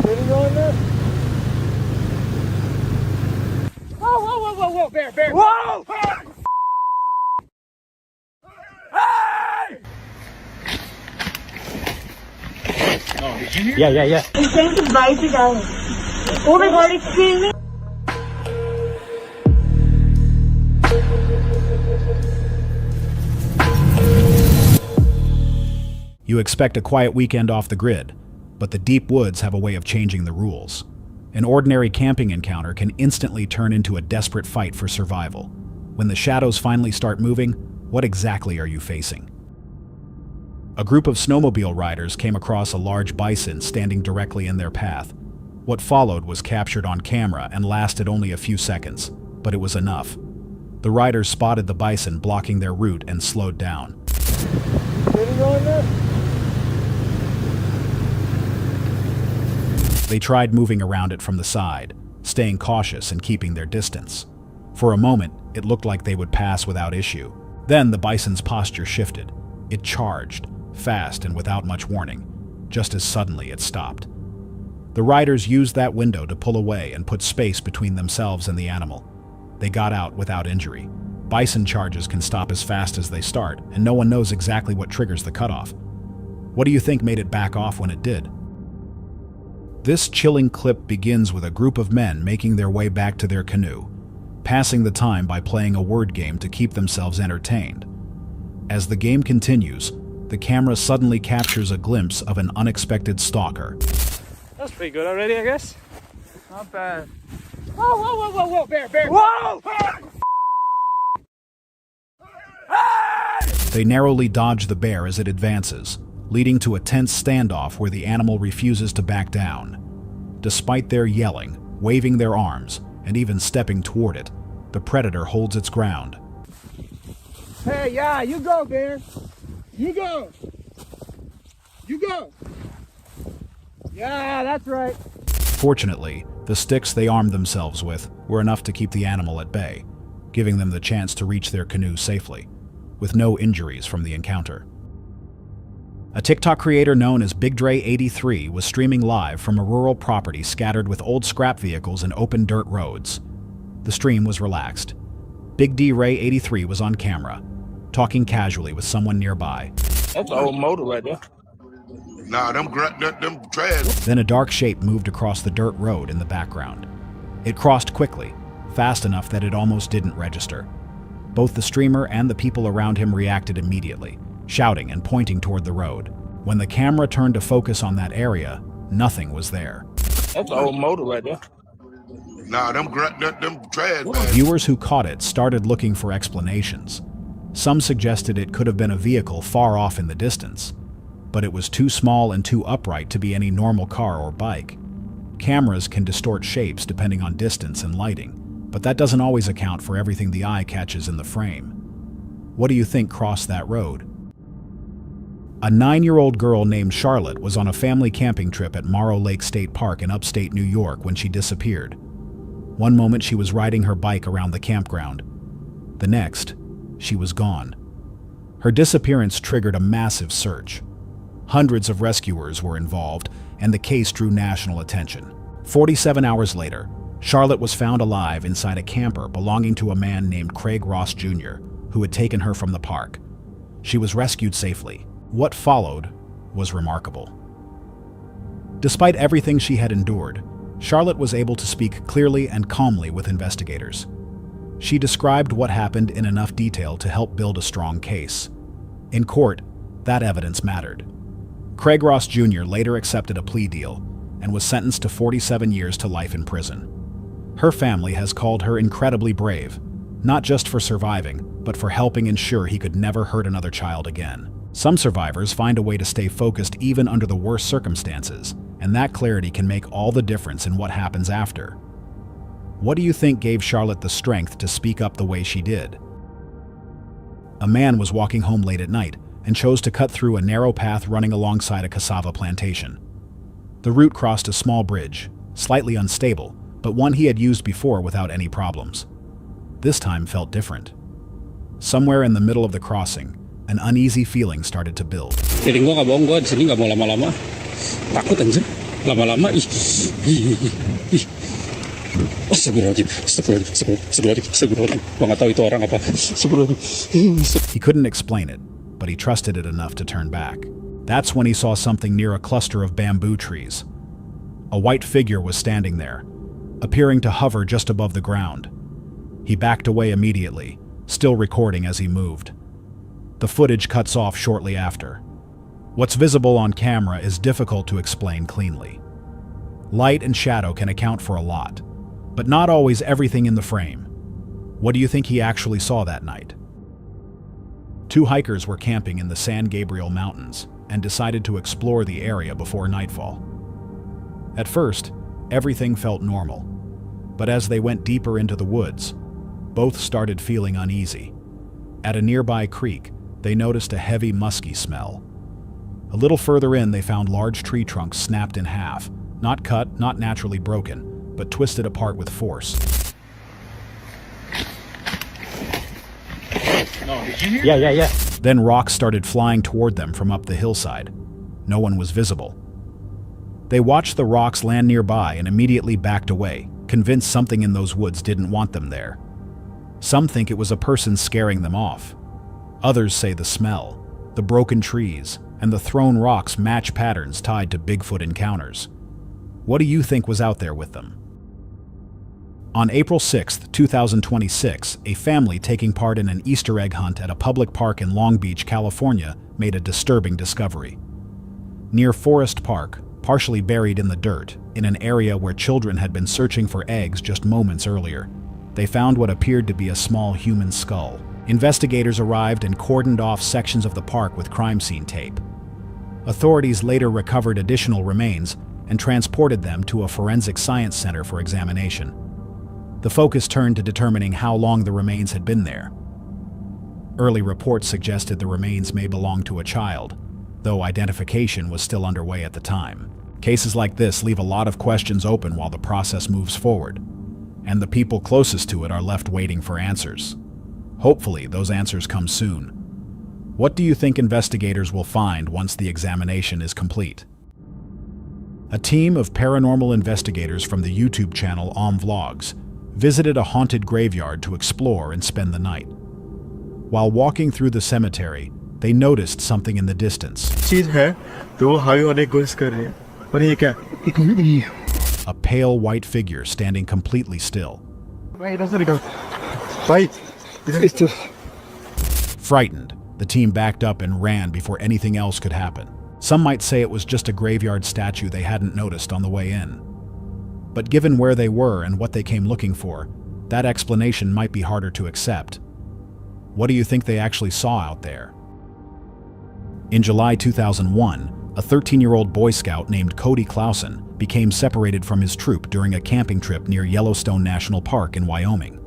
Did he go in there? Whoa, whoa, whoa, whoa, whoa, bear, bear. Whoa! Hey! Oh, did you hear? Yeah. I'm saying goodbye to them. Oh my god, it's screaming. You expect a quiet weekend off the grid, but the deep woods have a way of changing the rules. An ordinary camping encounter can instantly turn into a desperate fight for survival. When the shadows finally start moving, what exactly are you facing? A group of snowmobile riders came across a large bison standing directly in their path. What followed was captured on camera and lasted only a few seconds, but it was enough. The riders spotted the bison blocking their route and slowed down. Did he go in there? They tried moving around it from the side, staying cautious and keeping their distance. For a moment, it looked like they would pass without issue. Then the bison's posture shifted. It charged, fast and without much warning. Just as suddenly it stopped. The riders used that window to pull away and put space between themselves and the animal. They got out without injury. Bison charges can stop as fast as they start, and no one knows exactly what triggers the cutoff. What do you think made it back off when it did? This chilling clip begins with a group of men making their way back to their canoe, passing the time by playing a word game to keep themselves entertained. As the game continues, the camera suddenly captures a glimpse of an unexpected stalker. That's pretty good already, I guess. Not bad. Whoa, whoa, whoa, whoa, whoa, bear, bear. Whoa! They narrowly dodge the bear as it advances, leading to a tense standoff where the animal refuses to back down. Despite their yelling, waving their arms, and even stepping toward it, the predator holds its ground. Hey, yeah, you go, bear. You go. You go. Yeah, that's right. Fortunately, the sticks they armed themselves with were enough to keep the animal at bay, giving them the chance to reach their canoe safely, with no injuries from the encounter. A TikTok creator known as Big Dre 83 was streaming live from a rural property scattered with old scrap vehicles and open dirt roads. The stream was relaxed. Big D Ray 83 was on camera, talking casually with someone nearby. That's an old motor right there. Nah, them trash. Then a dark shape moved across the dirt road in the background. It crossed quickly, fast enough that it almost didn't register. Both the streamer and the people around him reacted immediately, shouting and pointing toward the road. When the camera turned to focus on that area, nothing was there. That's an old motor right there. Nah, them trash. Viewers who caught it started looking for explanations. Some suggested it could have been a vehicle far off in the distance, but it was too small and too upright to be any normal car or bike. Cameras can distort shapes depending on distance and lighting, but that doesn't always account for everything the eye catches in the frame. What do you think crossed that road? A 9-year-old girl named Charlotte was on a family camping trip at Morrow Lake State Park in upstate New York when she disappeared. One moment she was riding her bike around the campground. The next, she was gone. Her disappearance triggered a massive search. Hundreds of rescuers were involved, and the case drew national attention. 47 hours later, Charlotte was found alive inside a camper belonging to a man named Craig Ross Jr., who had taken her from the park. She was rescued safely. What followed was remarkable. Despite everything she had endured, Charlotte was able to speak clearly and calmly with investigators. She described what happened in enough detail to help build a strong case. In court, that evidence mattered. Craig Ross Jr. later accepted a plea deal and was sentenced to 47 years to life in prison. Her family has called her incredibly brave, not just for surviving, but for helping ensure he could never hurt another child again. Some survivors find a way to stay focused even under the worst circumstances, and that clarity can make all the difference in what happens after. What do you think gave Charlotte the strength to speak up the way she did? A man was walking home late at night and chose to cut through a narrow path running alongside a cassava plantation. The route crossed a small bridge, slightly unstable, but one he had used before without any problems. This time felt different. Somewhere in the middle of the crossing, an uneasy feeling started to build. Feeling gua nggak bohong, gua di sini nggak mau lama-lama. Takut anjir. Lama-lama, Astagfirullahaladzim. Gua nggak tahu itu orang apa. He couldn't explain it, but he trusted it enough to turn back. That's when he saw something near a cluster of bamboo trees. A white figure was standing there, appearing to hover just above the ground. He backed away immediately, still recording as he moved. The footage cuts off shortly after. What's visible on camera is difficult to explain cleanly. Light and shadow can account for a lot, but not always everything in the frame. What do you think he actually saw that night? Two hikers were camping in the San Gabriel Mountains and decided to explore the area before nightfall. At first, everything felt normal, but as they went deeper into the woods, both started feeling uneasy. At a nearby creek, they noticed a heavy, musky smell. A little further in, they found large tree trunks snapped in half, not cut, not naturally broken, but twisted apart with force. Yeah. Then rocks started flying toward them from up the hillside. No one was visible. They watched the rocks land nearby and immediately backed away, convinced something in those woods didn't want them there. Some think it was a person scaring them off. Others say the smell, the broken trees, and the thrown rocks match patterns tied to Bigfoot encounters. What do you think was out there with them? On April 6, 2026, a family taking part in an Easter egg hunt at a public park in Long Beach, California, made a disturbing discovery. Near Forest Park, partially buried in the dirt, in an area where children had been searching for eggs just moments earlier, they found what appeared to be a small human skull. Investigators arrived and cordoned off sections of the park with crime scene tape. Authorities later recovered additional remains and transported them to a forensic science center for examination. The focus turned to determining how long the remains had been there. Early reports suggested the remains may belong to a child, though identification was still underway at the time. Cases like this leave a lot of questions open while the process moves forward, and the people closest to it are left waiting for answers. Hopefully, those answers come soon. What do you think investigators will find once the examination is complete? A team of paranormal investigators from the YouTube channel Vlogs visited a haunted graveyard to explore and spend the night. While walking through the cemetery, they noticed something in the distance. A pale white figure standing completely still. Frightened, the team backed up and ran before anything else could happen. Some might say it was just a graveyard statue they hadn't noticed on the way in. But given where they were and what they came looking for, that explanation might be harder to accept. What do you think they actually saw out there? In July 2001, a 13-year-old Boy Scout named Cody Clausen became separated from his troop during a camping trip near Yellowstone National Park in Wyoming.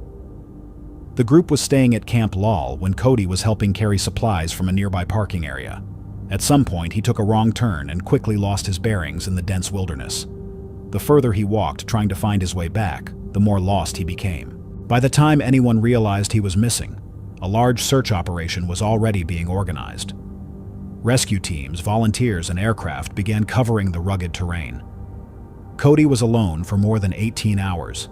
The group was staying at Camp Lal when Cody was helping carry supplies from a nearby parking area. At some point, he took a wrong turn and quickly lost his bearings in the dense wilderness. The further he walked trying to find his way back, the more lost he became. By the time anyone realized he was missing, a large search operation was already being organized. Rescue teams, volunteers, and aircraft began covering the rugged terrain. Cody was alone for more than 18 hours.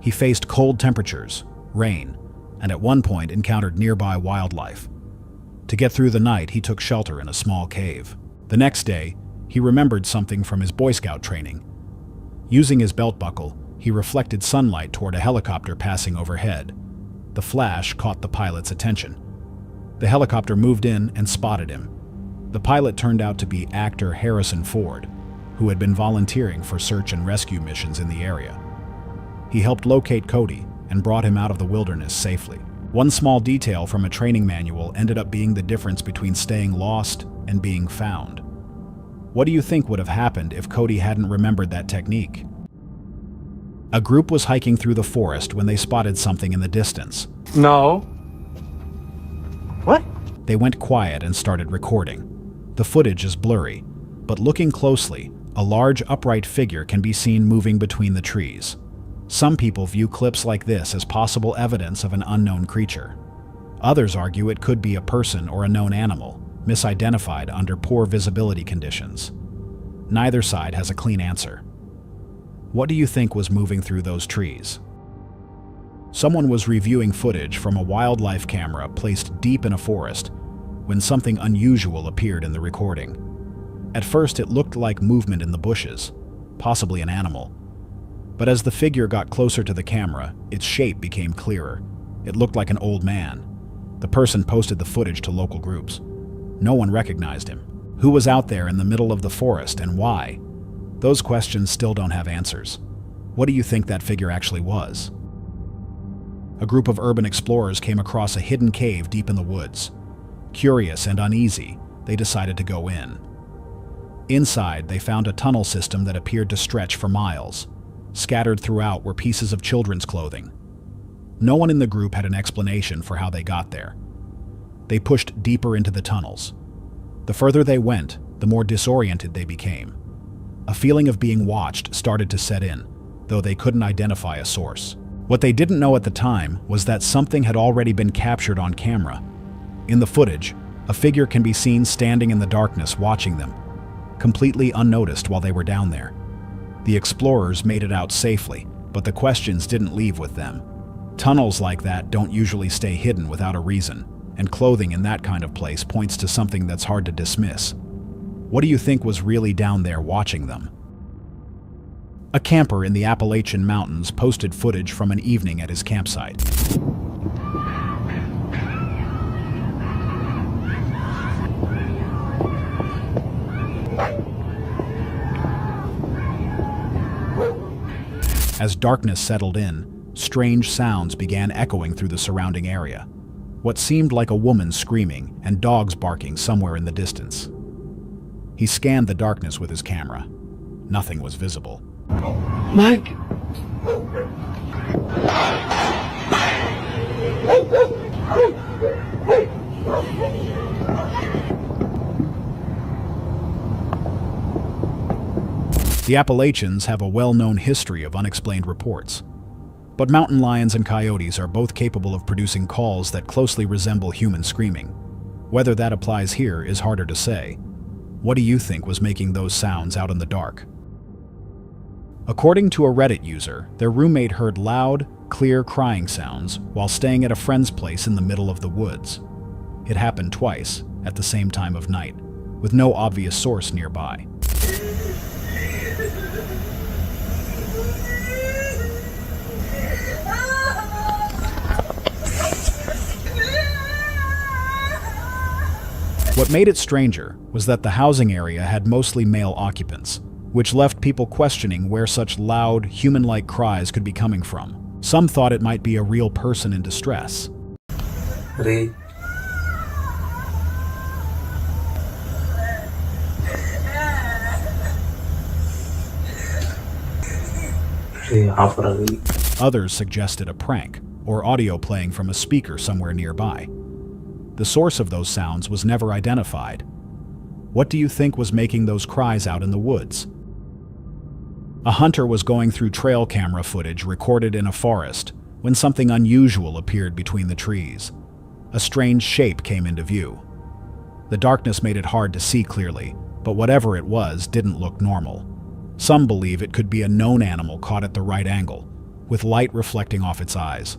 He faced cold temperatures, rain, and at one point encountered nearby wildlife. To get through the night, he took shelter in a small cave. The next day, he remembered something from his Boy Scout training. Using his belt buckle, he reflected sunlight toward a helicopter passing overhead. The flash caught the pilot's attention. The helicopter moved in and spotted him. The pilot turned out to be actor Harrison Ford, who had been volunteering for search and rescue missions in the area. He helped locate Cody and brought him out of the wilderness safely. One small detail from a training manual ended up being the difference between staying lost and being found. What do you think would have happened if Cody hadn't remembered that technique? A group was hiking through the forest when they spotted something in the distance. No. What? They went quiet and started recording. The footage is blurry, but looking closely, a large upright figure can be seen moving between the trees. Some people view clips like this as possible evidence of an unknown creature. Others argue it could be a person or a known animal, misidentified under poor visibility conditions. Neither side has a clean answer. What do you think was moving through those trees? Someone was reviewing footage from a wildlife camera placed deep in a forest when something unusual appeared in the recording. At first, it looked like movement in the bushes, possibly an animal. But as the figure got closer to the camera, its shape became clearer. It looked like an old man. The person posted the footage to local groups. No one recognized him. Who was out there in the middle of the forest and why? Those questions still don't have answers. What do you think that figure actually was? A group of urban explorers came across a hidden cave deep in the woods. Curious and uneasy, they decided to go in. Inside, they found a tunnel system that appeared to stretch for miles. Scattered throughout were pieces of children's clothing. No one in the group had an explanation for how they got there. They pushed deeper into the tunnels. The further they went, the more disoriented they became. A feeling of being watched started to set in, though they couldn't identify a source. What they didn't know at the time was that something had already been captured on camera. In the footage, a figure can be seen standing in the darkness watching them, completely unnoticed while they were down there. The explorers made it out safely, but the questions didn't leave with them. Tunnels like that don't usually stay hidden without a reason, and clothing in that kind of place points to something that's hard to dismiss. What do you think was really down there watching them? A camper in the Appalachian Mountains posted footage from an evening at his campsite. As darkness settled in, strange sounds began echoing through the surrounding area. What seemed like a woman screaming and dogs barking somewhere in the distance. He scanned the darkness with his camera. Nothing was visible. Mike. The Appalachians have a well-known history of unexplained reports. But mountain lions and coyotes are both capable of producing calls that closely resemble human screaming. Whether that applies here is harder to say. What do you think was making those sounds out in the dark? According to a Reddit user, their roommate heard loud, clear crying sounds while staying at a friend's place in the middle of the woods. It happened twice, at the same time of night, with no obvious source nearby. What made it stranger was that the housing area had mostly male occupants, which left people questioning where such loud, human-like cries could be coming from. Some thought it might be a real person in distress. Ray. Others suggested a prank, or audio playing from a speaker somewhere nearby. The source of those sounds was never identified. What do you think was making those cries out in the woods? A hunter was going through trail camera footage recorded in a forest when something unusual appeared between the trees. A strange shape came into view. The darkness made it hard to see clearly, but whatever it was didn't look normal. Some believe it could be a known animal caught at the right angle, with light reflecting off its eyes.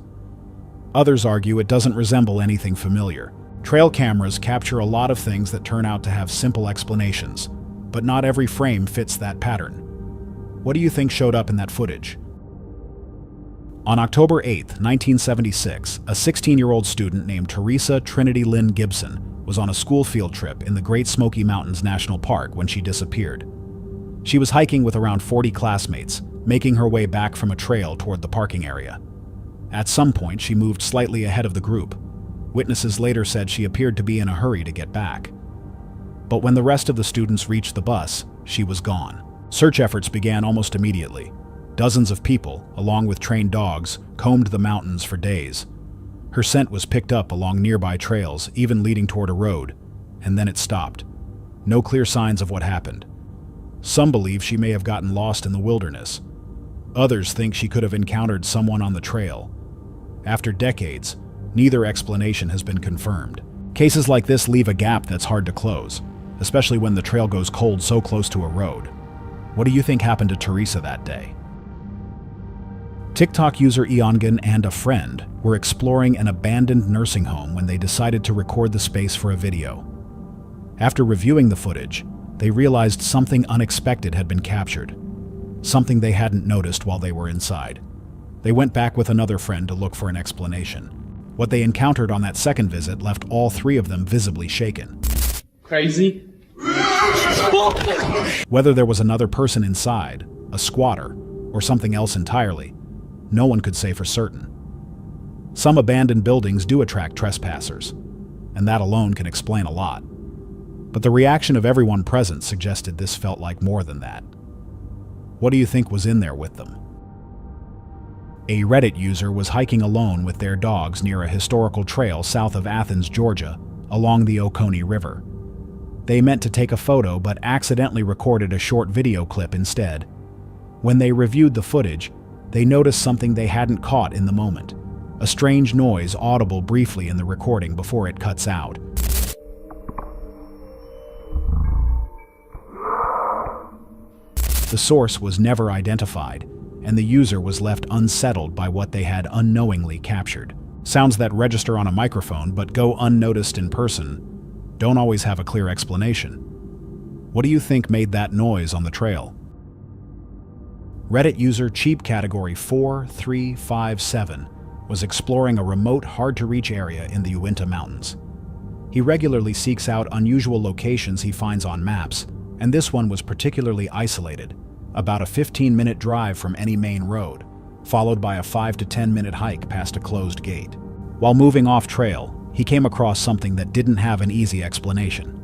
Others argue it doesn't resemble anything familiar. Trail cameras capture a lot of things that turn out to have simple explanations, but not every frame fits that pattern. What do you think showed up in that footage? On October 8, 1976, a 16-year-old student named Teresa Trinity Lynn Gibson was on a school field trip in the Great Smoky Mountains National Park when she disappeared. She was hiking with around 40 classmates, making her way back from a trail toward the parking area. At some point, she moved slightly ahead of the group. Witnesses later said she appeared to be in a hurry to get back. But when the rest of the students reached the bus, she was gone. Search efforts began almost immediately. Dozens of people, along with trained dogs, combed the mountains for days. Her scent was picked up along nearby trails, even leading toward a road, and then it stopped. No clear signs of what happened. Some believe she may have gotten lost in the wilderness. Others think she could have encountered someone on the trail. After decades, neither explanation has been confirmed. Cases like this leave a gap that's hard to close, especially when the trail goes cold so close to a road. What do you think happened to Teresa that day? TikTok user Eongan and a friend were exploring an abandoned nursing home when they decided to record the space for a video. After reviewing the footage, they realized something unexpected had been captured, something they hadn't noticed while they were inside. They went back with another friend to look for an explanation. What they encountered on that second visit left all three of them visibly shaken. Crazy. Whether there was another person inside, a squatter, or something else entirely, no one could say for certain. Some abandoned buildings do attract trespassers, and that alone can explain a lot. But the reaction of everyone present suggested this felt like more than that. What do you think was in there with them? A Reddit user was hiking alone with their dogs near a historical trail south of Athens, Georgia, along the Oconee River. They meant to take a photo but accidentally recorded a short video clip instead. When they reviewed the footage, they noticed something they hadn't caught in the moment. A strange noise audible briefly in the recording before it cuts out. The source was never identified, and the user was left unsettled by what they had unknowingly captured. Sounds that register on a microphone but go unnoticed in person don't always have a clear explanation. What do you think made that noise on the trail? Reddit user Cheap Category 4357 was exploring a remote, hard-to-reach area in the Uinta Mountains. He regularly seeks out unusual locations he finds on maps, and this one was particularly isolated, about a 15-minute drive from any main road, followed by a 5 to 10-minute hike past a closed gate. While moving off-trail, he came across something that didn't have an easy explanation.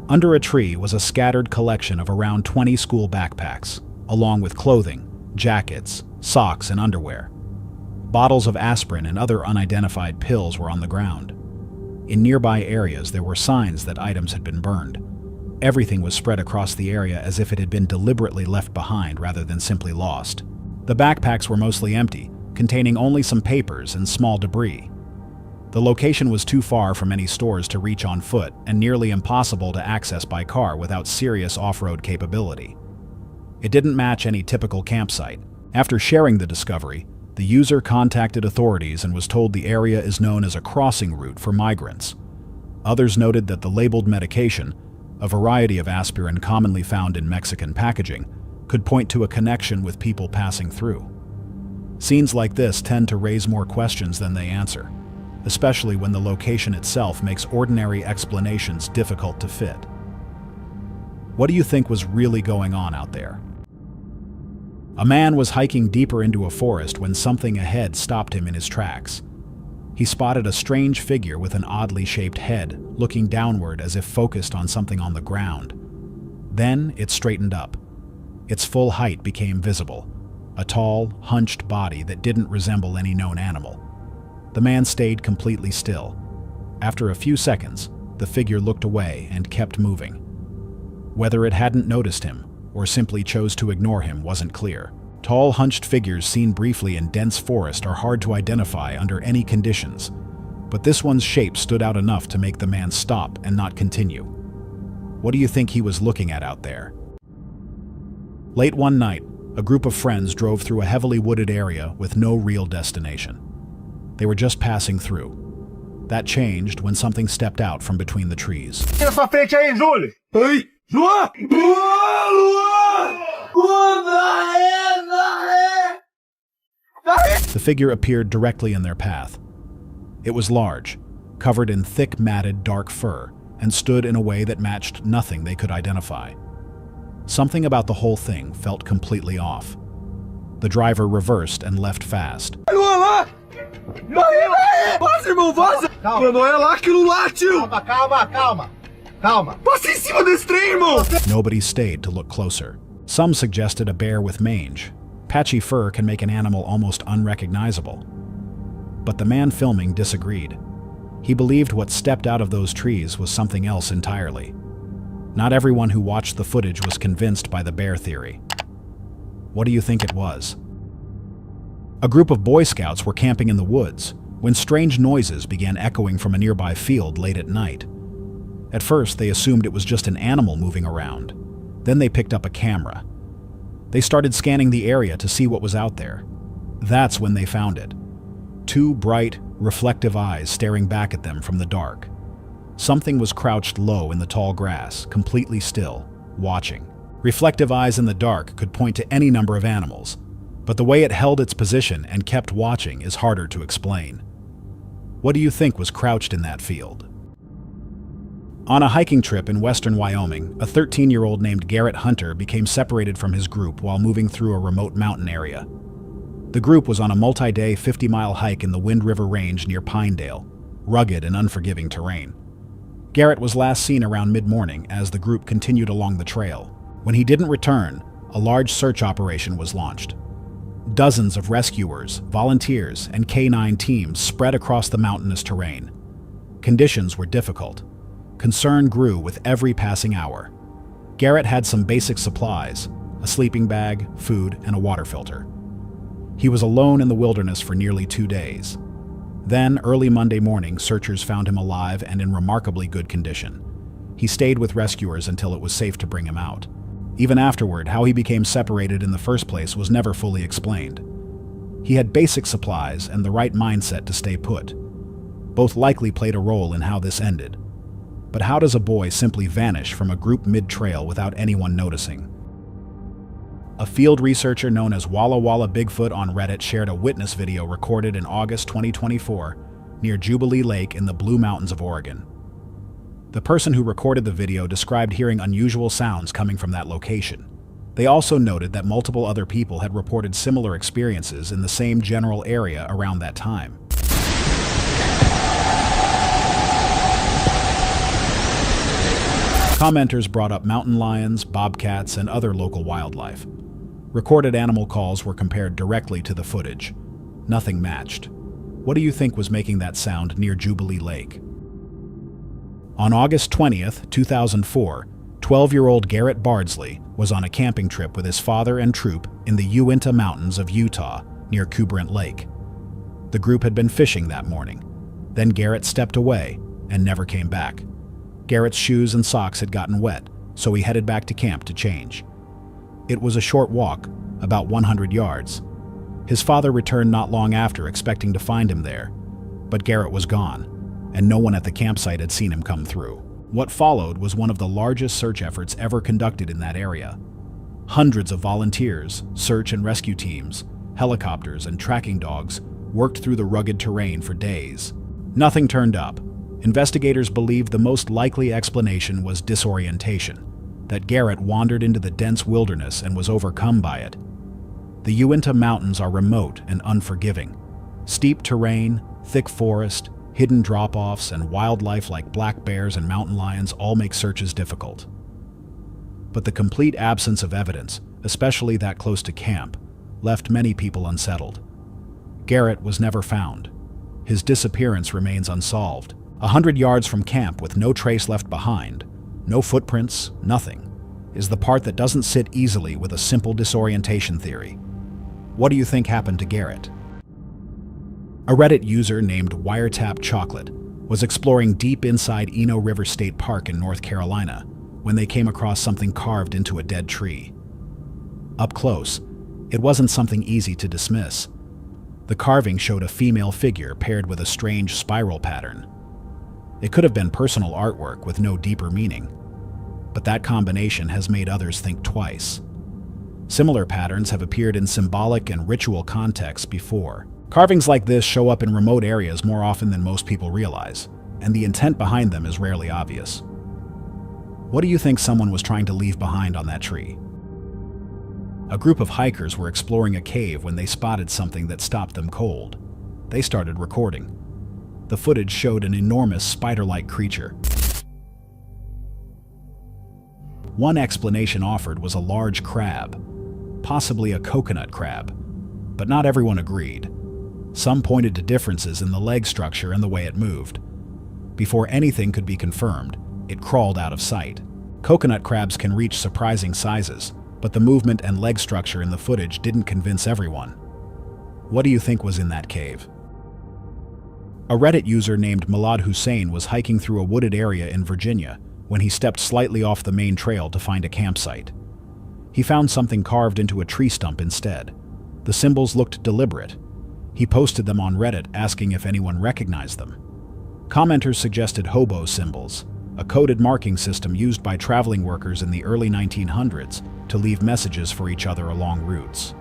Under a tree was a scattered collection of around 20 school backpacks, along with clothing, jackets, socks, and underwear. Bottles of aspirin and other unidentified pills were on the ground. In nearby areas, there were signs that items had been burned. Everything was spread across the area as if it had been deliberately left behind rather than simply lost. The backpacks were mostly empty, containing only some papers and small debris. The location was too far from any stores to reach on foot and nearly impossible to access by car without serious off-road capability. It didn't match any typical campsite. After sharing the discovery, the user contacted authorities and was told the area is known as a crossing route for migrants. Others noted that the labeled medication, a variety of aspirin commonly found in Mexican packaging, could point to a connection with people passing through. Scenes like this tend to raise more questions than they answer, especially when the location itself makes ordinary explanations difficult to fit. What do you think was really going on out there? A man was hiking deeper into a forest when something ahead stopped him in his tracks. He spotted a strange figure with an oddly shaped head, looking downward as if focused on something on the ground. Then it straightened up. Its full height became visible, a tall, hunched body that didn't resemble any known animal. The man stayed completely still. After a few seconds, the figure looked away and kept moving. Whether it hadn't noticed him, or simply chose to ignore him, wasn't clear. Tall, hunched figures seen briefly in dense forest are hard to identify under any conditions, but this one's shape stood out enough to make the man stop and not continue. What do you think he was looking at out there? Late one night, a group of friends drove through a heavily wooded area with no real destination. They were just passing through. That changed when something stepped out from between the trees. Tira sua frente aí, Júlio! Oi! Luan! Luan! The figure appeared directly in their path. It was large, covered in thick, matted, dark fur, and stood in a way that matched nothing they could identify. Something about the whole thing felt completely off. The driver reversed and left fast. Luan, lá! Vaza, irmão, vaza! Mano, é lá aquilo lá, tio! Calma! Passa em cima desse trem, irmão! Nobody stayed to look closer. Some suggested a bear with mange. Patchy fur can make an animal almost unrecognizable. But the man filming disagreed. He believed what stepped out of those trees was something else entirely. Not everyone who watched the footage was convinced by the bear theory. What do you think it was? A group of Boy Scouts were camping in the woods when strange noises began echoing from a nearby field late at night. At first, they assumed it was just an animal moving around. Then they picked up a camera. They started scanning the area to see what was out there. That's when they found it. Two bright, reflective eyes staring back at them from the dark. Something was crouched low in the tall grass, completely still, watching. Reflective eyes in the dark could point to any number of animals, but the way it held its position and kept watching is harder to explain. What do you think was crouched in that field? On a hiking trip in western Wyoming, a 13-year-old named Garrett Hunter became separated from his group while moving through a remote mountain area. The group was on a multi-day 50-mile hike in the Wind River Range near Pinedale, rugged and unforgiving terrain. Garrett was last seen around mid-morning as the group continued along the trail. When he didn't return, a large search operation was launched. Dozens of rescuers, volunteers, and K-9 teams spread across the mountainous terrain. Conditions were difficult. Concern grew with every passing hour. Garrett had some basic supplies, a sleeping bag, food, and a water filter. He was alone in the wilderness for nearly 2 days. Then, early Monday morning, searchers found him alive and in remarkably good condition. He stayed with rescuers until it was safe to bring him out. Even afterward, how he became separated in the first place was never fully explained. He had basic supplies and the right mindset to stay put. Both likely played a role in how this ended. But how does a boy simply vanish from a group mid-trail without anyone noticing? A field researcher known as Walla Walla Bigfoot on Reddit shared a witness video recorded in August 2024 near Jubilee Lake in the Blue Mountains of Oregon. The person who recorded the video described hearing unusual sounds coming from that location. They also noted that multiple other people had reported similar experiences in the same general area around that time. Commenters brought up mountain lions, bobcats, and other local wildlife. Recorded animal calls were compared directly to the footage. Nothing matched. What do you think was making that sound near Jubilee Lake? On August 20th, 2004, 12-year-old Garrett Bardsley was on a camping trip with his father and troop in the Uinta Mountains of Utah near Kubrent Lake. The group had been fishing that morning. Then Garrett stepped away and never came back. Garrett's shoes and socks had gotten wet, so he headed back to camp to change. It was a short walk, about 100 yards. His father returned not long after, expecting to find him there, but Garrett was gone, and no one at the campsite had seen him come through. What followed was one of the largest search efforts ever conducted in that area. Hundreds of volunteers, search and rescue teams, helicopters, and tracking dogs worked through the rugged terrain for days. Nothing turned up. Investigators believed the most likely explanation was disorientation, that Garrett wandered into the dense wilderness and was overcome by it. The Uinta Mountains are remote and unforgiving. Steep terrain, thick forest, hidden drop-offs, and wildlife like black bears and mountain lions all make searches difficult. But the complete absence of evidence, especially that close to camp, left many people unsettled. Garrett was never found. His disappearance remains unsolved. 100 yards from camp with no trace left behind, no footprints, nothing, is the part that doesn't sit easily with a simple disorientation theory. What do you think happened to Garrett? A Reddit user named Wiretap Chocolate was exploring deep inside Eno River State Park in North Carolina when they came across something carved into a dead tree. Up close, it wasn't something easy to dismiss. The carving showed a female figure paired with a strange spiral pattern. It could have been personal artwork with no deeper meaning, but that combination has made others think twice. Similar patterns have appeared in symbolic and ritual contexts before. Carvings like this show up in remote areas more often than most people realize, and the intent behind them is rarely obvious. What do you think someone was trying to leave behind on that tree? A group of hikers were exploring a cave when they spotted something that stopped them cold. They started recording. The footage showed an enormous spider-like creature. One explanation offered was a large crab, possibly a coconut crab, but not everyone agreed. Some pointed to differences in the leg structure and the way it moved. Before anything could be confirmed, it crawled out of sight. Coconut crabs can reach surprising sizes, but the movement and leg structure in the footage didn't convince everyone. What do you think was in that cave? A Reddit user named Milad Hussein was hiking through a wooded area in Virginia when he stepped slightly off the main trail to find a campsite. He found something carved into a tree stump instead. The symbols looked deliberate. He posted them on Reddit asking if anyone recognized them. Commenters suggested hobo symbols, a coded marking system used by traveling workers in the early 1900s to leave messages for each other along routes.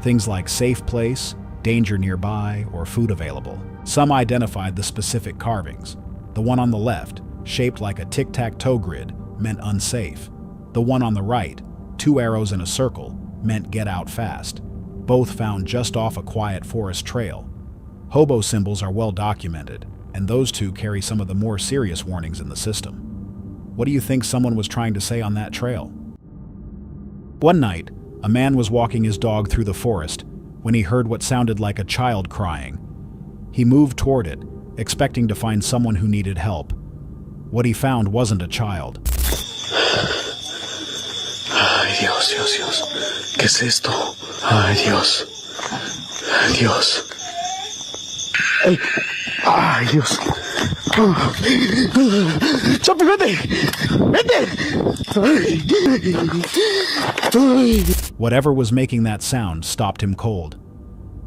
Things like safe place, danger nearby, or food available. Some identified the specific carvings. The one on the left, shaped like a tic-tac-toe grid, meant unsafe. The one on the right, 2 arrows in a circle, meant get out fast. Both found just off a quiet forest trail. Hobo symbols are well documented, and those two carry some of the more serious warnings in the system. What do you think someone was trying to say on that trail? One night, a man was walking his dog through the forest when he heard what sounded like a child crying. He moved toward it, expecting to find someone who needed help. What he found wasn't a child. Ay, Dios, Dios, Dios. ¿Qué es esto? Ay, Dios. Dios. Ay, Dios. Chopi, vete. Vete. Whatever was making that sound stopped him cold.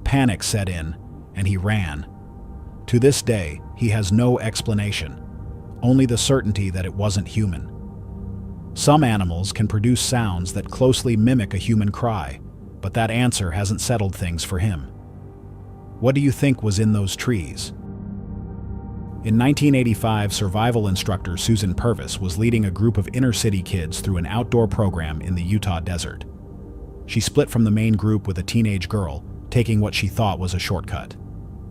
Panic set in, and he ran. To this day, he has no explanation, only the certainty that it wasn't human. Some animals can produce sounds that closely mimic a human cry, but that answer hasn't settled things for him. What do you think was in those trees? In 1985, survival instructor Susan Purvis was leading a group of inner-city kids through an outdoor program in the Utah desert. She split from the main group with a teenage girl, taking what she thought was a shortcut.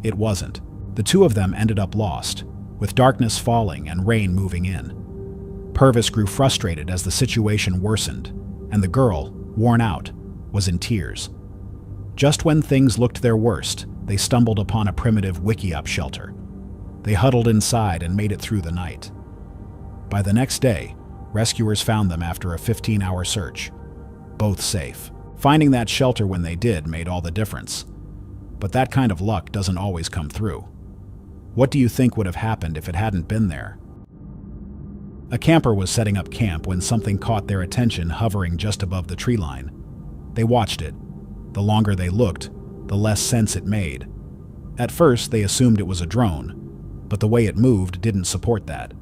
It wasn't. The two of them ended up lost, with darkness falling and rain moving in. Purvis grew frustrated as the situation worsened, and the girl, worn out, was in tears. Just when things looked their worst, they stumbled upon a primitive wiki-up shelter. They huddled inside and made it through the night. By the next day, rescuers found them after a 15-hour search, both safe. Finding that shelter when they did made all the difference. But that kind of luck doesn't always come through. What do you think would have happened if it hadn't been there? A camper was setting up camp when something caught their attention hovering just above the tree line. They watched it. The longer they looked, the less sense it made. At first, they assumed it was a drone, but the way it moved didn't support that.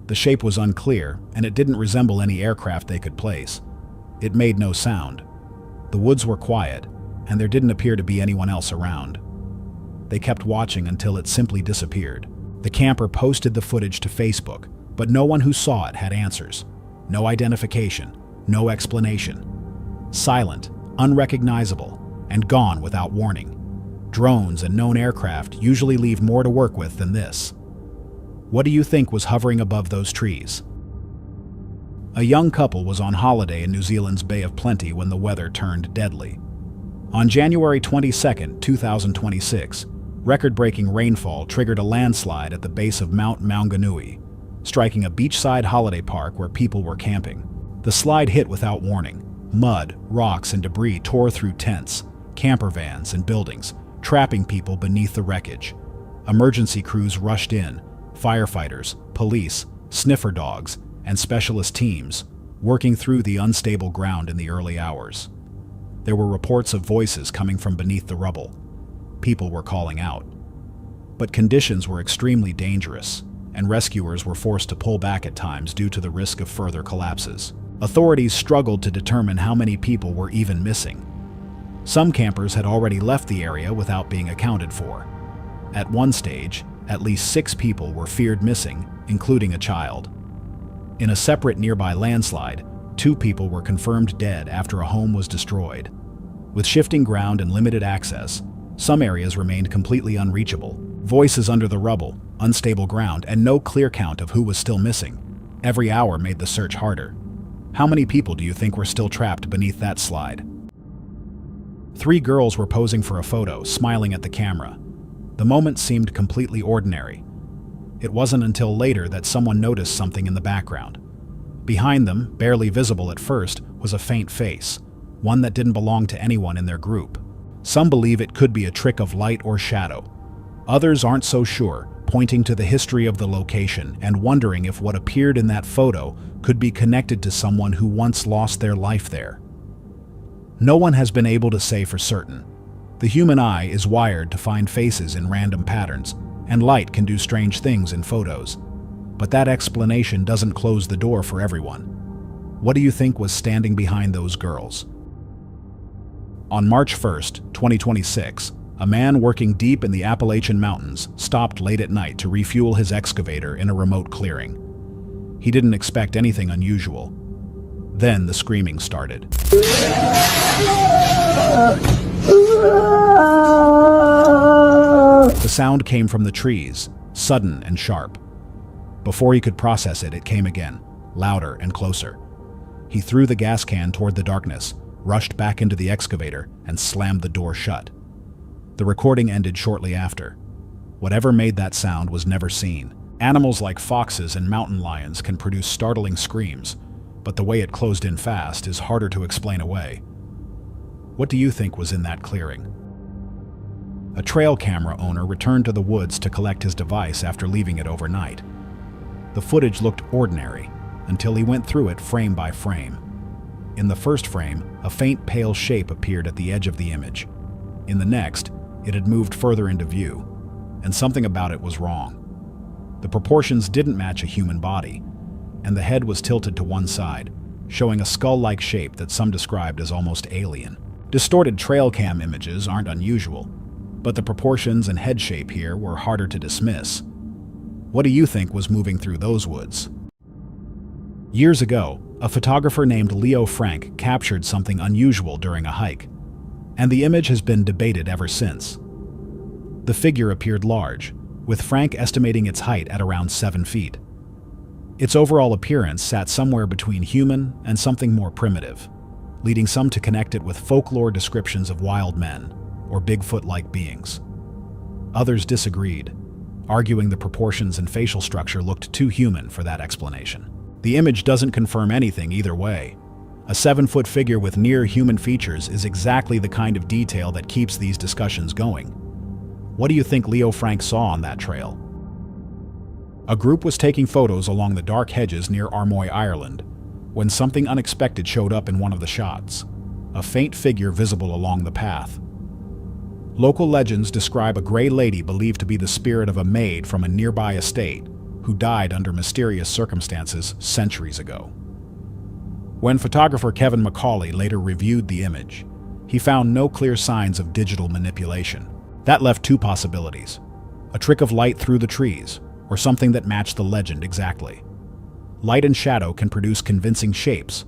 The shape was unclear, and it didn't resemble any aircraft they could place. It made no sound. The woods were quiet, and there didn't appear to be anyone else around. They kept watching until it simply disappeared. The camper posted the footage to Facebook, but no one who saw it had answers. No identification, no explanation. Silent, unrecognizable, and gone without warning. Drones and known aircraft usually leave more to work with than this. What do you think was hovering above those trees? A young couple was on holiday in New Zealand's Bay of Plenty when the weather turned deadly. On January 22, 2026, record-breaking rainfall triggered a landslide at the base of Mount Maunganui, striking a beachside holiday park where people were camping. The slide hit without warning. Mud, rocks, and debris tore through tents, camper vans, and buildings, trapping people beneath the wreckage. Emergency crews rushed in, firefighters, police, sniffer dogs, and specialist teams, working through the unstable ground in the early hours. There were reports of voices coming from beneath the rubble. People were calling out. But conditions were extremely dangerous, and rescuers were forced to pull back at times due to the risk of further collapses. Authorities struggled to determine how many people were even missing. Some campers had already left the area without being accounted for. At one stage, at least 6 people were feared missing, including a child. In a separate nearby landslide, 2 people were confirmed dead after a home was destroyed. With shifting ground and limited access, some areas remained completely unreachable. Voices under the rubble, unstable ground, and no clear count of who was still missing. Every hour made the search harder. How many people do you think were still trapped beneath that slide? 3 girls were posing for a photo, smiling at the camera. The moment seemed completely ordinary. It wasn't until later that someone noticed something in the background. Behind them, barely visible at first, was a faint face, one that didn't belong to anyone in their group. Some believe it could be a trick of light or shadow. Others aren't so sure, pointing to the history of the location and wondering if what appeared in that photo could be connected to someone who once lost their life there. No one has been able to say for certain. The human eye is wired to find faces in random patterns, and light can do strange things in photos. But that explanation doesn't close the door for everyone. What do you think was standing behind those girls? On March 1st, 2026, a man working deep in the Appalachian Mountains stopped late at night to refuel his excavator in a remote clearing. He didn't expect anything unusual. Then the screaming started. The sound came from the trees, sudden and sharp. Before he could process it, it came again, louder and closer. He threw the gas can toward the darkness, rushed back into the excavator, and slammed the door shut. The recording ended shortly after. Whatever made that sound was never seen. Animals like foxes and mountain lions can produce startling screams, but the way it closed in fast is harder to explain away. What do you think was in that clearing? A trail camera owner returned to the woods to collect his device after leaving it overnight. The footage looked ordinary until he went through it frame by frame. In the first frame, a faint pale shape appeared at the edge of the image. In the next, it had moved further into view, and something about it was wrong. The proportions didn't match a human body, and the head was tilted to one side, showing a skull-like shape that some described as almost alien. Distorted trail cam images aren't unusual, but the proportions and head shape here were harder to dismiss. What do you think was moving through those woods? Years ago, a photographer named Leo Frank captured something unusual during a hike, and the image has been debated ever since. The figure appeared large, with Frank estimating its height at around 7 feet. Its overall appearance sat somewhere between human and something more primitive, leading some to connect it with folklore descriptions of wild men or Bigfoot-like beings. Others disagreed, arguing the proportions and facial structure looked too human for that explanation. The image doesn't confirm anything either way. A 7-foot figure with near-human features is exactly the kind of detail that keeps these discussions going. What do you think Leo Frank saw on that trail? A group was taking photos along the dark hedges near Armoy, Ireland, when something unexpected showed up in one of the shots, a faint figure visible along the path. Local legends describe a gray lady believed to be the spirit of a maid from a nearby estate who died under mysterious circumstances centuries ago. When photographer Kevin McCauley later reviewed the image, he found no clear signs of digital manipulation. That left two possibilities: a trick of light through the trees, or something that matched the legend exactly. Light and shadow can produce convincing shapes,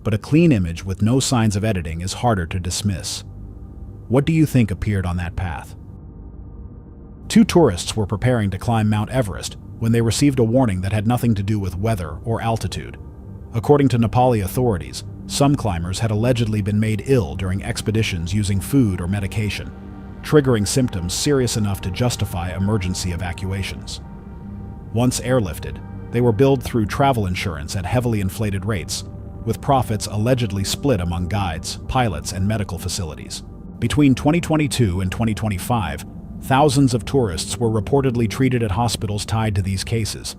but a clean image with no signs of editing is harder to dismiss. What do you think appeared on that path? Two tourists were preparing to climb Mount Everest when they received a warning that had nothing to do with weather or altitude. According to Nepali authorities, some climbers had allegedly been made ill during expeditions using food or medication, triggering symptoms serious enough to justify emergency evacuations. Once airlifted, they were billed through travel insurance at heavily inflated rates, with profits allegedly split among guides, pilots, and medical facilities. Between 2022 and 2025, thousands of tourists were reportedly treated at hospitals tied to these cases.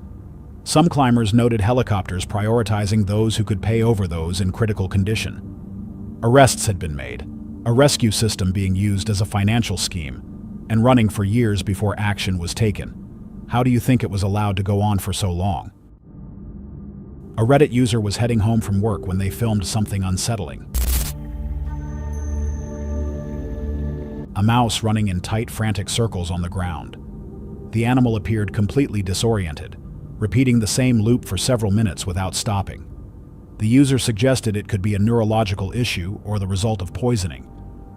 Some climbers noted helicopters prioritizing those who could pay over those in critical condition. Arrests had been made, a rescue system being used as a financial scheme, and running for years before action was taken. How do you think it was allowed to go on for so long? A Reddit user was heading home from work when they filmed something unsettling. A mouse running in tight, frantic circles on the ground. The animal appeared completely disoriented, repeating the same loop for several minutes without stopping. The user suggested it could be a neurological issue or the result of poisoning,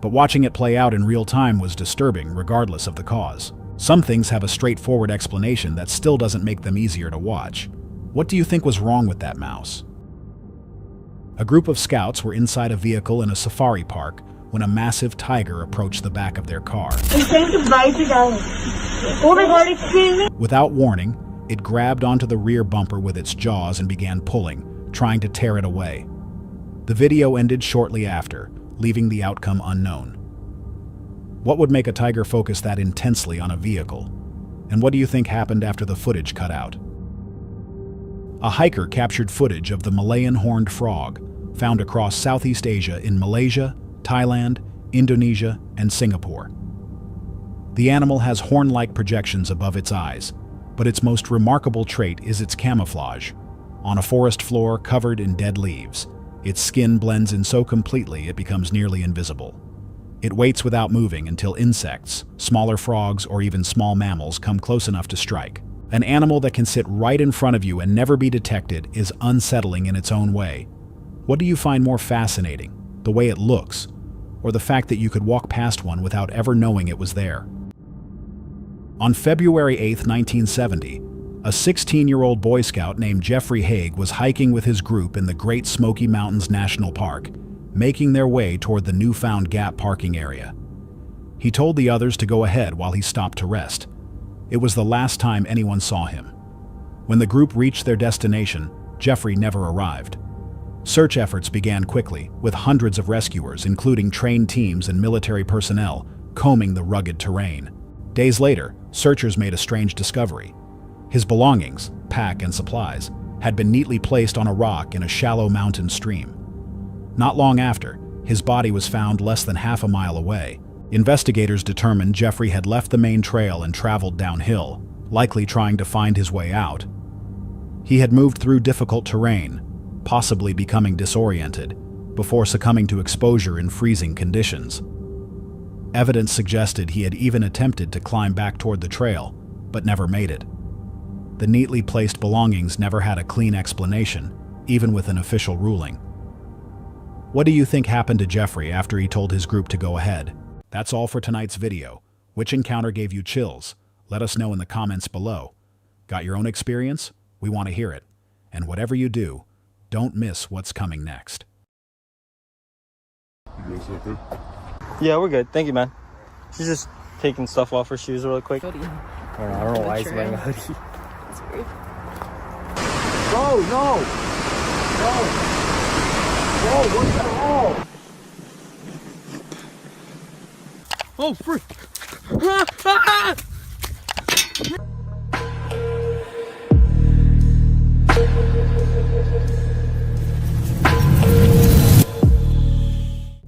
but watching it play out in real time was disturbing regardless of the cause. Some things have a straightforward explanation that still doesn't make them easier to watch. What do you think was wrong with that mouse? A group of scouts were inside a vehicle in a safari park when a massive tiger approached the back of their car. It's trying to bite it out. Oh my god, it's screaming! Without warning, it grabbed onto the rear bumper with its jaws and began pulling, trying to tear it away. The video ended shortly after, leaving the outcome unknown. What would make a tiger focus that intensely on a vehicle? And what do you think happened after the footage cut out? A hiker captured footage of the Malayan horned frog, found across Southeast Asia in Malaysia, Thailand, Indonesia, and Singapore. The animal has horn-like projections above its eyes, but its most remarkable trait is its camouflage. On a forest floor covered in dead leaves, its skin blends in so completely it becomes nearly invisible. It waits without moving until insects, smaller frogs, or even small mammals come close enough to strike. An animal that can sit right in front of you and never be detected is unsettling in its own way. What do you find more fascinating, the way it looks, or the fact that you could walk past one without ever knowing it was there? On February 8, 1970, a 16-year-old Boy Scout named Jeffrey Haig was hiking with his group in the Great Smoky Mountains National Park, making their way toward the newfound Gap parking area. He told the others to go ahead while he stopped to rest. It was the last time anyone saw him. When the group reached their destination, Jeffrey never arrived. Search efforts began quickly, with hundreds of rescuers, including trained teams and military personnel, combing the rugged terrain. Days later, searchers made a strange discovery. His belongings, pack and supplies, had been neatly placed on a rock in a shallow mountain stream. Not long after, his body was found less than half a mile away. Investigators determined Jeffrey had left the main trail and traveled downhill, likely trying to find his way out. He had moved through difficult terrain, possibly becoming disoriented, before succumbing to exposure in freezing conditions. Evidence suggested he had even attempted to climb back toward the trail, but never made it. The neatly placed belongings never had a clean explanation, even with an official ruling. What do you think happened to Jeffrey after he told his group to go ahead? That's all for tonight's video. Which encounter gave you chills? Let us know in the comments below. Got your own experience? We want to hear it. And whatever you do, don't miss what's coming next. Yeah, we're good. Thank you, man. She's just taking stuff off her shoes really quick. I don't know why he's wearing a hoodie. That's weird. Bro, no! No! Bro, what the hell? Oh, frick!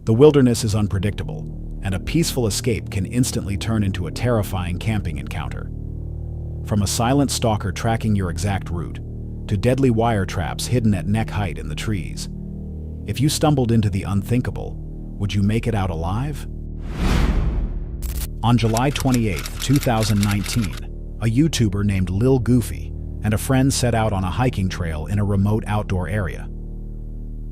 The wilderness is unpredictable, and a peaceful escape can instantly turn into a terrifying camping encounter. From a silent stalker tracking your exact route, to deadly wire traps hidden at neck height in the trees. If you stumbled into the unthinkable, would you make it out alive? On July 28, 2019, a YouTuber named Lil Goofy and a friend set out on a hiking trail in a remote outdoor area.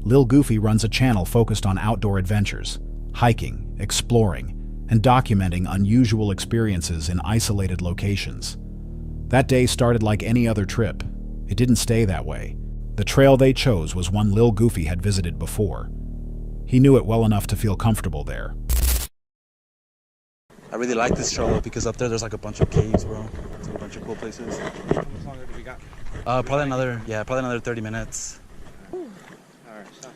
Lil Goofy runs a channel focused on outdoor adventures, hiking, exploring, and documenting unusual experiences in isolated locations. That day started like any other trip. It didn't stay that way. The trail they chose was one Lil Goofy had visited before. He knew it well enough to feel comfortable there. I really like this trail though, because up there's like a bunch of caves, bro. It's a bunch of cool places. How much longer do we got? Probably another 30 minutes. Alright, stop.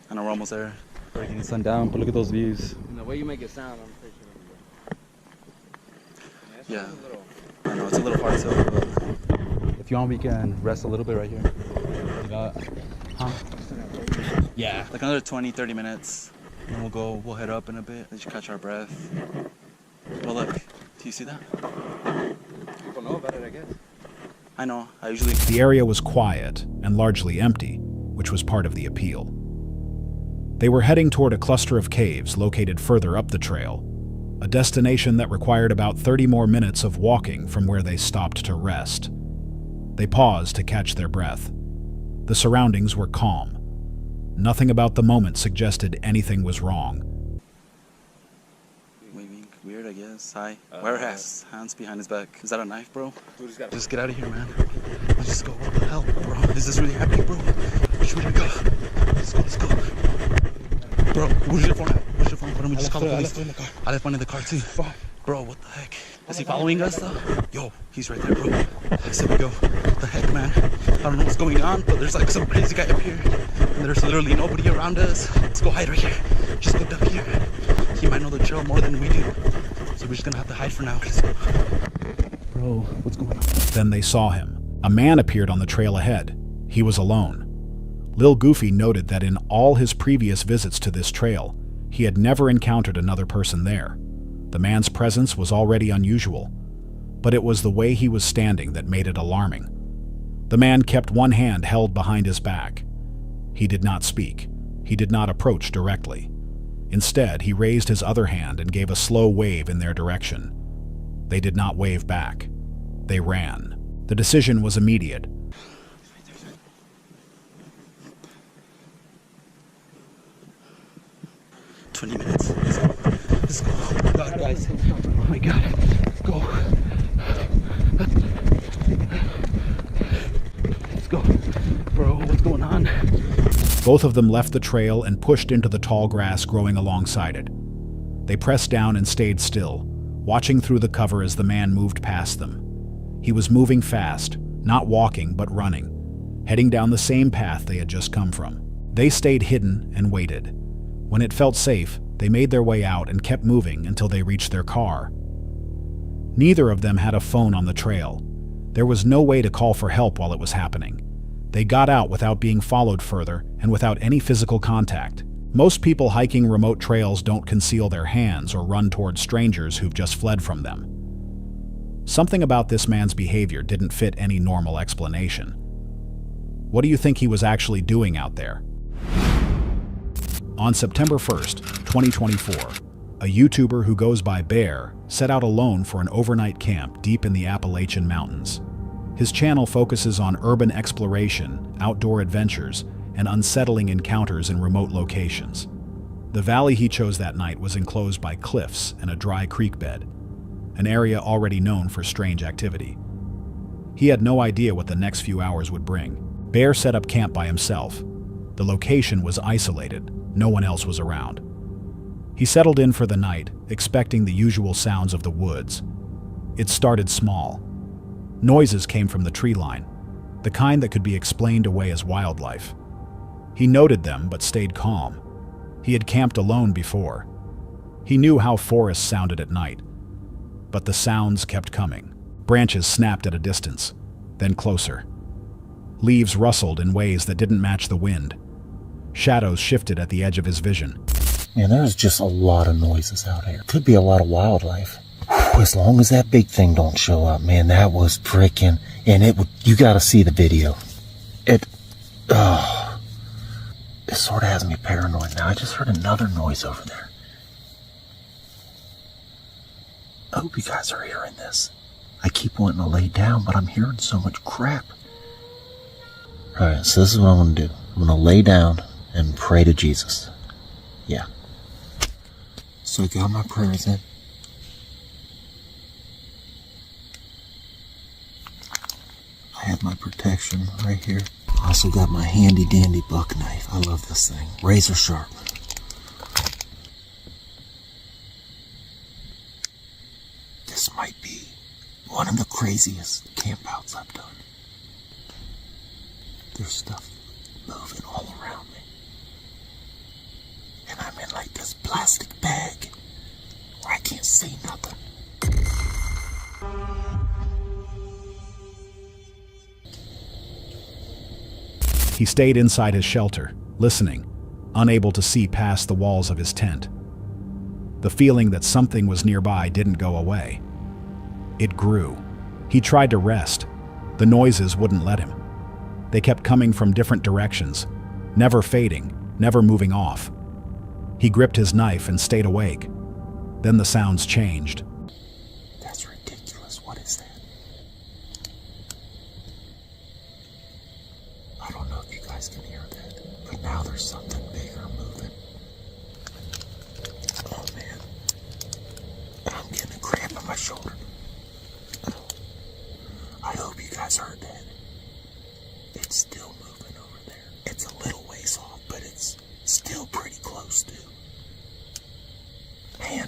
I know we're almost there. We're getting sun down, but look at those views. And the way you make it sound, I'm pretty sure Yeah. I know it's a little hard to, but if you want, we can rest a little bit right here. You got, yeah, like another 20-30 minutes. And we'll head up in a bit, let you catch our breath. Well, look, do you see that? People know about it, I guess. I know, I usually... The area was quiet and largely empty, which was part of the appeal. They were heading toward a cluster of caves located further up the trail, a destination that required about 30 more minutes of walking from where they stopped to rest. They paused to catch their breath. The surroundings were calm. Nothing about the moment suggested anything was wrong. Waving weird, I guess. Hi. Where has hands behind his back? Is that a knife, bro? Just get out of here, man. Let's just go. What the hell, bro? Is this really happening, bro? Which way do we go? Let's go. Bro, where's your phone at? Where's your phone? Why don't we just call the police? I left one in the car too. Bro, what the heck? Is he following us though? Yo, he's right there, bro. I said we go. What the heck, man? I don't know what's going on, but there's like some crazy guy up here. And there's literally nobody around us. Let's go hide right here. Just go up here. He might know the trail more than we do. So we're just gonna have to hide for now. Let's go. Bro, what's going on? Then they saw him. A man appeared on the trail ahead. He was alone. Lil Goofy noted that in all his previous visits to this trail, He had never encountered another person there. The man's presence was already unusual, but it was the way he was standing that made it alarming. The man kept one hand held behind his back. He did not speak. He did not approach directly. Instead, he raised his other hand and gave a slow wave in their direction. They did not wave back. They ran. The decision was immediate. Minutes. Let's go. Oh my God, guys. Oh my God. Let's go. Let's go. Bro, what's going on? Both of them left the trail and pushed into the tall grass growing alongside it. They pressed down and stayed still, watching through the cover as the man moved past them. He was moving fast, not walking but running, heading down the same path they had just come from. They stayed hidden and waited. When it felt safe, they made their way out and kept moving until they reached their car. Neither of them had a phone on the trail. There was no way to call for help while it was happening. They got out without being followed further and without any physical contact. Most people hiking remote trails don't conceal their hands or run toward strangers who've just fled from them. Something about this man's behavior didn't fit any normal explanation. What do you think he was actually doing out there? On September 1st, 2024, a YouTuber who goes by Bear set out alone for an overnight camp deep in the Appalachian Mountains. His channel focuses on urban exploration, outdoor adventures, and unsettling encounters in remote locations. The valley he chose that night was enclosed by cliffs and a dry creek bed, an area already known for strange activity. He had no idea what the next few hours would bring. Bear set up camp by himself. The location was isolated. No one else was around. He settled in for the night, expecting the usual sounds of the woods. It started small. Noises came from the tree line, the kind that could be explained away as wildlife. He noted them but stayed calm. He had camped alone before. He knew how forests sounded at night. But the sounds kept coming. Branches snapped at a distance, then closer. Leaves rustled in ways that didn't match the wind. Shadows shifted at the edge of his vision. Man, there's just a lot of noises out here. Could be a lot of wildlife. As long as that big thing don't show up, man, that was freaking... And it would... You gotta see the video. It sort of has me paranoid now. I just heard another noise over there. I hope you guys are hearing this. I keep wanting to lay down, but I'm hearing so much crap. Alright, so this is what I'm gonna do. I'm gonna lay down and pray to Jesus. Yeah. So I got my prayers in. I have my protection right here. I also got my handy dandy buck knife. I love this thing. Razor sharp. This might be one of the craziest campouts I've done. There's stuff moving all around me. And I'm in like this plastic bag where I can't see nothing. He stayed inside his shelter, listening, unable to see past the walls of his tent. The feeling that something was nearby didn't go away. It grew. He tried to rest. The noises wouldn't let him. They kept coming from different directions, never fading, never moving off. He gripped his knife and stayed awake. Then the sounds changed. That's ridiculous. What is that? I don't know if you guys can hear that, but now there's something bigger moving. Oh man. I'm getting a cramp in my shoulder. I hope you guys heard that. It's still moving over there. It's a little ways off, but it's still pretty close to. Man.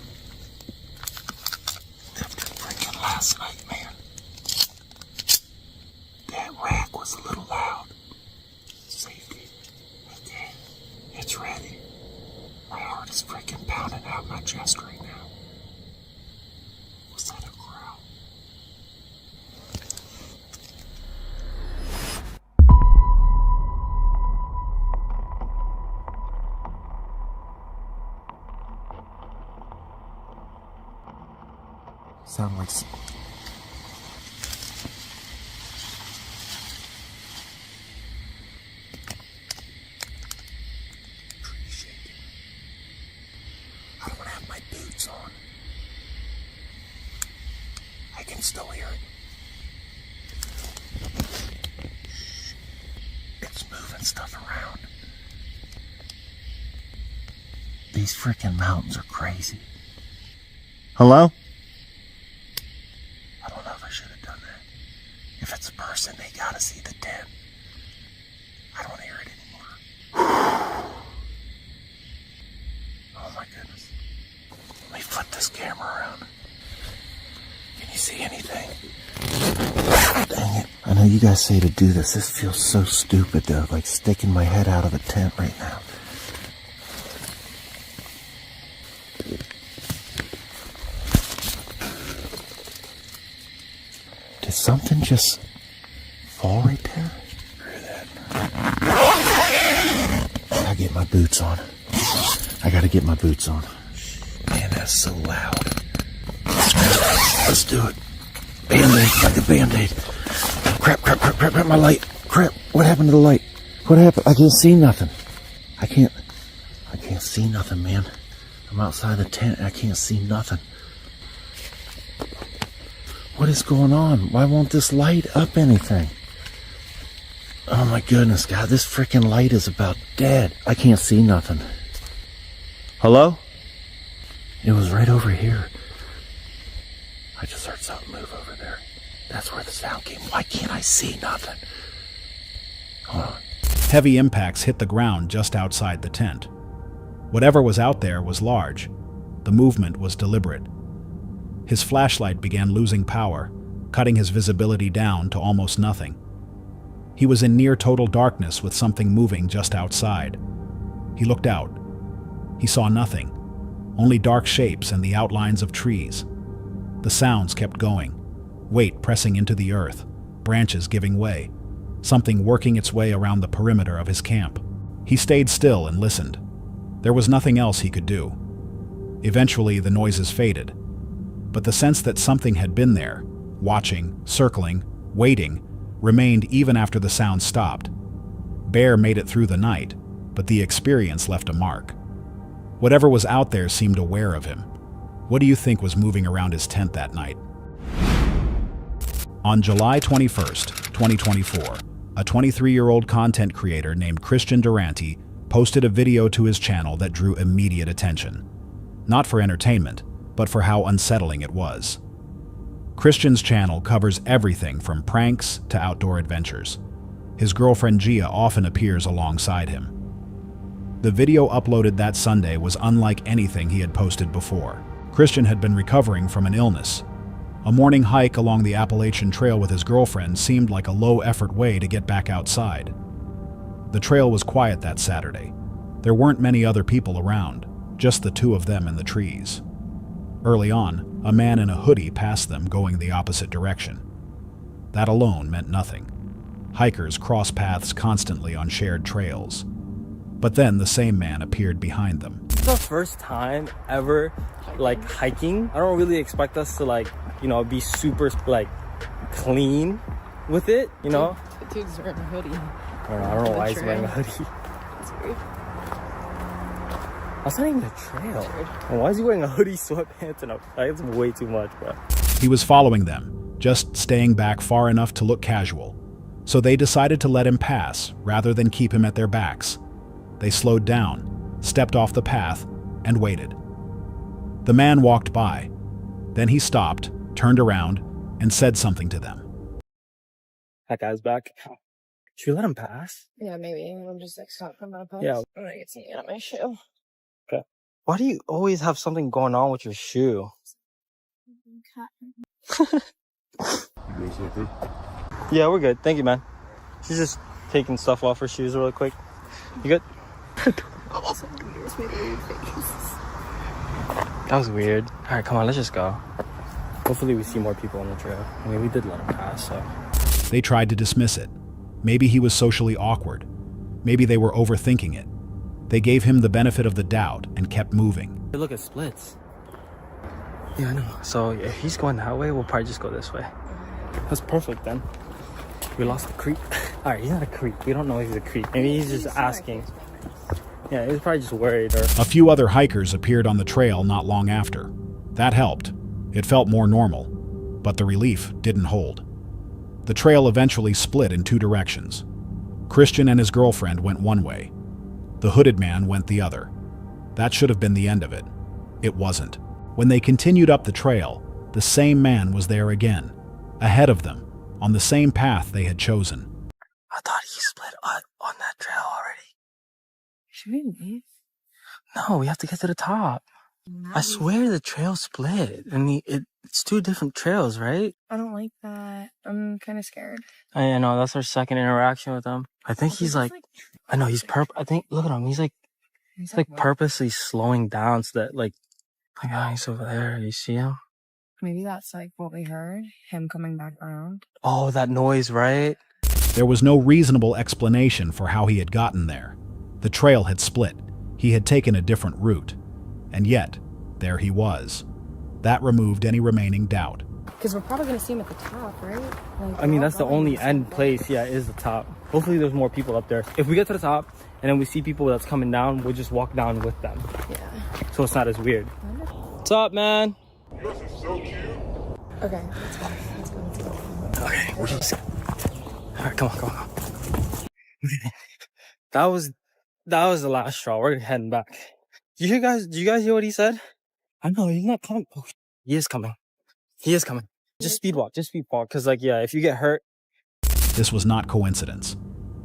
Sound like tree shaking. I don't have my boots on. I can still hear it. It's moving stuff around. These freaking mountains are crazy. Hello? I don't know if I should have done that. If it's a person, they gotta see the tent. I don't hear it anymore. Oh my goodness. Let me flip this camera around. Can you see anything? Dang it. I know you guys say to do this. This feels so stupid though, like sticking my head out of the tent right now. Did something just fall right there? I gotta get my boots on. I gotta get my boots on. Man, that's so loud. Let's do it. Band-aid, got the Band-Aid. Crap, my light. Crap, what happened to the light? What happened? I can't see nothing. I can't see nothing, man. I'm outside the tent and I can't see nothing. What is going on? Why won't this light up anything? Oh my goodness, God, this freaking light is about dead. I can't see nothing. Hello? It was right over here. I just heard something move over there. That's where the sound came. Why can't I see nothing? Hold on. Heavy impacts hit the ground just outside the tent. Whatever was out there was large. The movement was deliberate. His flashlight began losing power, cutting his visibility down to almost nothing. He was in near total darkness with something moving just outside. He looked out. He saw nothing, only dark shapes and the outlines of trees. The sounds kept going, weight pressing into the earth, branches giving way, something working its way around the perimeter of his camp. He stayed still and listened. There was nothing else he could do. Eventually, the noises faded, but the sense that something had been there, watching, circling, waiting, remained even after the sound stopped. Bear made it through the night, but the experience left a mark. Whatever was out there seemed aware of him. What do you think was moving around his tent that night? On July 21st, 2024, a 23-year-old content creator named Christian Durante posted a video to his channel that drew immediate attention. Not for entertainment, but for how unsettling it was. Christian's channel covers everything from pranks to outdoor adventures. His girlfriend Gia often appears alongside him. The video uploaded that Sunday was unlike anything he had posted before. Christian had been recovering from an illness. A morning hike along the Appalachian Trail with his girlfriend seemed like a low-effort way to get back outside. The trail was quiet that Saturday. There weren't many other people around, just the two of them in the trees. Early on, a man in a hoodie passed them going the opposite direction. That alone meant nothing. Hikers cross paths constantly on shared trails. But then the same man appeared behind them. It's the first time ever, hiking. I don't really expect us to, be super, clean with it, you know? The dude's wearing a hoodie. I don't know why he's wearing a hoodie. That's weird. That's not even a trail. And why is he wearing a hoodie, sweatpants, and it's way too much, bro. He was following them, just staying back far enough to look casual. So they decided to let him pass, rather than keep him at their backs. They slowed down, stepped off the path, and waited. The man walked by. Then he stopped, turned around, and said something to them. That guy's back. Should we let him pass? Yeah, maybe. I'm just stop from my post. Yeah. I'm gonna get something out of my shoe. Okay. Why do you always have something going on with your shoe? Yeah, we're good. Thank you, man. She's just taking stuff off her shoes really quick. You good? That was weird. Alright, come on, let's just go. Hopefully we see more people on the trail. I mean, we did let him pass, so. They tried to dismiss it. Maybe he was socially awkward. Maybe they were overthinking it. They gave him the benefit of the doubt and kept moving. Hey, look at splits. Yeah, I know. So if he's going that way, we'll probably just go this way. That's perfect then. We lost the creep. All right, he's not a creep. We don't know if he's a creep. Maybe he's just asking. Yeah, he's probably just worried. Or A few other hikers appeared on the trail not long after. That helped. It felt more normal. But the relief didn't hold. The trail eventually split in two directions. Christian and his girlfriend went one way. The hooded man went the other. That should have been the end of it. It wasn't. When they continued up the trail, the same man was there again, ahead of them, on the same path they had chosen. I thought he split on that trail already. Should we leave? No, we have to get to the top. I swear the trail split. I mean, it's two different trails, right? I don't like that. I'm kind of scared. I know, that's our second interaction with him. I think he's like, I know, he's I think, look at him. He's like purposely slowing down so that like the guy's over there. You see him? Maybe that's like what we heard. Him coming back around. Oh, that noise, right? There was no reasonable explanation for how he had gotten there. The trail had split. He had taken a different route. And yet, there he was. That removed any remaining doubt. Because we're probably going to see him at the top, right? Like, I mean, that's the only end place, yeah, is the top. Hopefully there's more people up there. If we get to the top and then we see people that's coming down, we'll just walk down with them. Yeah. So it's not as weird. What's up, man? This is so cute. Okay, let's go. Let's go. Let's go. Okay, we're just... All right, come on. That was the last straw. We're heading back. Did you guys hear what he said? I know, he's not coming. Oh, he is coming. Just speed walk, because like, yeah, if you get hurt. This was not coincidence.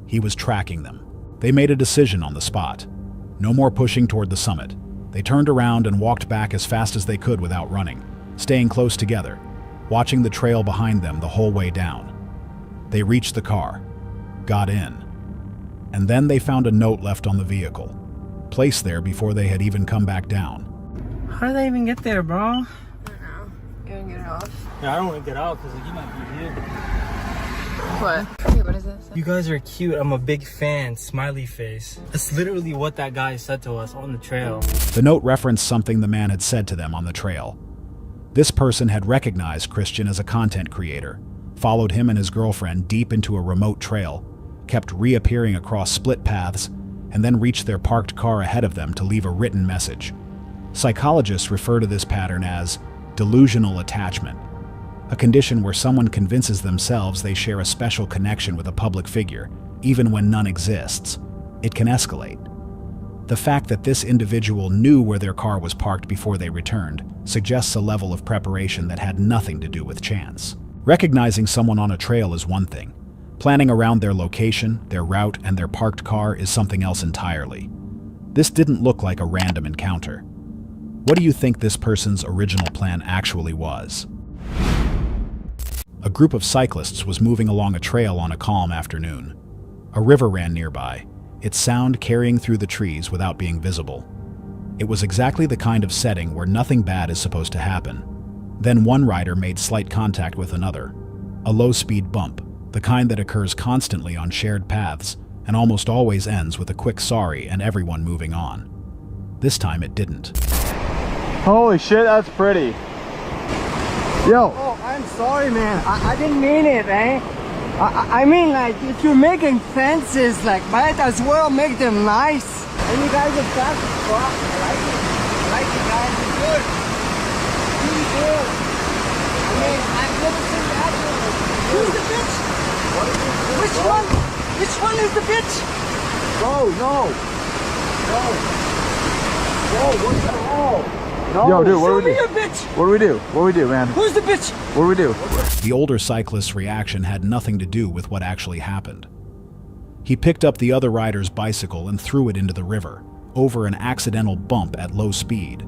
He was tracking them. They made a decision on the spot. No more pushing toward the summit. They turned around and walked back as fast as they could without running, staying close together, watching the trail behind them the whole way down. They reached the car, got in, and then they found a note left on the vehicle, placed there before they had even come back down. How did they even get there, bro? I don't know. You want to get it off? Yeah, I don't want to get out because like, you might be here. What? Okay, what is this? You guys are cute. I'm a big fan. Smiley face. That's literally what that guy said to us on the trail. The note referenced something the man had said to them on the trail. This person had recognized Christian as a content creator, followed him and his girlfriend deep into a remote trail, kept reappearing across split paths, and then reached their parked car ahead of them to leave a written message. Psychologists refer to this pattern as delusional attachment, a condition where someone convinces themselves they share a special connection with a public figure, even when none exists. It can escalate. The fact that this individual knew where their car was parked before they returned suggests a level of preparation that had nothing to do with chance. Recognizing someone on a trail is one thing. Planning around their location, their route, and their parked car is something else entirely. This didn't look like a random encounter. What do you think this person's original plan actually was? A group of cyclists was moving along a trail on a calm afternoon. A river ran nearby, its sound carrying through the trees without being visible. It was exactly the kind of setting where nothing bad is supposed to happen. Then one rider made slight contact with another. A low-speed bump, the kind that occurs constantly on shared paths and almost always ends with a quick sorry and everyone moving on. This time it didn't. Holy shit, that's pretty. Yo. Oh, I'm sorry, man. I didn't mean it, eh? I mean, like, if you're making fences, like, might as well make them nice. And you guys are fast as fuck. I like it. I like it, guys. It's good. Really good. I mean, I've never seen that one. Who's the bitch? Which one? Which one is the bitch? Bro, no. No. Bro, what the hell? No, yo, dude, what do we do? What do we do? What do we do, man? Who's the bitch? What do we do? The older cyclist's reaction had nothing to do with what actually happened. He picked up the other rider's bicycle and threw it into the river, over an accidental bump at low speed.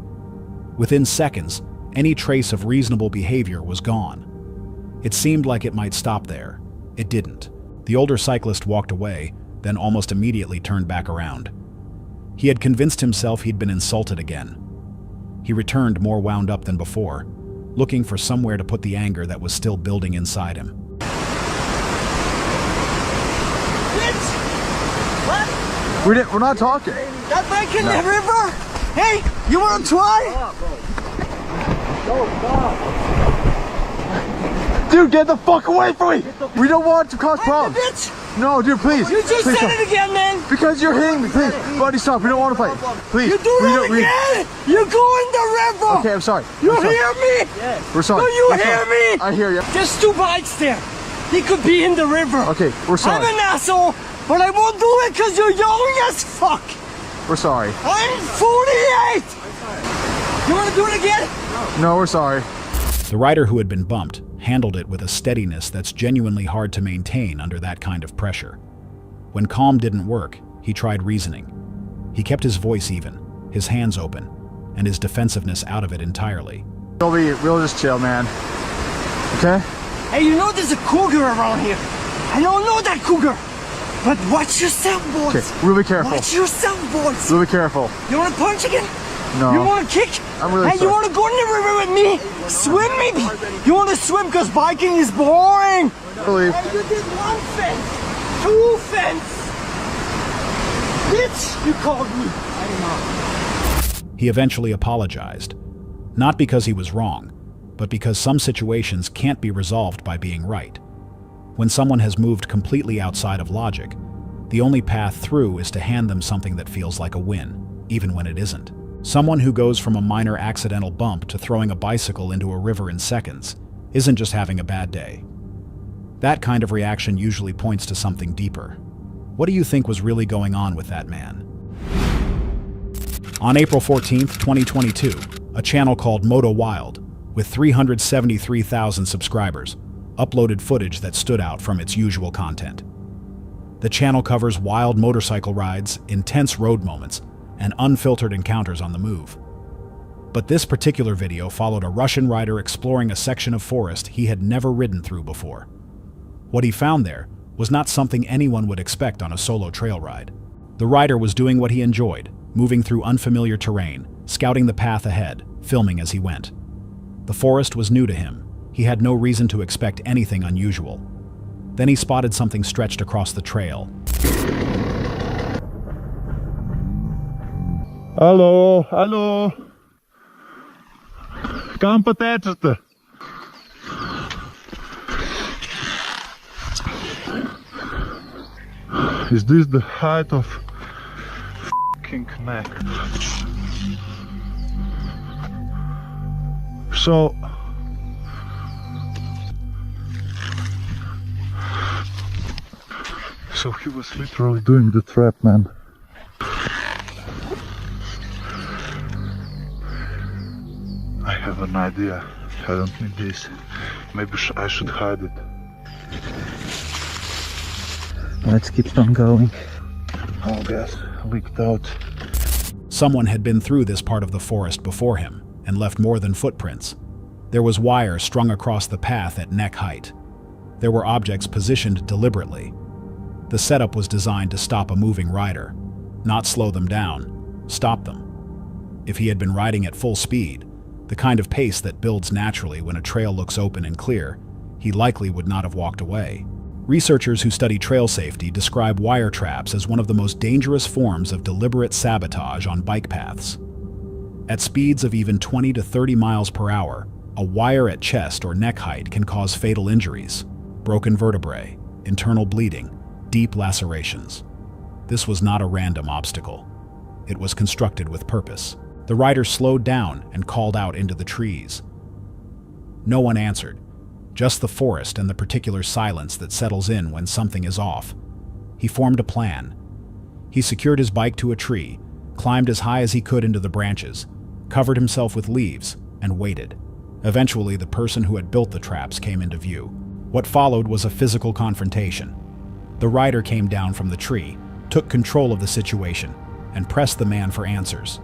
Within seconds, any trace of reasonable behavior was gone. It seemed like it might stop there. It didn't. The older cyclist walked away, then almost immediately turned back around. He had convinced himself he'd been insulted again. He returned more wound up than before, looking for somewhere to put the anger that was still building inside him. Bitch! What? We're not talking. That bike in the river? Hey, you want to try? Dude, get the fuck away from me! We don't want to cause problems. Bitch! No, dude, please. You just please said stop. it again, man! Because you're hitting me, please. Buddy, stop. We don't want to fight. Please. You do it again! You go in the river! Okay, I'm sorry. You I'm sorry. hear me? Yes. We're sorry. Do you We're hear sorry. me? I hear you. There's 2 bikes there. He could be in the river. Okay, we're sorry. I'm an asshole, but I won't do it because you're young as fuck. We're sorry. I'm 48! You want to do it again? No, we're sorry. The rider who had been bumped handled it with a steadiness that's genuinely hard to maintain under that kind of pressure. When calm didn't work, he tried reasoning. He kept his voice even, his hands open, and his defensiveness out of it entirely. We'll just chill, man. Okay? Hey, you know there's a cougar around here. I don't know that cougar. But watch yourself, boys. Okay, we'll be careful. Watch yourself, boys. We'll be careful. You want to punch again? No. You want to kick? I'm really Hey, sorry. you want to go in the river with me? Swim, maybe? You want to swim because biking is boring? I believe. Hey, you did 1 fence, 2 fence. Bitch, you called me. He eventually apologized, not because he was wrong, but because some situations can't be resolved by being right. When someone has moved completely outside of logic, the only path through is to hand them something that feels like a win, even when it isn't. Someone who goes from a minor accidental bump to throwing a bicycle into a river in seconds isn't just having a bad day. That kind of reaction usually points to something deeper. What do you think was really going on with that man? On April 14th, 2022, a channel called Moto Wild, with 373,000 subscribers, uploaded footage that stood out from its usual content. The channel covers wild motorcycle rides, intense road moments, and unfiltered encounters on the move. But this particular video followed a Russian rider exploring a section of forest he had never ridden through before. What he found there was not something anyone would expect on a solo trail ride. The rider was doing what he enjoyed, moving through unfamiliar terrain, scouting the path ahead, filming as he went. The forest was new to him. He had no reason to expect anything unusual. Then he spotted something stretched across the trail. Алло, алло. Kam potečete? Is this the height of f***ing neck? So he was literally doing the trap, man. I have an idea. I don't need this. Maybe I should hide it. Let's keep on going. Oh, gas leaked out. Someone had been through this part of the forest before him and left more than footprints. There was wire strung across the path at neck height. There were objects positioned deliberately. The setup was designed to stop a moving rider, not slow them down, stop them. If he had been riding at full speed, the kind of pace that builds naturally when a trail looks open and clear, he likely would not have walked away. Researchers who study trail safety describe wire traps as one of the most dangerous forms of deliberate sabotage on bike paths. At speeds of even 20 to 30 miles per hour, a wire at chest or neck height can cause fatal injuries, broken vertebrae, internal bleeding, deep lacerations. This was not a random obstacle. It was constructed with purpose. The rider slowed down and called out into the trees. No one answered, just the forest and the particular silence that settles in when something is off. He formed a plan. He secured his bike to a tree, climbed as high as he could into the branches, covered himself with leaves, and waited. Eventually, the person who had built the traps came into view. What followed was a physical confrontation. The rider came down from the tree, took control of the situation, and pressed the man for answers.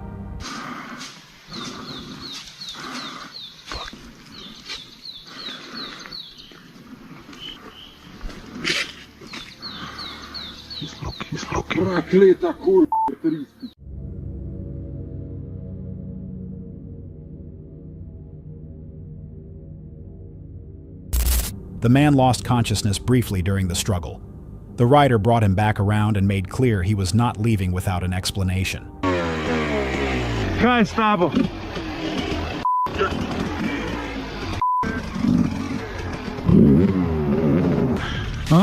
He's looking. The man lost consciousness briefly during the struggle. The rider brought him back around and made clear he was not leaving without an explanation. Kaj s tabo?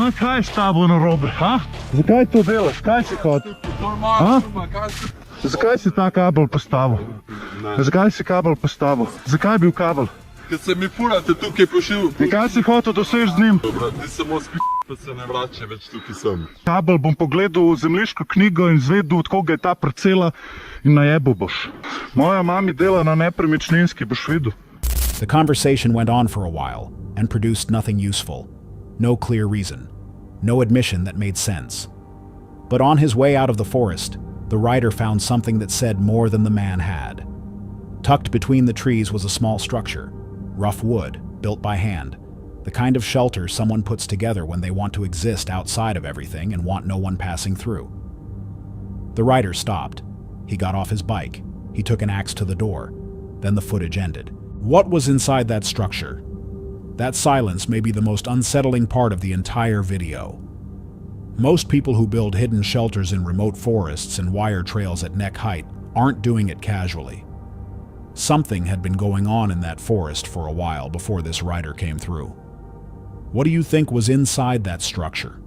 А, kaj s tabo narobe, ha? Zakaj to delaš? Kaj si hotel? Ha? Zakaj si ta kabel postavil? Zakaj si kabel postavil? Zakaj je bil kabel? Ker se mi furate tukaj pošil. In kaj si hotel doseči z njim? Ti samo spi, pa se ne vrača več tukaj sem. Kabel bom pogledal v zemljiško knjigo in zvedel, od koga je ta parcela in najebo boš. Moja mami dela na nepremičninski, boš videl. The conversation went on for a while and produced nothing useful. No clear reason. No admission that made sense. But on his way out of the forest, the rider found something that said more than the man had. Tucked between the trees was a small structure, rough wood, built by hand, the kind of shelter someone puts together when they want to exist outside of everything and want no one passing through. The rider stopped. He got off his bike. He took an axe to the door. Then the footage ended. What was inside that structure? That silence may be the most unsettling part of the entire video. Most people who build hidden shelters in remote forests and wire trails at neck height aren't doing it casually. Something had been going on in that forest for a while before this rider came through. What do you think was inside that structure?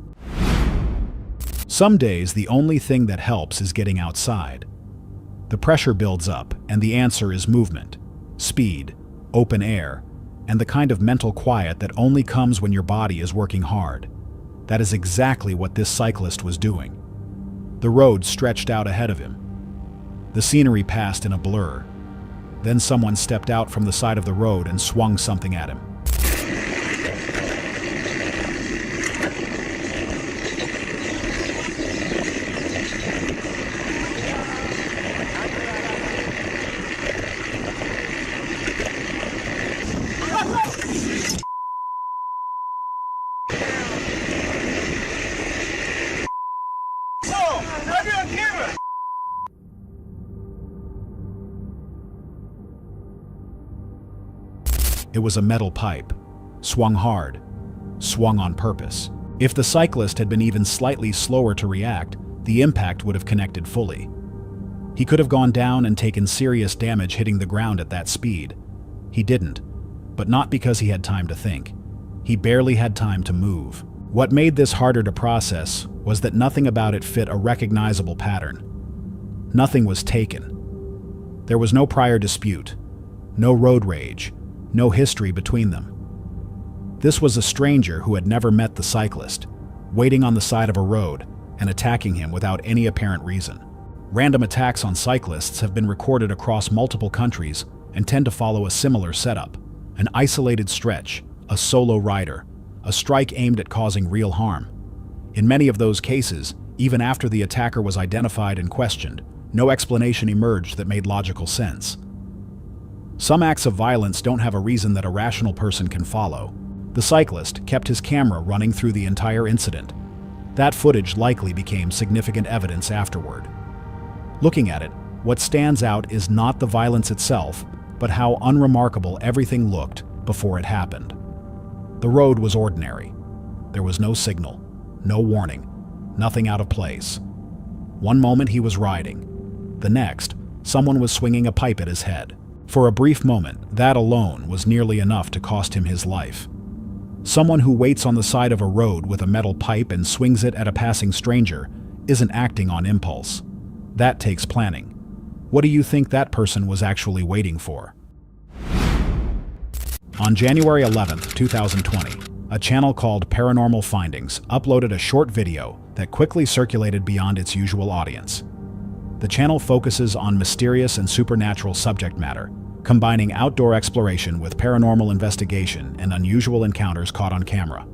Some days the only thing that helps is getting outside. The pressure builds up, and the answer is movement, speed, open air, and the kind of mental quiet that only comes when your body is working hard. That is exactly what this cyclist was doing. The road stretched out ahead of him. The scenery passed in a blur. Then someone stepped out from the side of the road and swung something at him. It was a metal pipe, swung hard, swung on purpose. If the cyclist had been even slightly slower to react, the impact would have connected fully. He could have gone down and taken serious damage hitting the ground at that speed. He didn't, but not because he had time to think. He barely had time to move. What made this harder to process was that nothing about it fit a recognizable pattern. Nothing was taken. There was no prior dispute, no road rage, no history between them. This was a stranger who had never met the cyclist, waiting on the side of a road and attacking him without any apparent reason. Random attacks on cyclists have been recorded across multiple countries and tend to follow a similar setup. An isolated stretch, a solo rider, a strike aimed at causing real harm. In many of those cases, even after the attacker was identified and questioned, no explanation emerged that made logical sense. Some acts of violence don't have a reason that a rational person can follow. The cyclist kept his camera running through the entire incident. That footage likely became significant evidence afterward. Looking at it, what stands out is not the violence itself, but how unremarkable everything looked before it happened. The road was ordinary. There was no signal, no warning, nothing out of place. One moment he was riding. The next, someone was swinging a pipe at his head. For a brief moment, that alone was nearly enough to cost him his life. Someone who waits on the side of a road with a metal pipe and swings it at a passing stranger isn't acting on impulse. That takes planning. What do you think that person was actually waiting for? On January 11th, 2020, a channel called Paranormal Findings uploaded a short video that quickly circulated beyond its usual audience. The channel focuses on mysterious and supernatural subject matter, combining outdoor exploration with paranormal investigation and unusual encounters caught on camera.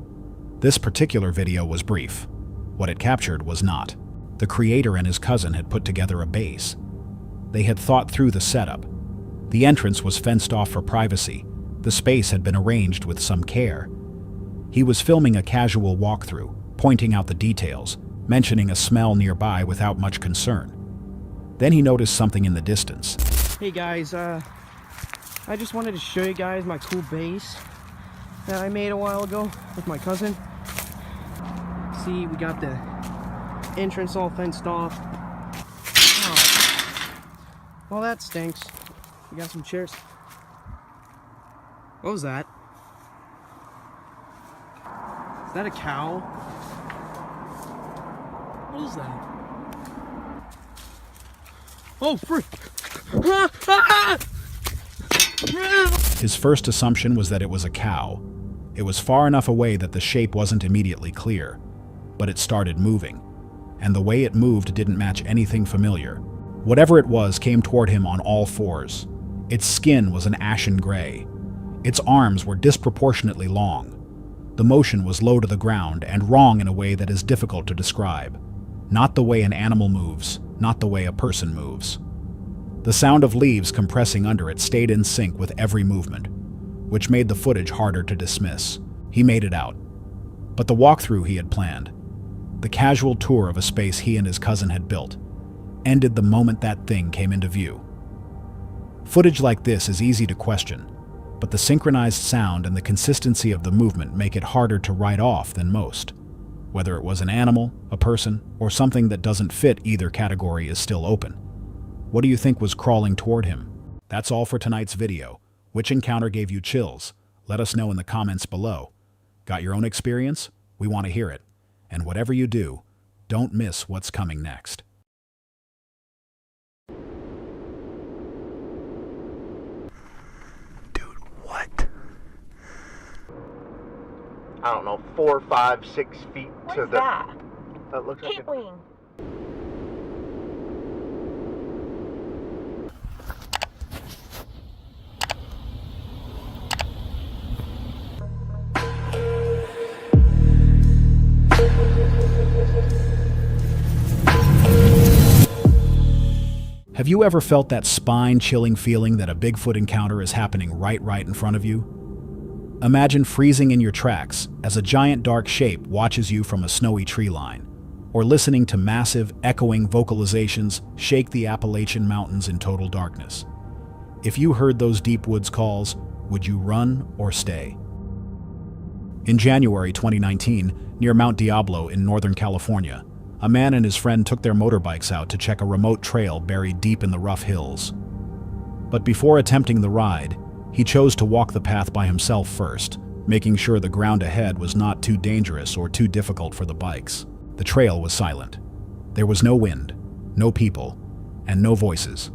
This particular video was brief. What it captured was not. The creator and his cousin had put together a base. They had thought through the setup. The entrance was fenced off for privacy. The space had been arranged with some care. He was filming a casual walkthrough, pointing out the details, mentioning a smell nearby without much concern. Then he noticed something in the distance. Hey guys, I just wanted to show you guys my cool base that I made a while ago with my cousin. See, we got the entrance all fenced off. Oh. Well, that stinks. We got some chairs. What was that? Is that a cow? What is that? Oh, frick! His first assumption was that it was a cow. It was far enough away that the shape wasn't immediately clear, but it started moving, and the way it moved didn't match anything familiar. Whatever it was came toward him on all fours. Its skin was an ashen gray. Its arms were disproportionately long. The motion was low to the ground and wrong in a way that is difficult to describe. Not the way an animal moves, not the way a person moves. The sound of leaves compressing under it stayed in sync with every movement, which made the footage harder to dismiss. He made it out. But the walkthrough he had planned, the casual tour of a space he and his cousin had built, ended the moment that thing came into view. Footage like this is easy to question, but the synchronized sound and the consistency of the movement make it harder to write off than most. Whether it was an animal, a person, or something that doesn't fit either category is still open. What do you think was crawling toward him? That's all for tonight's video. Which encounter gave you chills? Let us know in the comments below. Got your own experience? We want to hear it. And whatever you do, don't miss what's coming next. I don't know, 4, 5, 6 feet What to is the. that? That looks like Keep a, wing. Have you ever felt that spine-chilling feeling that a Bigfoot encounter is happening right in front of you? Imagine freezing in your tracks as a giant dark shape watches you from a snowy tree line, or listening to massive, echoing vocalizations shake the Appalachian Mountains in total darkness. If you heard those deep woods calls, would you run or stay? In January 2019, near Mount Diablo in Northern California, a man and his friend took their motorbikes out to check a remote trail buried deep in the rough hills. But before attempting the ride, he chose to walk the path by himself first, making sure the ground ahead was not too dangerous or too difficult for the bikes. The trail was silent. There was no wind, no people, and no voices.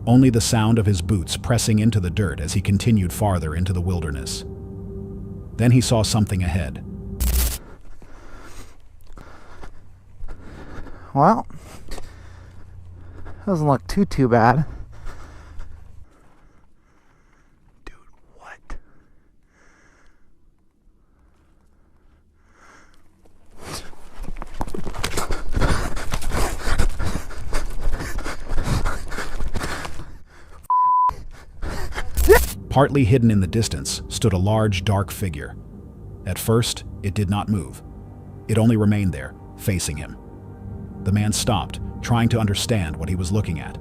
Only the sound of his boots pressing into the dirt as he continued farther into the wilderness. Then he saw something ahead. well, doesn't look too bad. Partly hidden in the distance stood a large, dark figure. At first, it did not move. It only remained there, facing him. The man stopped, trying to understand what he was looking at.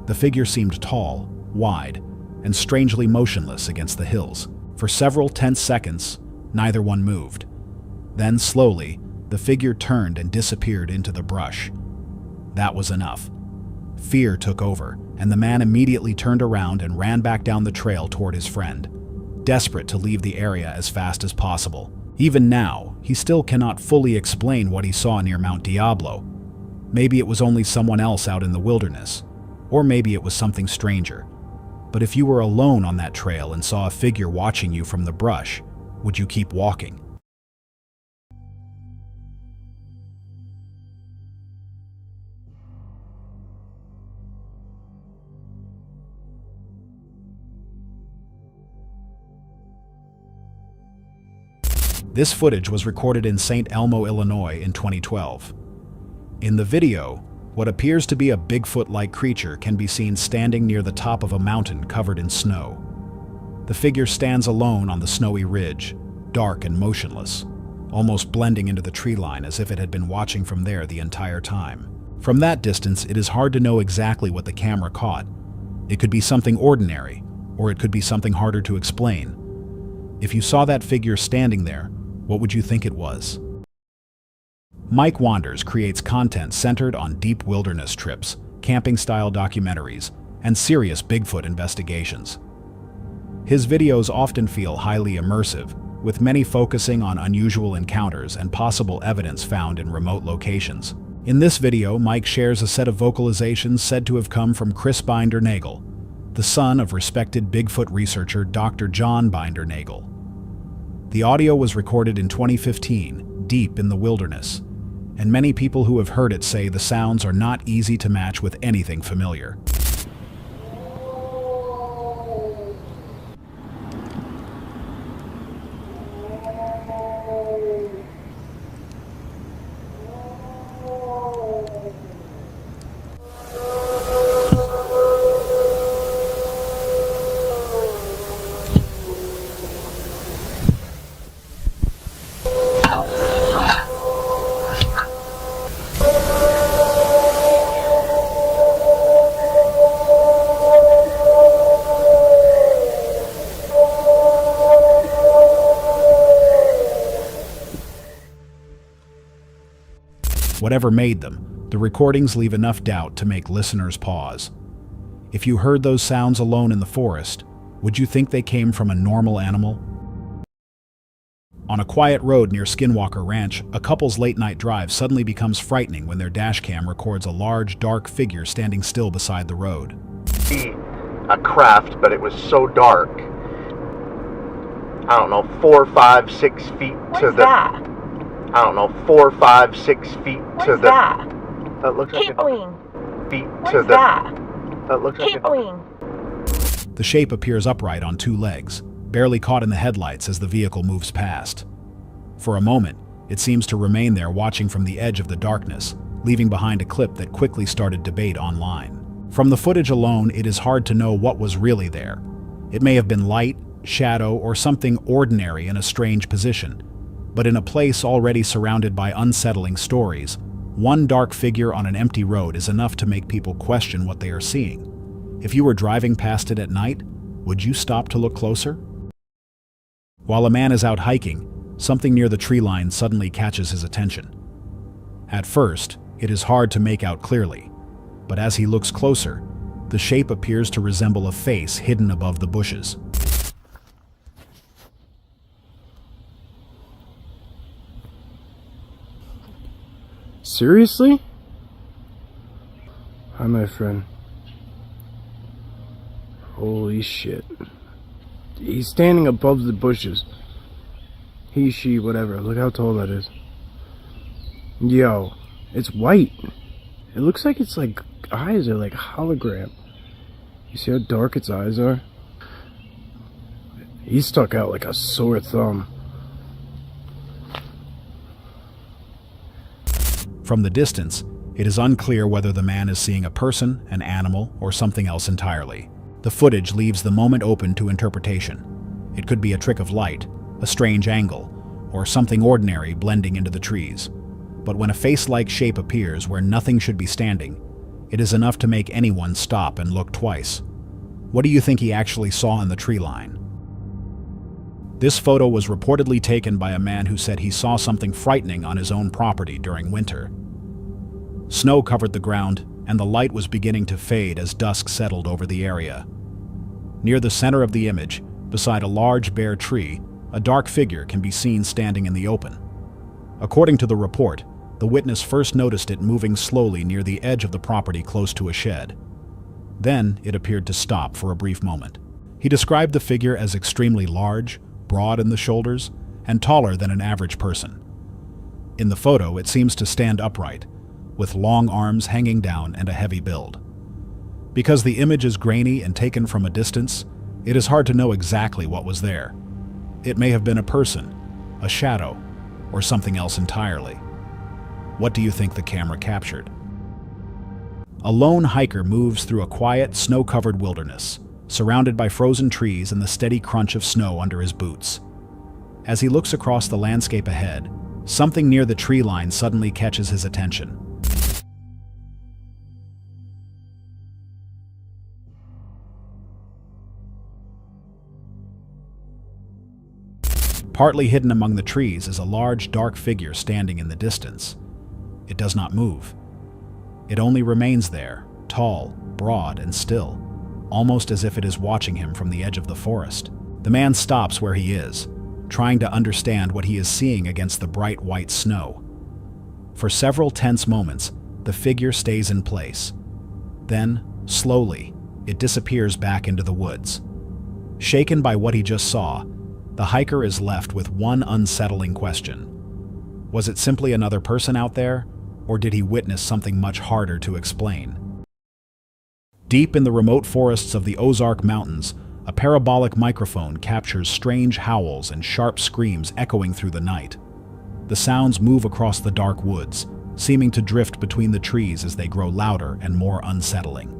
The figure seemed tall, wide, and strangely motionless against the hills. For several tense seconds, neither one moved. Then, slowly, the figure turned and disappeared into the brush. That was enough. Fear took over, and the man immediately turned around and ran back down the trail toward his friend, desperate to leave the area as fast as possible. Even now, he still cannot fully explain what he saw near Mount Diablo. Maybe it was only someone else out in the wilderness, or maybe it was something stranger. But if you were alone on that trail and saw a figure watching you from the brush, would you keep walking? This footage was recorded in St. Elmo, Illinois in 2012. In the video, what appears to be a Bigfoot-like creature can be seen standing near the top of a mountain covered in snow. The figure stands alone on the snowy ridge, dark and motionless, almost blending into the tree line as if it had been watching from there the entire time. From that distance, it is hard to know exactly what the camera caught. It could be something ordinary, or it could be something harder to explain. If you saw that figure standing there, what would you think it was? Mike Wanders creates content centered on deep wilderness trips, camping-style documentaries, and serious Bigfoot investigations. His videos often feel highly immersive, with many focusing on unusual encounters and possible evidence found in remote locations. In this video, Mike shares a set of vocalizations said to have come from Chris Binder-Nagel, the son of respected Bigfoot researcher Dr. John Binder-Nagel. The audio was recorded in 2015, deep in the wilderness, and many people who have heard it say the sounds are not easy to match with anything familiar. Whatever made them, the recordings leave enough doubt to make listeners pause. If you heard those sounds alone in the forest, would you think they came from a normal animal? On a quiet road near Skinwalker Ranch, a couple's late-night drive suddenly becomes frightening when their dashcam records a large, dark figure standing still beside the road. A craft, but it was so dark. I don't know, 4, 5, 6 feet to the... that? I don't know, 4, 5, 6 feet to the... that? That looks Keep like going. feet What's to the... that? That looks like Keep going. The shape appears upright on two legs, barely caught in the headlights as the vehicle moves past. For a moment, it seems to remain there watching from the edge of the darkness, leaving behind a clip that quickly started debate online. From the footage alone, it is hard to know what was really there. It may have been light, shadow, or something ordinary in a strange position. But in a place already surrounded by unsettling stories, one dark figure on an empty road is enough to make people question what they are seeing. If you were driving past it at night, would you stop to look closer? While a man is out hiking, something near the tree line suddenly catches his attention. At first, it is hard to make out clearly, but as he looks closer, the shape appears to resemble a face hidden above the bushes. Seriously? Hi, my friend. Holy shit. He's standing above the bushes. He, she, whatever. Look how tall that is. Yo, it's white. It looks like its like eyes are like a hologram. You see how dark its eyes are? He stuck out like a sore thumb. From the distance, it is unclear whether the man is seeing a person, an animal, or something else entirely. The footage leaves the moment open to interpretation. It could be a trick of light, a strange angle, or something ordinary blending into the trees. But when a face-like shape appears where nothing should be standing, it is enough to make anyone stop and look twice. What do you think he actually saw in the tree line? This photo was reportedly taken by a man who said he saw something frightening on his own property during winter. Snow covered the ground, and the light was beginning to fade as dusk settled over the area. Near the center of the image, beside a large bare tree, a dark figure can be seen standing in the open. According to the report, the witness first noticed it moving slowly near the edge of the property close to a shed. Then it appeared to stop for a brief moment. He described the figure as extremely large, broad in the shoulders, and taller than an average person. In the photo, it seems to stand upright, with long arms hanging down and a heavy build. Because the image is grainy and taken from a distance, it is hard to know exactly what was there. It may have been a person, a shadow, or something else entirely. What do you think the camera captured? A lone hiker moves through a quiet, snow-covered wilderness, surrounded by frozen trees and the steady crunch of snow under his boots. As he looks across the landscape ahead, something near the tree line suddenly catches his attention. Partly hidden among the trees is a large, dark figure standing in the distance. It does not move. It only remains there, tall, broad, and still, almost as if it is watching him from the edge of the forest. The man stops where he is, trying to understand what he is seeing against the bright white snow. For several tense moments, the figure stays in place. Then, slowly, it disappears back into the woods. Shaken by what he just saw, the hiker is left with one unsettling question. Was it simply another person out there, or did he witness something much harder to explain? Deep in the remote forests of the Ozark Mountains, a parabolic microphone captures strange howls and sharp screams echoing through the night. The sounds move across the dark woods, seeming to drift between the trees as they grow louder and more unsettling.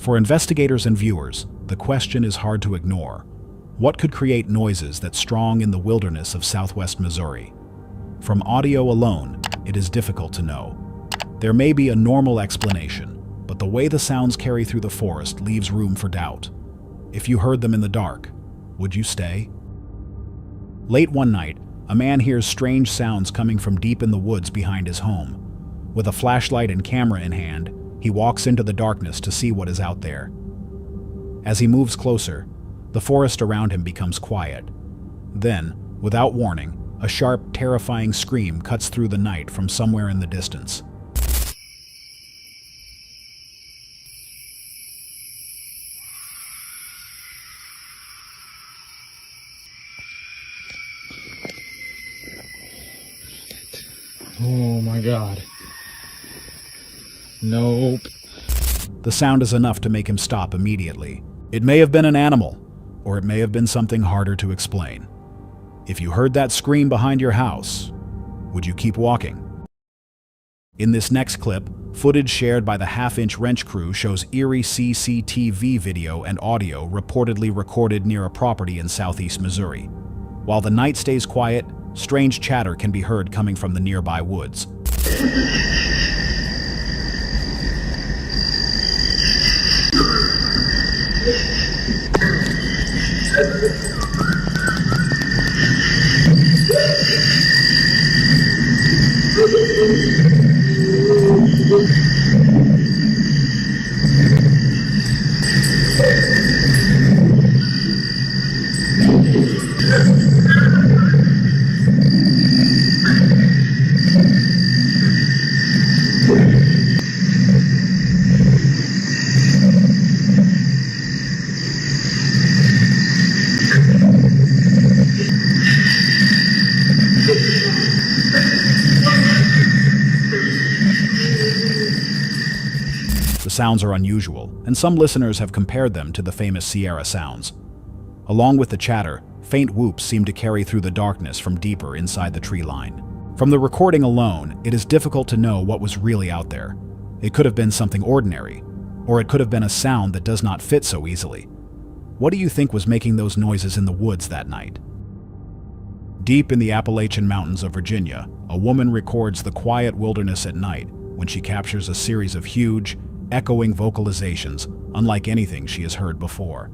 For investigators and viewers, the question is hard to ignore. What could create noises that strong in the wilderness of southwest Missouri? From audio alone, it is difficult to know. There may be a normal explanation, but the way the sounds carry through the forest leaves room for doubt. If you heard them in the dark, would you stay? Late one night, a man hears strange sounds coming from deep in the woods behind his home. With a flashlight and camera in hand, he walks into the darkness to see what is out there. As he moves closer, the forest around him becomes quiet. Then, without warning, a sharp, terrifying scream cuts through the night from somewhere in the distance. Oh my God. Nope. The sound is enough to make him stop immediately. It may have been an animal, or it may have been something harder to explain. If you heard that scream behind your house, would you keep walking? In this next clip, footage shared by the Half-Inch Wrench crew shows eerie CCTV video and audio reportedly recorded near a property in southeast Missouri. While the night stays quiet, strange chatter can be heard coming from the nearby woods. The sounds are unusual, and some listeners have compared them to the famous Sierra sounds. Along with the chatter, faint whoops seem to carry through the darkness from deeper inside the tree line. From the recording alone, it is difficult to know what was really out there. It could have been something ordinary, or it could have been a sound that does not fit so easily. What do you think was making those noises in the woods that night? Deep in the Appalachian Mountains of Virginia, a woman records the quiet wilderness at night when she captures a series of huge, echoing vocalizations unlike anything she has heard before.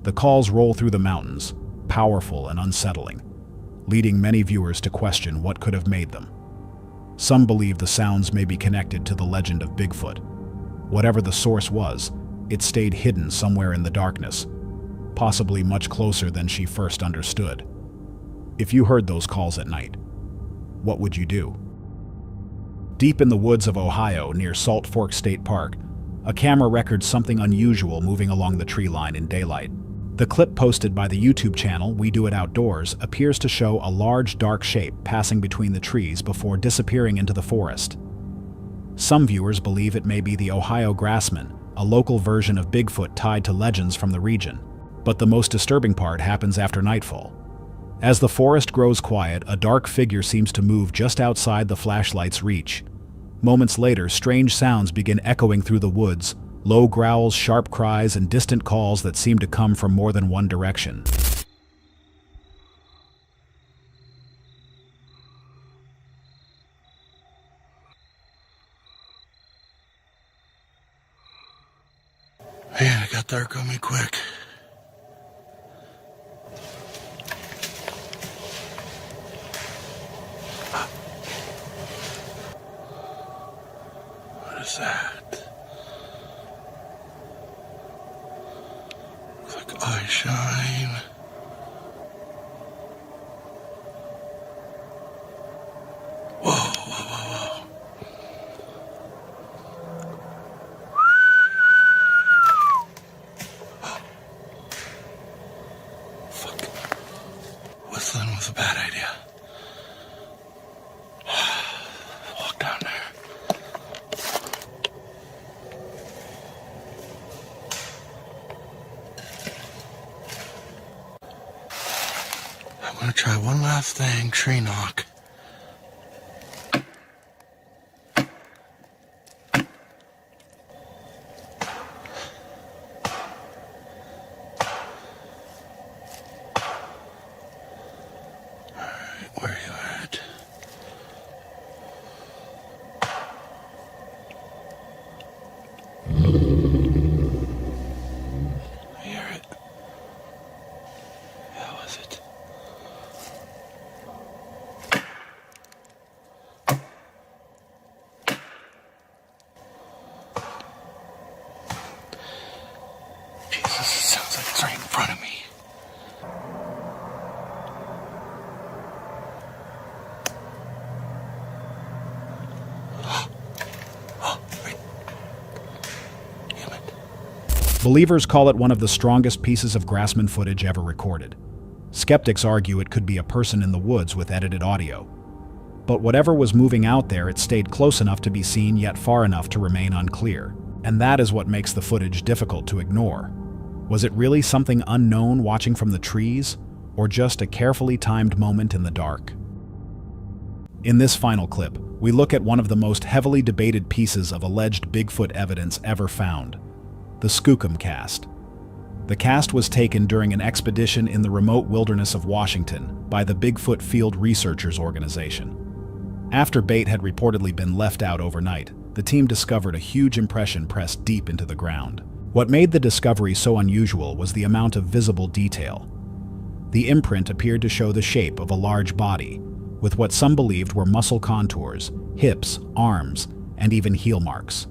The calls roll through the mountains, powerful and unsettling, leading many viewers to question what could have made them. Some believe the sounds may be connected to the legend of Bigfoot. Whatever the source was, it stayed hidden somewhere in the darkness, possibly much closer than she first understood. If you heard those calls at night, what would you do? Deep in the woods of Ohio, near Salt Fork State Park, a camera records something unusual moving along the tree line in daylight. The clip posted by the YouTube channel We Do It Outdoors appears to show a large dark shape passing between the trees before disappearing into the forest. Some viewers believe it may be the Ohio grassman, a local version of Bigfoot tied to legends from the region. But the most disturbing part happens after nightfall. As the forest grows quiet, a dark figure seems to move just outside the flashlight's reach. Moments later, strange sounds begin echoing through the woods, low growls, sharp cries, and distant calls that seem to come from more than one direction. Man, it got dark on me quick. What is that? Looks like eye shine. Whoa, whoa, whoa, whoa. Whistling was a bad idea. Walk down there. I'm gonna try one last thing, tree knock. Where are you at? I hear it. How was it? Jesus, it sounds like it's right in front of me. Believers call it one of the strongest pieces of grassman footage ever recorded. Skeptics argue it could be a person in the woods with edited audio. But whatever was moving out there, it stayed close enough to be seen yet far enough to remain unclear. And that is what makes the footage difficult to ignore. Was it really something unknown watching from the trees, or just a carefully timed moment in the dark? In this final clip, we look at one of the most heavily debated pieces of alleged Bigfoot evidence ever found: the Skookum cast. The cast was taken during an expedition in the remote wilderness of Washington by the Bigfoot Field Researchers Organization. After bait had reportedly been left out overnight, the team discovered a huge impression pressed deep into the ground. What made the discovery so unusual was the amount of visible detail. The imprint appeared to show the shape of a large body, with what some believed were muscle contours, hips, arms, and even heel marks.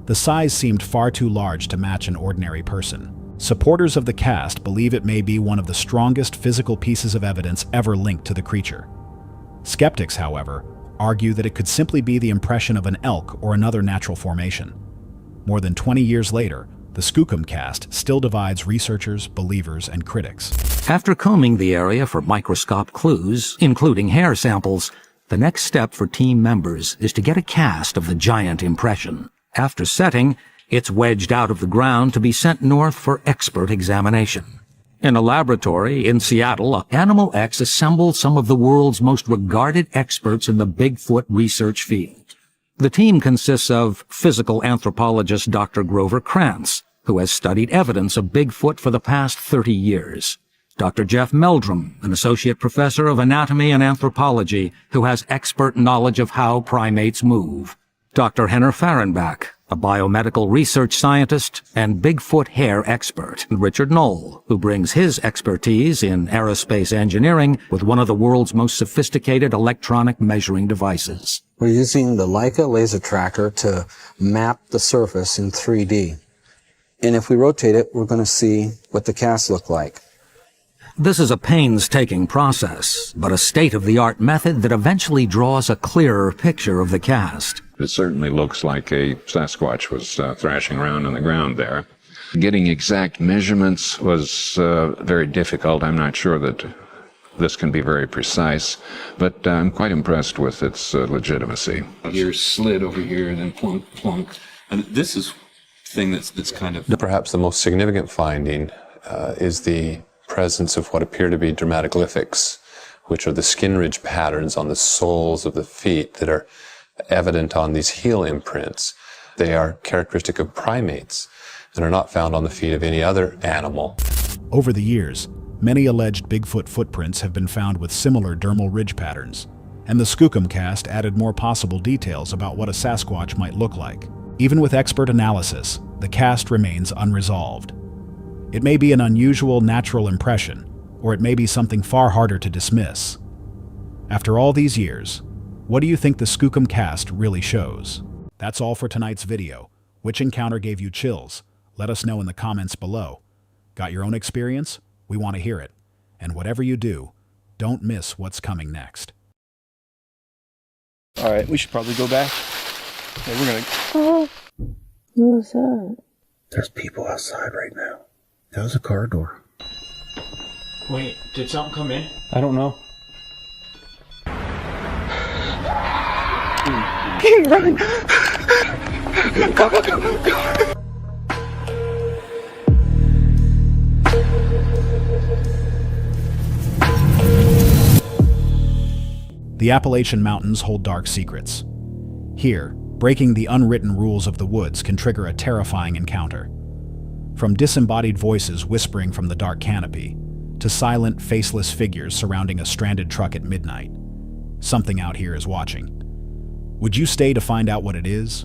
The size seemed far too large to match an ordinary person. Supporters of the cast believe it may be one of the strongest physical pieces of evidence ever linked to the creature. Skeptics, however, argue that it could simply be the impression of an elk or another natural formation. More than 20 years later, the Skookum cast still divides researchers, believers, and critics. After combing the area for microscope clues, including hair samples, the next step for team members is to get a cast of the giant impression. After setting, it's wedged out of the ground to be sent north for expert examination. In a laboratory in Seattle, Animal X assembled some of the world's most regarded experts in the Bigfoot research field. The team consists of physical anthropologist Dr. Grover Krantz, who has studied evidence of Bigfoot for the past 30 years. Dr. Jeff Meldrum, an associate professor of anatomy and anthropology, who has expert knowledge of how primates move. Dr. Henner Fahrenbach, a biomedical research scientist and Bigfoot hair expert. And Richard Knoll, who brings his expertise in aerospace engineering with one of the world's most sophisticated electronic measuring devices. We're using the Leica laser tracker to map the surface in 3D. And if we rotate it, we're going to see what the casts look like. This is a painstaking process, but a state-of-the-art method that eventually draws a clearer picture of the cast. It certainly looks like a Sasquatch was thrashing around on the ground there. Getting exact measurements was very difficult. I'm not sure that this can be very precise, but I'm quite impressed with its legitimacy. Ears slid over here and then plunk, plunk. And this is thing that's kind of... Perhaps the most significant finding is the presence of what appear to be dermatoglyphics, which are the skin ridge patterns on the soles of the feet that are evident on these heel imprints. They are characteristic of primates and are not found on the feet of any other animal. Over the years, many alleged Bigfoot footprints have been found with similar dermal ridge patterns, and the Skookum cast added more possible details about what a Sasquatch might look like. Even with expert analysis, the cast remains unresolved. It may be an unusual natural impression, or it may be something far harder to dismiss. After all these years, what do you think the Skookum cast really shows? That's all for tonight's video. Which encounter gave you chills? Let us know in the comments below. Got your own experience? We want to hear it. And whatever you do, don't miss what's coming next. All right, we should probably go back. Yeah, we're gonna... Oh, what's that? There's people outside right now. That was a car door. Wait, did something come in? I don't know. Run! Go, go, go, go! The Appalachian Mountains hold dark secrets. Here, breaking the unwritten rules of the woods can trigger a terrifying encounter. From disembodied voices whispering from the dark canopy, to silent, faceless figures surrounding a stranded truck at midnight, something out here is watching. Would you stay to find out what it is?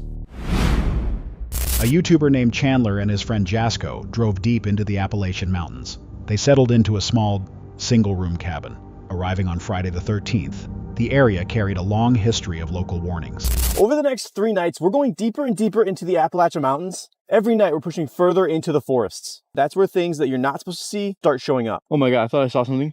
A YouTuber named Chandler and his friend Jasko drove deep into the Appalachian Mountains. They settled into a small, single-room cabin. Arriving on Friday the 13th, the area carried a long history of local warnings. Over the next 3 nights, we're going deeper and deeper into the Appalachian Mountains. Every night, we're pushing further into the forests. That's where things that you're not supposed to see start showing up. Oh my God, I thought I saw something.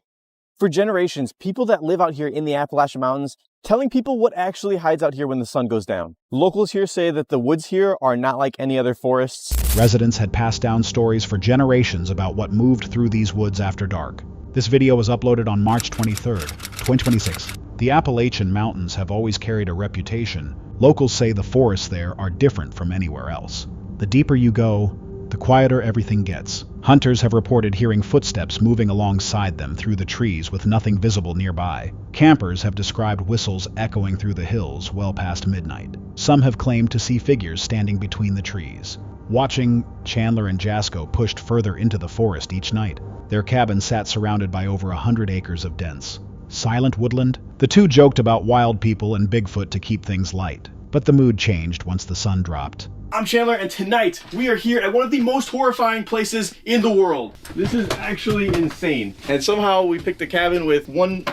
For generations, people that live out here in the Appalachian Mountains telling people what actually hides out here when the sun goes down. Locals here say that the woods here are not like any other forests. Residents had passed down stories for generations about what moved through these woods after dark. This video was uploaded on March 23rd, 2026. The Appalachian Mountains have always carried a reputation. Locals say the forests there are different from anywhere else. The deeper you go, the quieter everything gets. Hunters have reported hearing footsteps moving alongside them through the trees with nothing visible nearby. Campers have described whistles echoing through the hills well past midnight. Some have claimed to see figures standing between the trees. Watching, Chandler and Jasko pushed further into the forest each night. Their cabin sat surrounded by over 100 acres of dense, silent woodland. The two joked about wild people and Bigfoot to keep things light, but the mood changed once the sun dropped. I'm Chandler, and tonight we are here at one of the most horrifying places in the world. This is actually insane. And somehow we picked a cabin with one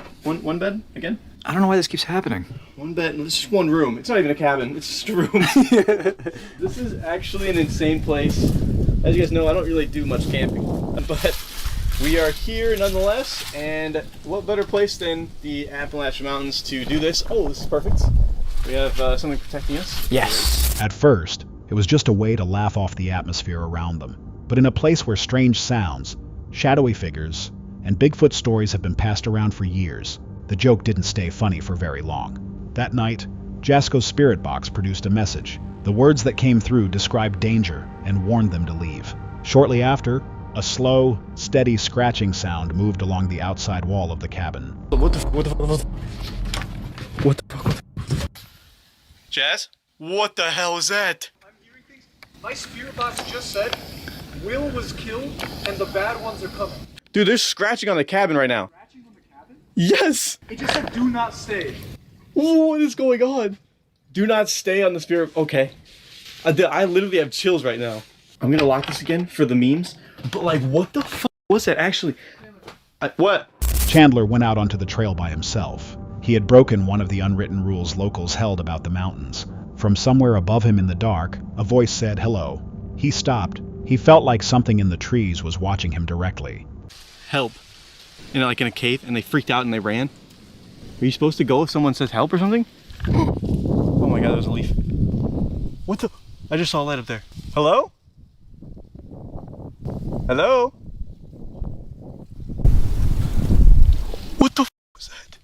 bed again? I don't know why this keeps happening. One bed, and this is just one room. It's not even a cabin, it's just a room. This is actually an insane place. As you guys know, I don't really do much camping, but we are here nonetheless, and what better place than the Appalachian Mountains to do this? Oh, this is perfect. We have something protecting us. Yes! At first, it was just a way to laugh off the atmosphere around them. But in a place where strange sounds, shadowy figures, and Bigfoot stories have been passed around for years, the joke didn't stay funny for very long. That night, Jasko's spirit box produced a message. The words that came through described danger and warned them to leave. Shortly after, A slow, steady scratching sound moved along the outside wall of the cabin. What the fuck? Jazz? What the hell is that? I'm hearing things. My spirit box just said Will was killed and the bad ones are coming. Dude, there's scratching on the cabin right now. Scratching on the cabin? Yes! It just said do not stay. What is going on? Do not stay on the spirit. Okay. I literally have chills right now. I'm gonna lock this again for the memes. But like, what the fuck was that actually? What? Chandler went out onto the trail by himself. He had broken one of the unwritten rules locals held about the mountains. From somewhere above him in the dark, a voice said hello. He stopped. He felt like something in the trees was watching him directly. Help. Like in a cave, and they freaked out and they ran. Are you supposed to go if someone says help or something? Oh my god, there's a leaf. What the? I just saw a light up there. Hello? Hello? What the f was that?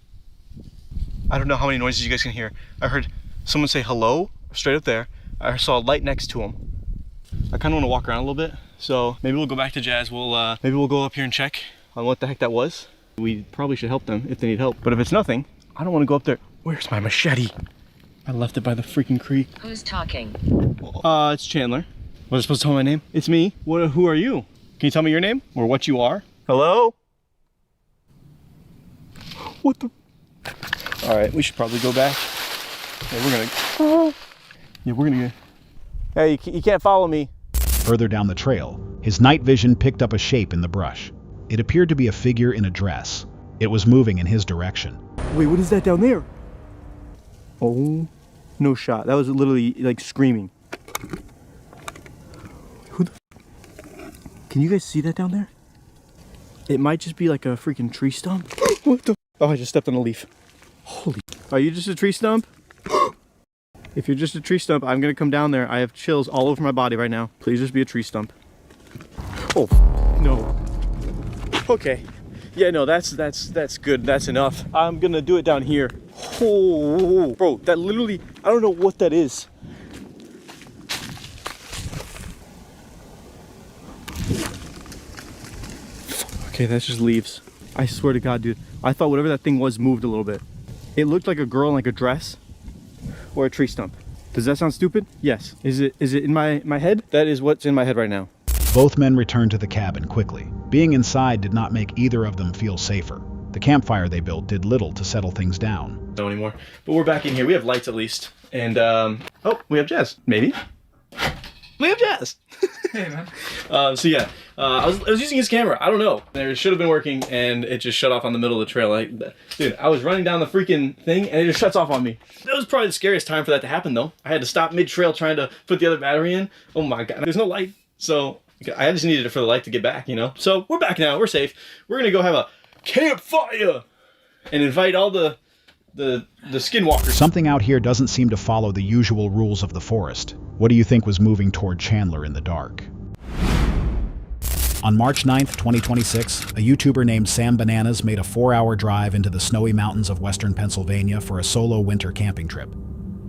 I don't know how many noises you guys can hear. I heard someone say hello straight up there. I saw a light next to him. I kind of want to walk around a little bit, so maybe we'll go back to Jazz. Maybe we'll go up here and check on what the heck that was. We probably should help them if they need help. But if it's nothing, I don't want to go up there. Where's my machete? I left it by the freaking creek. Who's talking? It's Chandler. Was I supposed to tell my name? It's me. Who are you? Can you tell me your name or what you are? Hello? What the? All right, we should probably go back. Yeah, we're gonna. Hey, you can't follow me. Further down the trail, his night vision picked up a shape in the brush. It appeared to be a figure in a dress. It was moving in his direction. Wait, what is that down there? Oh, no shot. That was literally like screaming. Who the? Can you guys see that down there? It might just be like a freaking tree stump. What the? Oh, I just stepped on a leaf. Holy. Are you just a tree stump? If you're just a tree stump, I'm gonna come down there. I have chills all over my body right now. Please just be a tree stump. Oh, no. Okay. Yeah, no, that's good. That's enough. I'm gonna do it down here. Oh, bro, that literally, I don't know what that is. Okay, that's just leaves. I swear to God, dude. I thought whatever that thing was moved a little bit. It looked like a girl in like a dress or a tree stump. Does that sound stupid? Yes. Is it in my head? That is what's in my head right now. Both men returned to the cabin quickly. Being inside did not make either of them feel safer. The campfire they built did little to settle things down. No anymore. But we're back in here. We have lights at least. And, oh, we have Jazz. Maybe. We have Jazz. Hey, man. So yeah, I was using his camera. I don't know. It should have been working, and it just shut off on the middle of the trail. Dude, I was running down the freaking thing, and it just shuts off on me. That was probably the scariest time for that to happen, though. I had to stop mid-trail trying to put the other battery in. Oh my God. There's no light, so I just needed it for the light to get back, you know? So we're back now. We're safe. We're gonna go have a campfire and invite all the skinwalkers. Something out here doesn't seem to follow the usual rules of the forest. What do you think was moving toward Chandler in the dark? On March 9th, 2026, a YouTuber named Sam Bananas made a 4-hour drive into the snowy mountains of western Pennsylvania for a solo winter camping trip.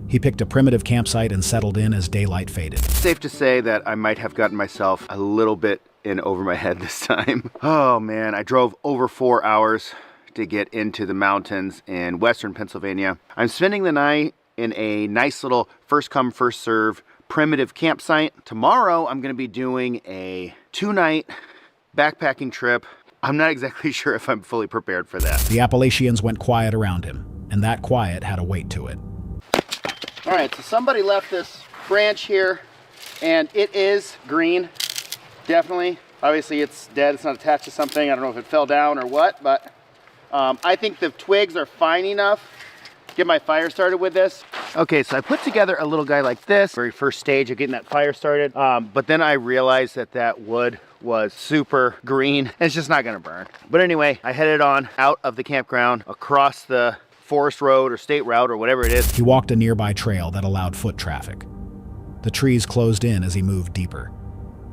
He picked a primitive campsite and settled in as daylight faded. Safe to say that I might have gotten myself a little bit in over my head this time. Oh man, I drove over 4 hours to get into the mountains in western Pennsylvania. I'm spending the night in a nice little first come first serve primitive campsite. Tomorrow I'm going to be doing a 2-night backpacking trip. I'm not exactly sure if I'm fully prepared for that. The Appalachians went quiet around him, and that quiet had a weight to it. All right, so somebody left this branch here, and it is green, definitely. Obviously it's dead, it's not attached to something. I don't know if it fell down or what, but I think the twigs are fine enough to get my fire started with this. Okay, so I put together a little guy like this, very first stage of getting that fire started, but then I realized that wood was super green. It's just not gonna burn. But anyway, I headed on out of the campground, across the forest road or state route or whatever it is. He walked a nearby trail that allowed foot traffic. The trees closed in as he moved deeper.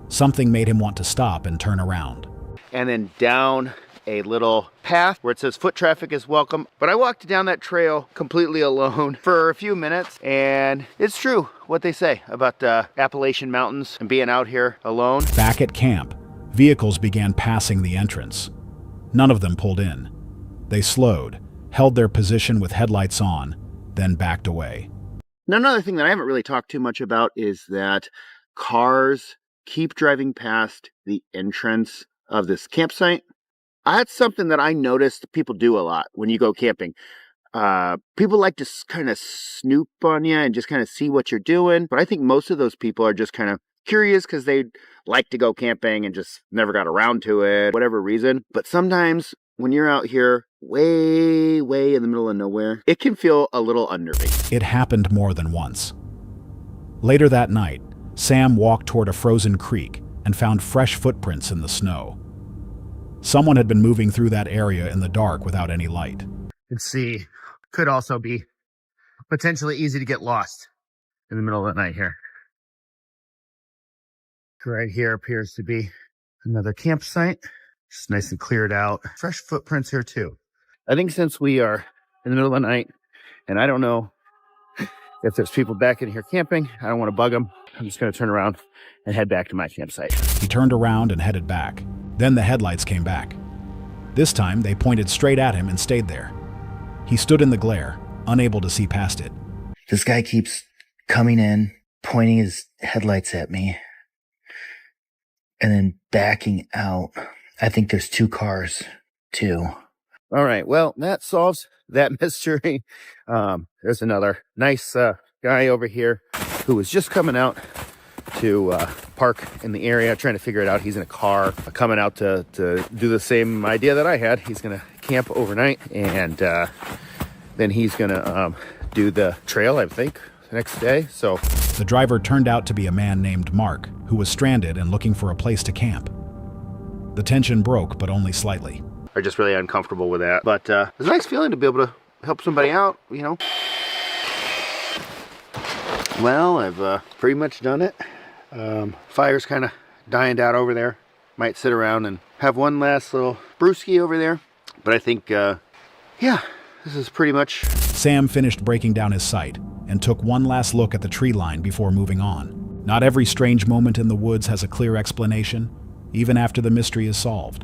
Something made him want to stop and turn around. And then down a little path where it says foot traffic is welcome. But I walked down that trail completely alone for a few minutes, and it's true what they say about the Appalachian Mountains and being out here alone. Back at camp, Vehicles began passing the entrance. None of them pulled in. They slowed, held their position with headlights on, then backed away. Now, another thing that I haven't really talked too much about is that cars keep driving past the entrance of this campsite. That's something that I noticed people do a lot when you go camping. People like to kind of snoop on you and just kind of see what you're doing. But I think most of those people are just kind of curious because they like to go camping and just never got around to it, whatever reason. But sometimes when you're out here way in the middle of nowhere, it can feel a little unnerving. It happened more than once. Later that night, Sam walked toward a frozen creek and found fresh footprints in the snow. Someone had been moving through that area in the dark without any light. Let's see. Could also be potentially easy to get lost in the middle of the night here. Right here appears to be another campsite. Just nice and cleared out. Fresh footprints here too. I think since we are in the middle of the night, and I don't know if there's people back in here camping, I don't want to bug them. I'm just going to turn around and head back to my campsite. He turned around and headed back. Then the headlights came back. This time, they pointed straight at him and stayed there. He stood in the glare, unable to see past it. This guy keeps coming in, pointing his headlights at me, and then backing out. I think there's 2 cars, too. All right, well, that solves that mystery. There's another nice guy over here who was just coming out to park in the area, trying to figure it out. He's in a car coming out to do the same idea that I had. He's going to camp overnight, and then he's going to do the trail, I think, the next day. So the driver turned out to be a man named Mark, who was stranded and looking for a place to camp. The tension broke, but only slightly. I'm just really uncomfortable with that. But it's a nice feeling to be able to help somebody out, you know. Well, I've pretty much done it. Fire's kind of dying out over there. Might sit around and have one last little brewski over there. But I think, yeah, this is pretty much... Sam finished breaking down his sight and took one last look at the tree line before moving on. Not every strange moment in the woods has a clear explanation, even after the mystery is solved.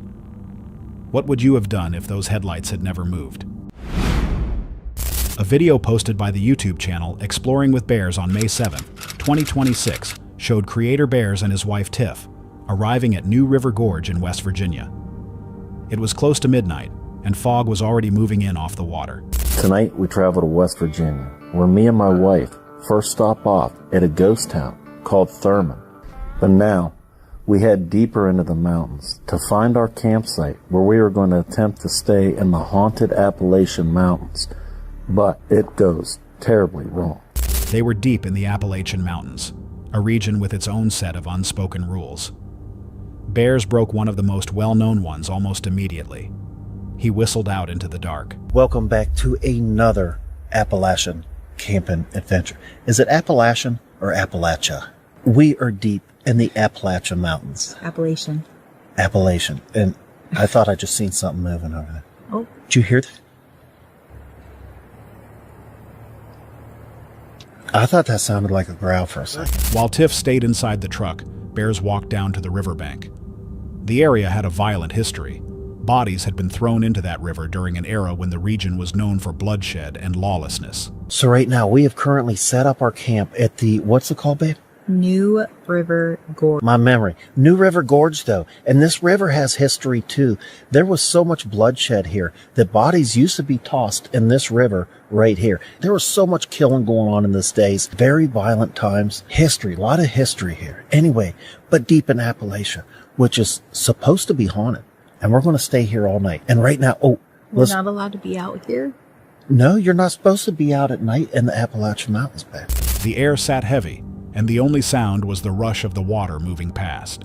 What would you have done if those headlights had never moved? A video posted by the YouTube channel Exploring with Bears on May 7, 2026, showed Creator Bears and his wife Tiff arriving at New River Gorge in West Virginia. It was close to midnight, and fog was already moving in off the water. Tonight we travel to West Virginia, where me and my wife first stop off at a ghost town called Thurman. But now, we head deeper into the mountains to find our campsite where we are going to attempt to stay in the haunted Appalachian Mountains. But it goes terribly wrong. They were deep in the Appalachian Mountains, a region with its own set of unspoken rules. Bears broke one of the most well-known ones almost immediately. He whistled out into the dark. Welcome back to another Appalachian camping adventure. Is it Appalachian or Appalachia? We are deep in the Appalachian Mountains. Appalachian. Appalachian. And I thought I just seen something moving over there. Oh. Did you hear that? I thought that sounded like a growl for a second. While Tiff stayed inside the truck, Bears walked down to the riverbank. The area had a violent history. Bodies had been thrown into that river during an era when the region was known for bloodshed and lawlessness. So right now, we have currently set up our camp at the, what's it called, babe? New River Gorge. My memory. New River Gorge, though. And this river has history, too. There was so much bloodshed here that bodies used to be tossed in this river right here. There was so much killing going on in these days. Very violent times. History. A lot of history here. Anyway, but deep in Appalachia, which is supposed to be haunted. And we're going to stay here all night. And right now, we're not allowed to be out here? No, you're not supposed to be out at night in the Appalachian Mountains, babe. The air sat heavy, and the only sound was the rush of the water moving past.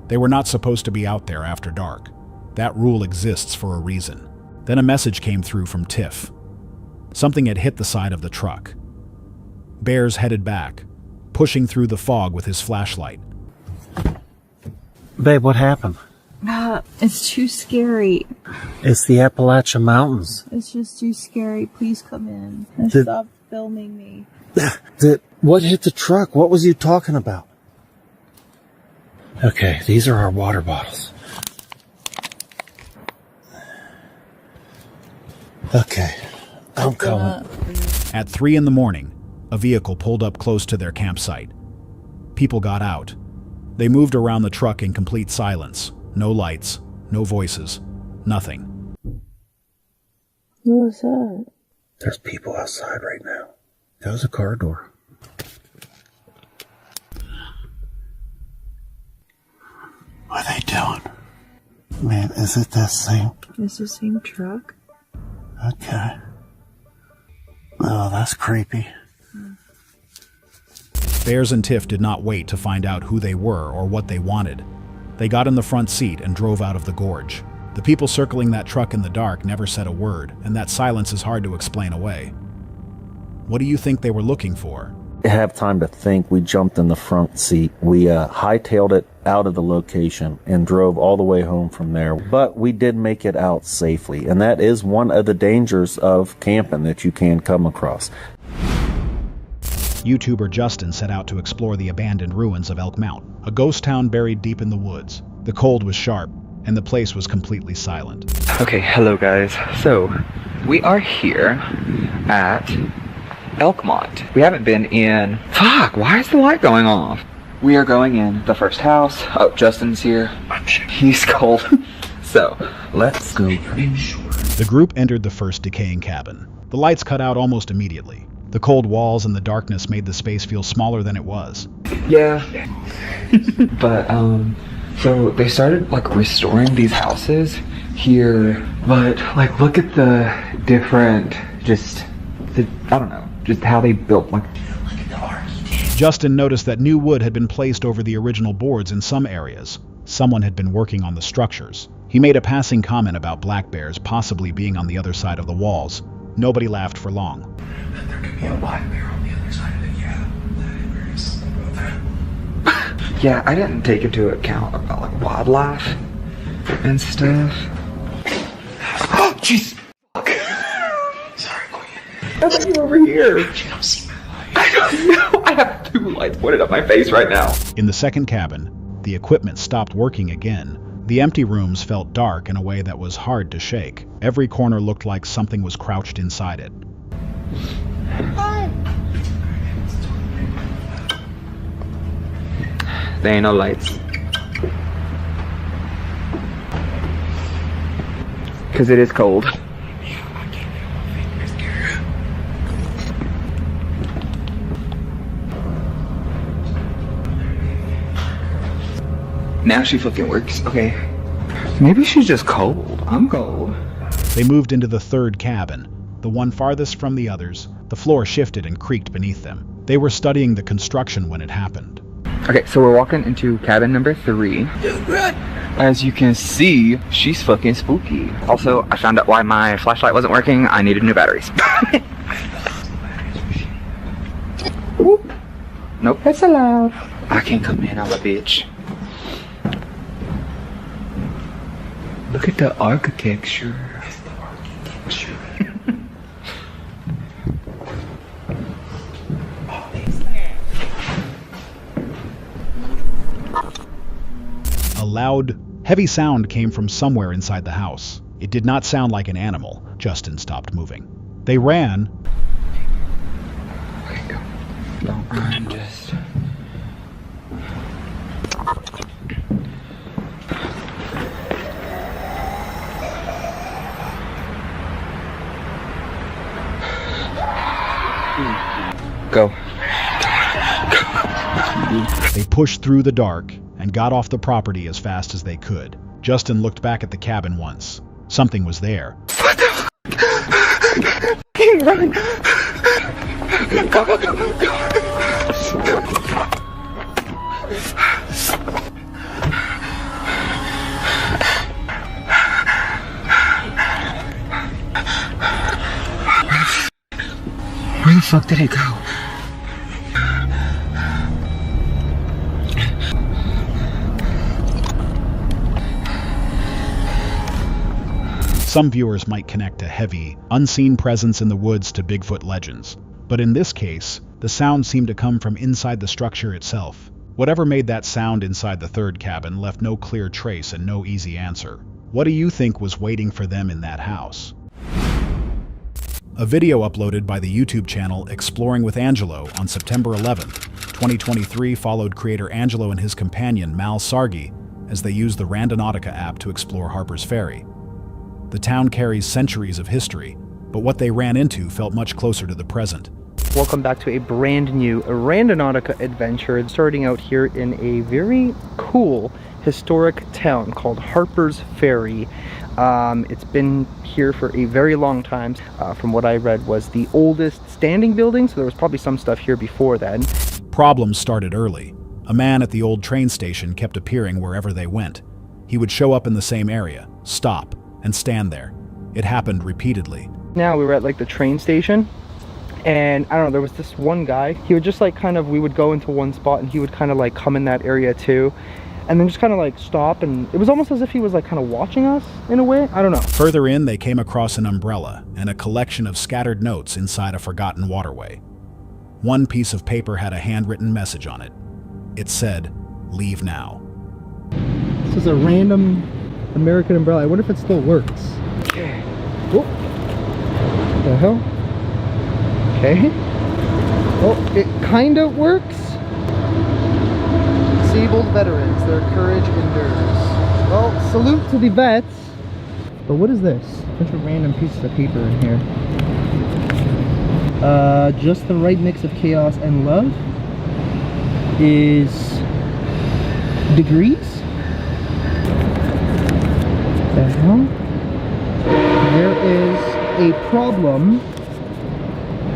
They were not supposed to be out there after dark. That rule exists for a reason. Then a message came through from Tiff. Something had hit the side of the truck. Bears headed back, pushing through the fog with his flashlight. Babe, what happened? It's too scary. It's the Appalachian Mountains. It's just too scary. Please come in and stop filming me. What hit the truck? What was you talking about? Okay, these are our water bottles. Okay, I'm coming. At 3 in the morning, a vehicle pulled up close to their campsite. People got out. They moved around the truck in complete silence. No lights, no voices, nothing. What was that? There's people outside right now. That was a car door. What are they doing? Man, is it that same? It's the same truck? Okay. Oh, that's creepy. Bears and Tiff did not wait to find out who they were or what they wanted. They got in the front seat and drove out of the gorge. The people circling that truck in the dark never said a word, and that silence is hard to explain away. What do you think they were looking for? Have time to think. We jumped in the front seat. We hightailed it out of the location and drove all the way home from there. But we did make it out safely, and that is one of the dangers of camping that you can come across. YouTuber Justin set out to explore the abandoned ruins of Elk Mount, a ghost town buried deep in the woods. The cold was sharp, and the place was completely silent. Okay, hello guys. So, we are here at Elkmont. We haven't been in... Fuck, why is the light going off? We are going in the first house. Oh, Justin's here. He's cold. So, let's go. The group entered the first decaying cabin. The lights cut out almost immediately. The cold walls and the darkness made the space feel smaller than it was. Yeah. But, so they started, like, restoring these houses here. But, like, look at the different, I don't know, just how they built, like, Justin noticed that new wood had been placed over the original boards in some areas. Someone had been working on the structures. He made a passing comment about black bears possibly being on the other side of the walls. Nobody laughed for long. There could be a black bear on the other side of it, yeah. That is about that. yeah, I didn't take into account about, like, wildlife and stuff. Oh, jeez! Sorry, Queen. I thought you were over here. You don't see my light. I don't know. I have 2 lights pointed at my face right now. In the second cabin, the equipment stopped working again. The empty rooms felt dark in a way that was hard to shake. Every corner looked like something was crouched inside it. There ain't no lights. Because it is cold. Now she fucking works. Okay. Maybe she's just cold. I'm cold. They moved into the third cabin, the one farthest from the others. The floor shifted and creaked beneath them. They were studying the construction when it happened. Okay, so we're walking into cabin number 3. As you can see, she's fucking spooky. Also, I found out why my flashlight wasn't working. I needed new batteries. Nope, that's allowed. I can't come in, I'm a bitch. Look at the architecture. A loud, heavy sound came from somewhere inside the house. It did not sound like an animal. Justin stopped moving. They ran. Don't run, just... Go. They pushed through the dark and got off the property as fast as they could. Justin looked back at the cabin once. Something was there. What the f***? Keep running. Go, go, go, go. Where the fuck did it go? Some viewers might connect a heavy, unseen presence in the woods to Bigfoot legends. But in this case, the sound seemed to come from inside the structure itself. Whatever made that sound inside the third cabin left no clear trace and no easy answer. What do you think was waiting for them in that house? A video uploaded by the YouTube channel Exploring with Angelo on September 11th, 2023 followed creator Angelo and his companion Mal Sargi as they used the Randonautica app to explore Harper's Ferry. The town carries centuries of history, but what they ran into felt much closer to the present. Welcome back to a brand new Randonautica adventure, starting out here in a very cool historic town called Harper's Ferry. It's been here for a very long time. From what I read, was the oldest standing building, so there was probably some stuff here before then. Problems started early. A man at the old train station kept appearing wherever they went. He would show up in the same area, stop, and stand there. It happened repeatedly. Now we were at like the train station, and I don't know, there was this one guy. He would just like we would go into one spot and he would kind of like come in that area too, and then just kind of like stop, and it was almost as if he was like kind of watching us in a way. I don't know. Further in, they came across an umbrella and a collection of scattered notes inside a forgotten waterway. One piece of paper had a handwritten message on it. It said, "Leave now." This is a random American umbrella. I wonder if it still works. Oh, what the hell? Okay. Oh, it kind of works. Disabled veterans, their courage endures. Well, salute to the vets. But what is this? A bunch of random pieces of paper in here. Just the right mix of chaos and love is degrees. The hell? There is a problem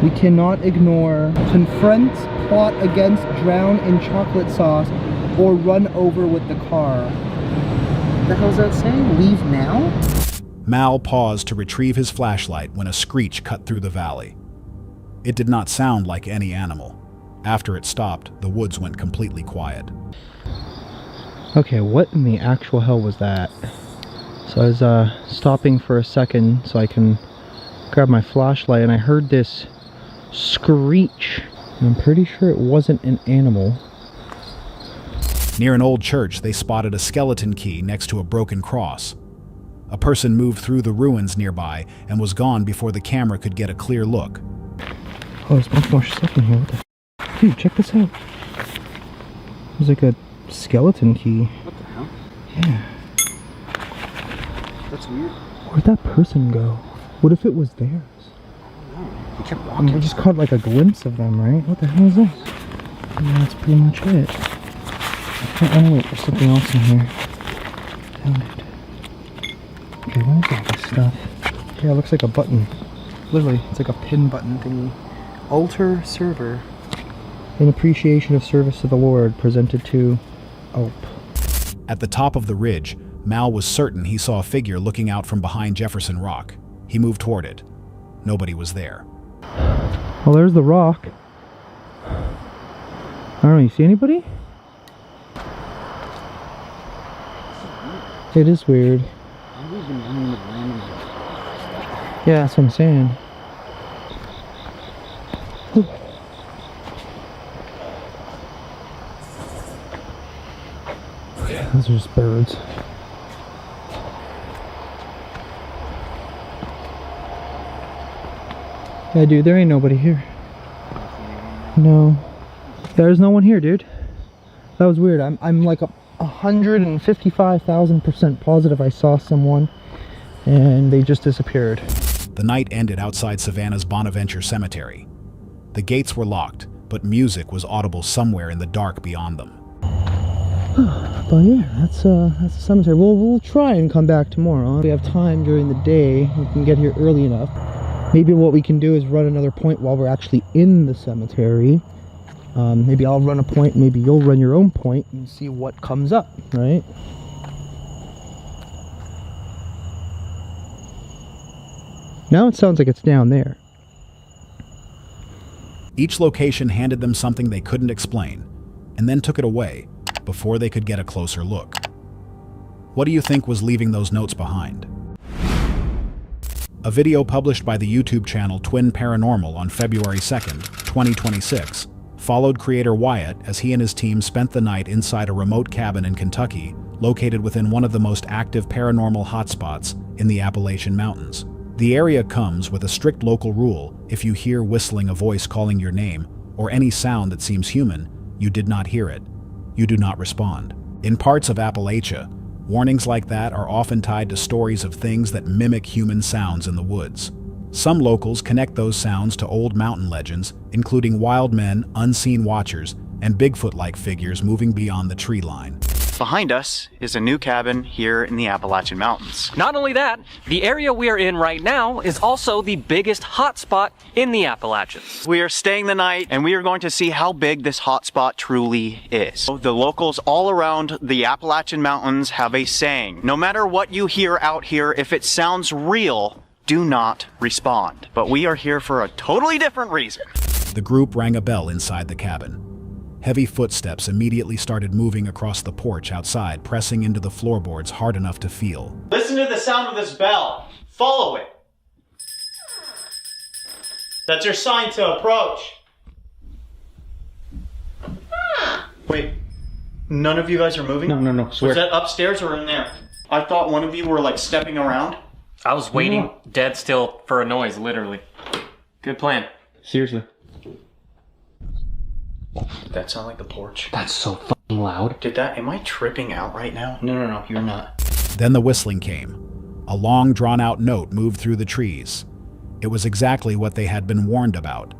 we cannot ignore. Confront, plot against, drown in chocolate sauce, or run over with the car. What the hell's that saying? Leave now? Mal paused to retrieve his flashlight when a screech cut through the valley. It did not sound like any animal. After it stopped, the woods went completely quiet. Okay, what in the actual hell was that? So I was stopping for a second so I can grab my flashlight, and I heard this screech. I'm pretty sure it wasn't an animal. Near an old church, they spotted a skeleton key next to a broken cross. A person moved through the ruins nearby and was gone before the camera could get a clear look. Oh, there's much more stuff in here. What the f? Dude, check this out. There's like a skeleton key. What the hell? Yeah. That's weird. Where'd that person go? What if it was theirs? We kept I walking. mean, we just caught like a glimpse of them, right? What the hell is this? And that's pretty much it. Oh wait, there's something else in here. Damn it. Okay, what is all this stuff? Yeah, it looks like a button. Literally, it's like a pin button thingy. Altar server. In appreciation of service to the Lord, presented to Ope. At the top of the ridge, Mal was certain he saw a figure looking out from behind Jefferson Rock. He moved toward it. Nobody was there. Well, there's the rock. I don't know, you see anybody? It is weird. Yeah, that's what I'm saying. Okay, those are just birds. Yeah, dude, there ain't nobody here. No. There's no one here, dude. That was weird. I'm like 155,000% positive I saw someone and they just disappeared. The night ended outside Savannah's Bonaventure Cemetery. The gates were locked, but music was audible somewhere in the dark beyond them. But yeah, that's the cemetery. We'll try and come back tomorrow. If we have time during the day, we can get here early enough. Maybe what we can do is run another point while we're actually in the cemetery. Maybe I'll run a point, maybe you'll run your own point and see what comes up, right? Now it sounds like it's down there. Each location handed them something they couldn't explain, and then took it away before they could get a closer look. What do you think was leaving those notes behind? A video published by the YouTube channel Twin Paranormal on February 2nd, 2026, followed creator Wyatt as he and his team spent the night inside a remote cabin in Kentucky, located within one of the most active paranormal hotspots in the Appalachian Mountains. The area comes with a strict local rule: if you hear whistling, a voice calling your name, or any sound that seems human, you did not hear it. You do not respond. In parts of Appalachia, warnings like that are often tied to stories of things that mimic human sounds in the woods. Some locals connect those sounds to old mountain legends, including wild men, unseen watchers, and Bigfoot-like figures moving beyond the tree line. Behind us is a new cabin here in the Appalachian Mountains. Not only that, the area we are in right now is also the biggest hotspot in the Appalachians. We are staying the night and we are going to see how big this hotspot truly is. The locals all around the Appalachian Mountains have a saying: no matter what you hear out here, if it sounds real, do not respond. But we are here for a totally different reason. The group rang a bell inside the cabin. Heavy footsteps immediately started moving across the porch outside, pressing into the floorboards hard enough to feel. Listen to the sound of this bell. Follow it. That's your sign to approach. Wait, none of you guys are moving? No, swear. Was that upstairs or in there? I thought one of you were like stepping around. I was waiting dead still for a noise, literally. Good plan. Seriously. Did that sound like the porch? That's so fucking loud. Am I tripping out right now? No, you're not. Then the whistling came. A long, drawn-out note moved through the trees. It was exactly what they had been warned about.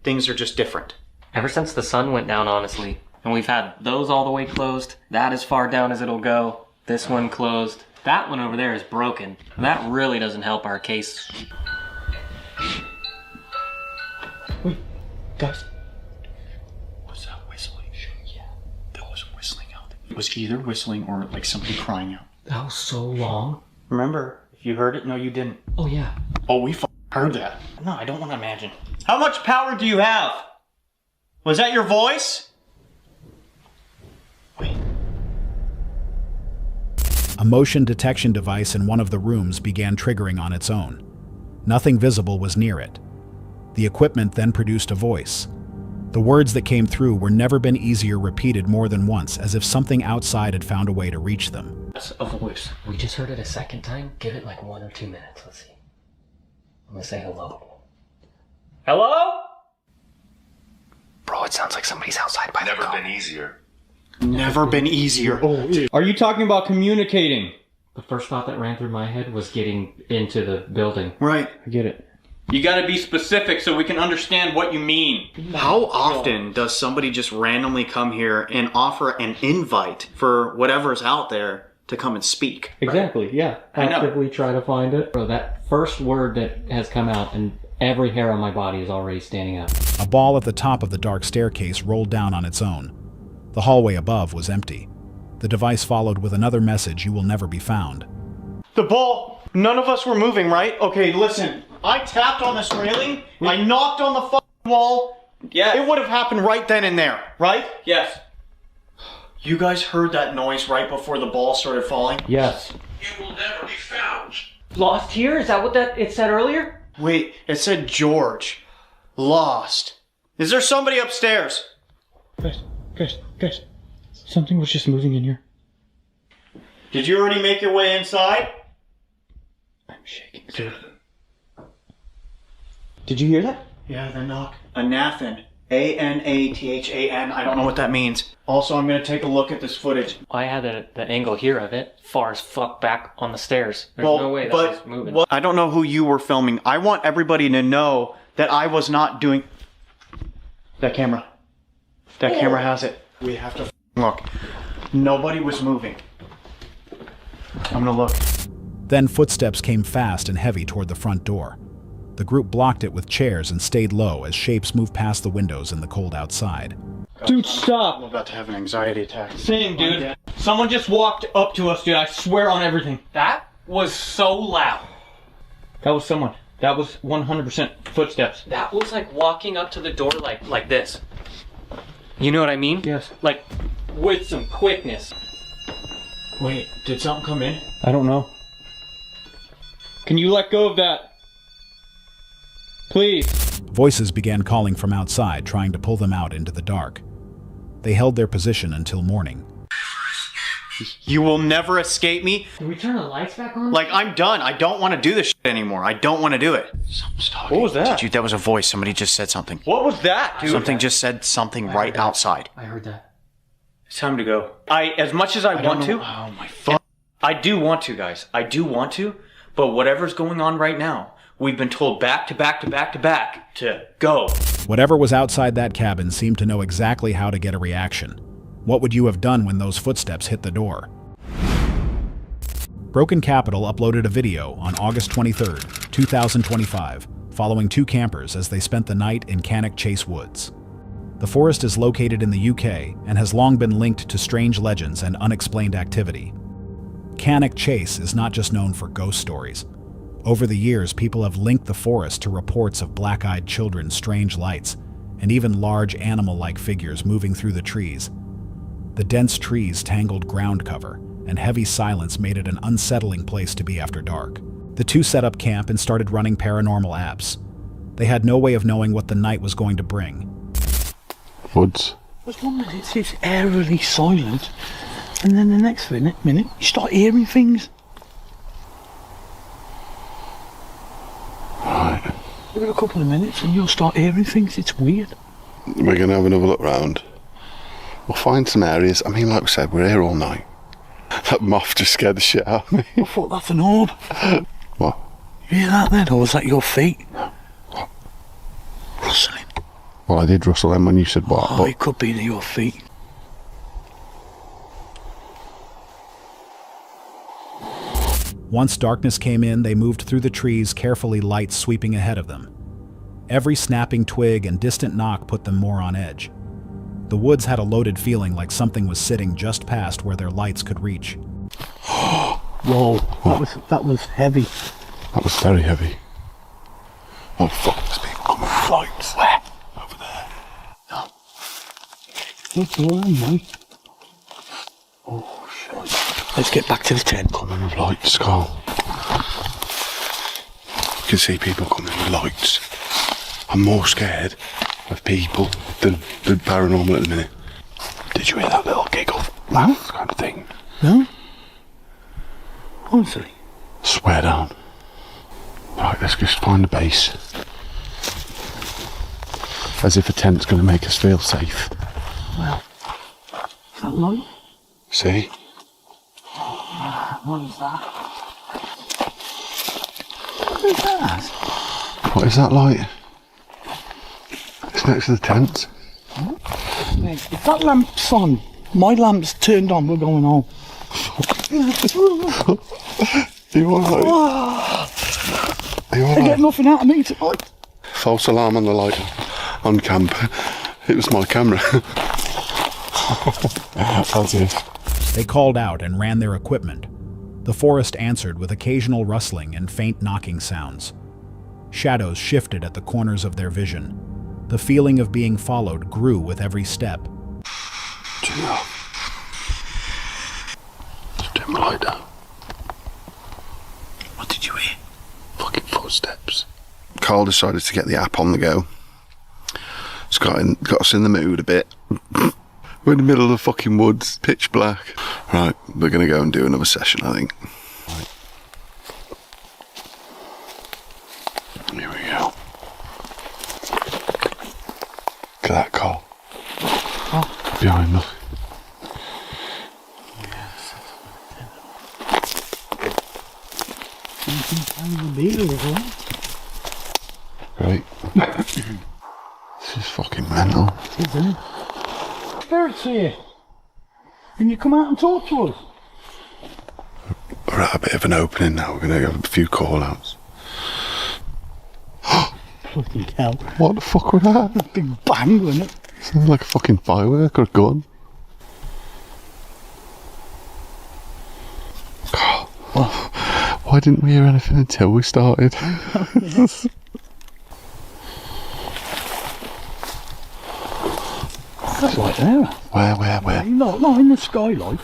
Things are just different. Ever since the sun went down, honestly. And we've had those all the way closed. That as far down as it'll go. This one closed. That one over there is broken. And that really doesn't help our case. Wait, guys. Was that whistling? Yeah, there was whistling out there. It was either whistling or like somebody crying out. That was so long. Remember, if you heard it, no you didn't. Oh yeah. Oh, we heard that. No, I don't want to imagine. How much power do you have? Was that your voice? A motion detection device in one of the rooms began triggering on its own. Nothing visible was near it. The equipment then produced a voice. The words that came through were never been easier repeated more than once, as if something outside had found a way to reach them. That's a voice. We just heard it a second time. Give it like 1 or 2 minutes. Let's see. I'm gonna say hello. Hello? Bro, it sounds like somebody's outside by the car. Never been easier. Never been easier. Are you talking about communicating? The first thought that ran through my head was getting into the building. Right. I get it. You gotta be specific so we can understand what you mean. How often does somebody just randomly come here and offer an invite for whatever's out there to come and speak? Exactly, yeah. Actively try to find it. Bro, that first word that has come out and every hair on my body is already standing up. A ball at the top of the dark staircase rolled down on its own. The hallway above was empty. The device followed with another message: you will never be found. The ball! None of us were moving, right? Okay, listen. I tapped on this railing. I knocked on the fucking wall. Yeah. It would have happened right then and there, right? Yes. You guys heard that noise right before the ball started falling? Yes. It will never be found. Lost here? Is that what it said earlier? Wait, it said George. Lost. Is there somebody upstairs? Guys. Something was just moving in here. Did you already make your way inside? I'm shaking. Did you hear that? Yeah, the knock. Anathan. A-N-A-T-H-A-N. I don't know what that means. Also, I'm going to take a look at this footage. I had the angle here of it, far as fuck back on the stairs. There's no way that was moving. I don't know who you were filming. I want everybody to know that I was not doing... That camera. That camera has it. We have to look. Nobody was moving. I'm gonna look. Then footsteps came fast and heavy toward the front door. The group blocked it with chairs and stayed low as shapes moved past the windows in the cold outside. Dude, stop! I'm about to have an anxiety attack. Same, dude. Someone just walked up to us, dude. I swear on everything. That was so loud. That was someone. That was 100% footsteps. That was like walking up to the door like this. You know what I mean? Yes. Like, with some quickness. Wait, did something come in? I don't know. Can you let go of that? Please. Voices began calling from outside, trying to pull them out into the dark. They held their position until morning. You will never escape me. Can we turn the lights back on? Like, I'm done. I don't want to do this shit anymore. I don't want to do it. What was that? That was a voice. Somebody just said something. What was that, dude? Something just said something right outside. I heard that. It's time to go. As much as I want to. Oh my fuck. I do want to, guys. I do want to. But whatever's going on right now, we've been told back to back to back to back to go. Whatever was outside that cabin seemed to know exactly how to get a reaction. What would you have done when those footsteps hit the door? Broken Capital uploaded a video on August 23, 2025, following two campers as they spent the night in Cannock Chase Woods. The forest is located in the UK and has long been linked to strange legends and unexplained activity. Cannock Chase is not just known for ghost stories. Over the years, people have linked the forest to reports of black-eyed children, strange lights, and even large animal-like figures moving through the trees. The dense trees tangled ground cover, and heavy silence made it an unsettling place to be after dark. The two set up camp and started running paranormal apps. They had no way of knowing what the night was going to bring. Woods. There's 1 minute it's eerily silent, and then the next minute you start hearing things. Right. Give it a couple of minutes and you'll start hearing things. It's weird. We're going to have another look round. We'll find some areas. I mean, like we said, we're here all night. That moth just scared the shit out of me. I thought that's an orb. What? You hear that then, or was that your feet? Rustling. Well, I did rustle them when you said what. Oh, but it could be your feet. Once darkness came in, they moved through the trees, carefully, lights sweeping ahead of them. Every snapping twig and distant knock put them more on edge. The woods had a loaded feeling, like something was sitting just past where their lights could reach. Whoa, that was heavy. That was very heavy. Oh fuck, there's people coming. Lights. Where? Over there. No. What's around, mate? Oh shit. Let's get back to the tent. Coming with lights, Carl. You can see people coming with lights. I'm more scared of people than paranormal at the minute. Did you hear that little giggle? No. Kind of thing. No? Honestly? Swear down. Right, let's just find a base. As if a tent's going to make us feel safe. Well, is that light? See? What is that? What is that? What is that light? It's next to the tent. Mate, if that lamp's on, my lamp's turned on, we're going home. You alright? You I get alright? nothing out of me tonight. False alarm on the light on camp. It was my camera. That's it. They called out and ran their equipment. The forest answered with occasional rustling and faint knocking sounds. Shadows shifted at the corners of their vision. The feeling of being followed grew with every step. Turn it off. Just turn my light down. What did you hear? Fucking footsteps. Carl decided to get the app on the go. It's got us in the mood a bit. We're in the middle of the fucking woods, pitch black. Right, we're going to go and do another session, I think. Right. Here we go. Look at that, Carl. Oh. Behind us. Great. This is fucking mental. Isn't it? Spirits here. Can you come out and talk to us? We're at a bit of an opening now. We're going to have a few call-outs. Bloody hell. What the fuck was that? A big bang, wasn't it? Sounds like a fucking firework or a gun. God. Why didn't we hear anything until we started? That's right there. Where? No, in the skylight.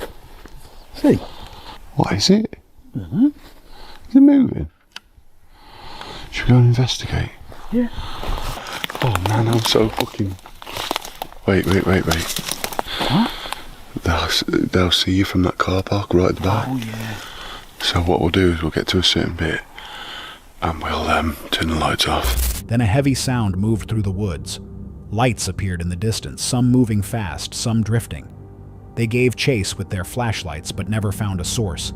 See? What is it? I don't know. Is it moving? Should we go and investigate? Yeah. Man, I'm so fucking... Wait. Huh? They'll see you from that car park right at the back. Oh, yeah. So what we'll do is we'll get to a certain bit and we'll turn the lights off. Then a heavy sound moved through the woods. Lights appeared in the distance, some moving fast, some drifting. They gave chase with their flashlights but never found a source.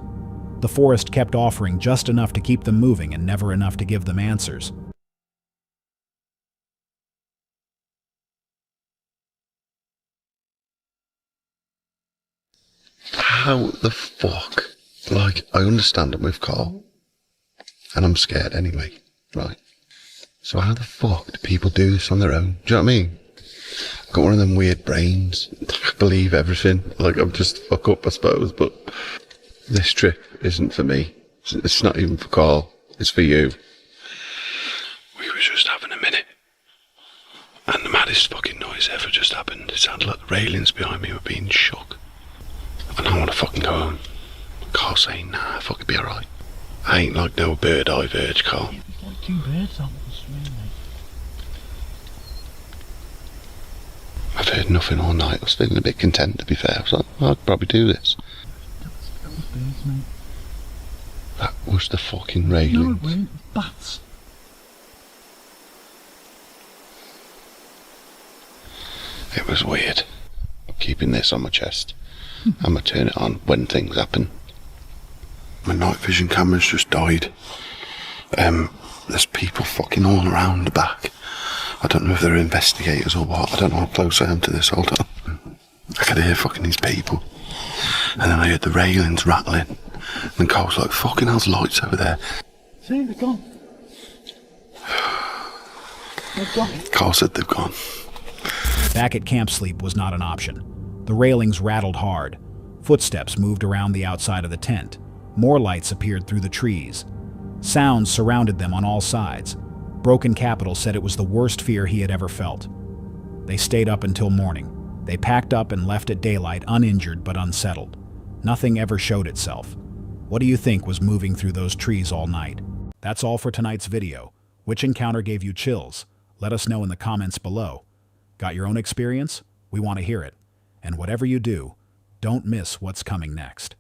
The forest kept offering just enough to keep them moving and never enough to give them answers. How the fuck? Like, I understand it with Carl. And I'm scared anyway, right? So how the fuck do people do this on their own? Do you know what I mean? I've got one of them weird brains. I believe everything. Like, I'm just fuck up, I suppose, but this trip isn't for me. It's not even for Carl. It's for you. We were just having a minute. And the maddest fucking noise ever just happened. It sounded like the railings behind me were being shook. And I want to fucking go home. Carl's saying, nah, fuck, it'll be alright. I ain't like no bird eye verge, Carl. Yeah, there's like 2 birds on the stream, mate. I've heard nothing all night. I was feeling a bit content, to be fair. I was like, well, I'd probably do this. That was birds, mate. That was the fucking railing. No, it weren't. Bats. It was weird. I'm keeping this on my chest. I'm gonna turn it on when things happen. My night vision camera's just died. There's people fucking all around the back. I don't know if they're investigators or what. I don't know how close I am to this. Hold on. I could hear fucking these people. And then I heard the railings rattling. And Carl's like, fucking hell's lights over there. See, they're gone. They're gone. Carl said they've gone. Back at camp, sleep was not an option. The railings rattled hard. Footsteps moved around the outside of the tent. More lights appeared through the trees. Sounds surrounded them on all sides. Broken Capital said it was the worst fear he had ever felt. They stayed up until morning. They packed up and left at daylight, uninjured but unsettled. Nothing ever showed itself. What do you think was moving through those trees all night? That's all for tonight's video. Which encounter gave you chills? Let us know in the comments below. Got your own experience? We want to hear it. And whatever you do, don't miss what's coming next.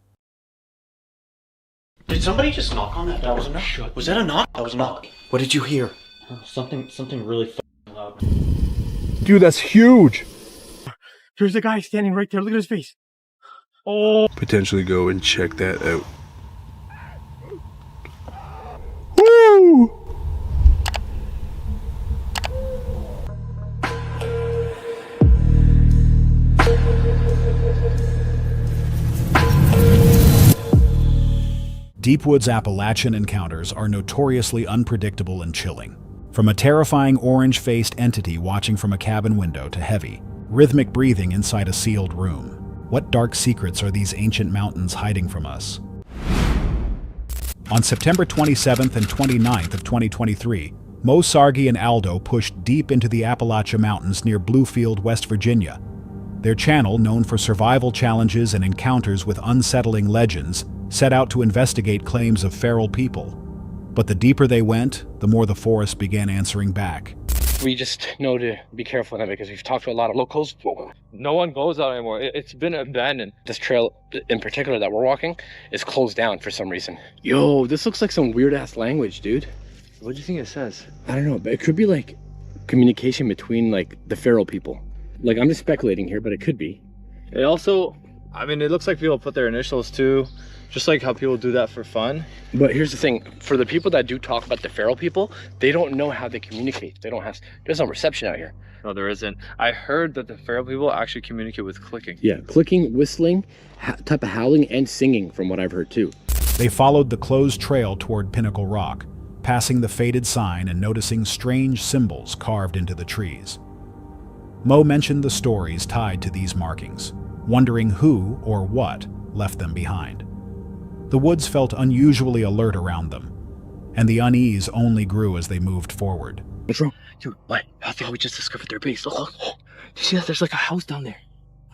Did somebody just knock on that? That was a knock. Was that a knock? That was a knock. What did you hear? Something really f***ing loud. Dude, that's huge. There's a guy standing right there. Look at his face. Oh. Potentially go and check that out. Woo! Deepwood's Appalachian encounters are notoriously unpredictable and chilling. From a terrifying orange-faced entity watching from a cabin window to heavy, rhythmic breathing inside a sealed room. What dark secrets are these ancient mountains hiding from us? On September 27th and 29th of 2023, Mo Sargi and Aldo pushed deep into the Appalachian Mountains near Bluefield, West Virginia. Their channel, known for survival challenges and encounters with unsettling legends, set out to investigate claims of feral people. But the deeper they went, the more the forest began answering back. We just know to be careful now because we've talked to a lot of locals. No one goes out anymore. It's been abandoned. This trail in particular that we're walking is closed down for some reason. Yo, this looks like some weird ass language, dude. What do you think it says? I don't know, but it could be like communication between like the feral people. Like, I'm just speculating here, but it could be. It also, I mean, it looks like people put their initials too, just like how people do that for fun. But here's the thing, for the people that do talk about the feral people, they don't know how they communicate. There's no reception out here. No, there isn't. I heard that the feral people actually communicate with clicking. Yeah, clicking, whistling, type of howling, and singing from what I've heard too. They followed the closed trail toward Pinnacle Rock, passing the faded sign and noticing strange symbols carved into the trees. Mo mentioned the stories tied to these markings, wondering who or what left them behind. The woods felt unusually alert around them, and the unease only grew as they moved forward. What's wrong? Dude, what? I think we just discovered their base. Look. Do you see that? There's like a house down there.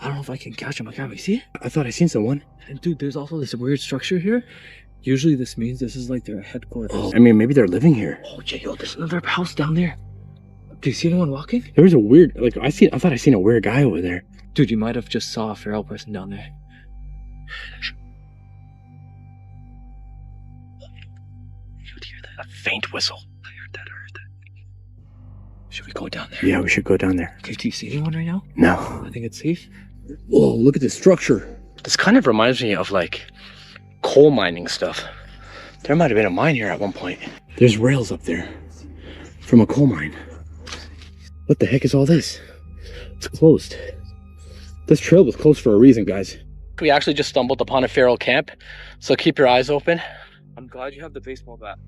I don't know if I can catch him. I can't. See it? I thought I seen someone. And dude, there's also this weird structure here. Usually this means this is like their headquarters. Oh. I mean, maybe they're living here. Oh, yo, there's another house down there. Do you see anyone walking? There was a weird, like, I thought I seen a weird guy over there. Dude, you might have just saw a feral person down there. You'd hear that? A faint whistle. I heard that. Should we go down there? Yeah, we should go down there. Okay, do you see anyone right now? No. I think it's safe. Whoa, look at this structure. This kind of reminds me of, like, coal mining stuff. There might have been a mine here at one point. There's rails up there from a coal mine. What the heck is all this? It's closed. This trail was closed for a reason, guys. We actually just stumbled upon a feral camp, so keep your eyes open. I'm glad you have the baseball bat.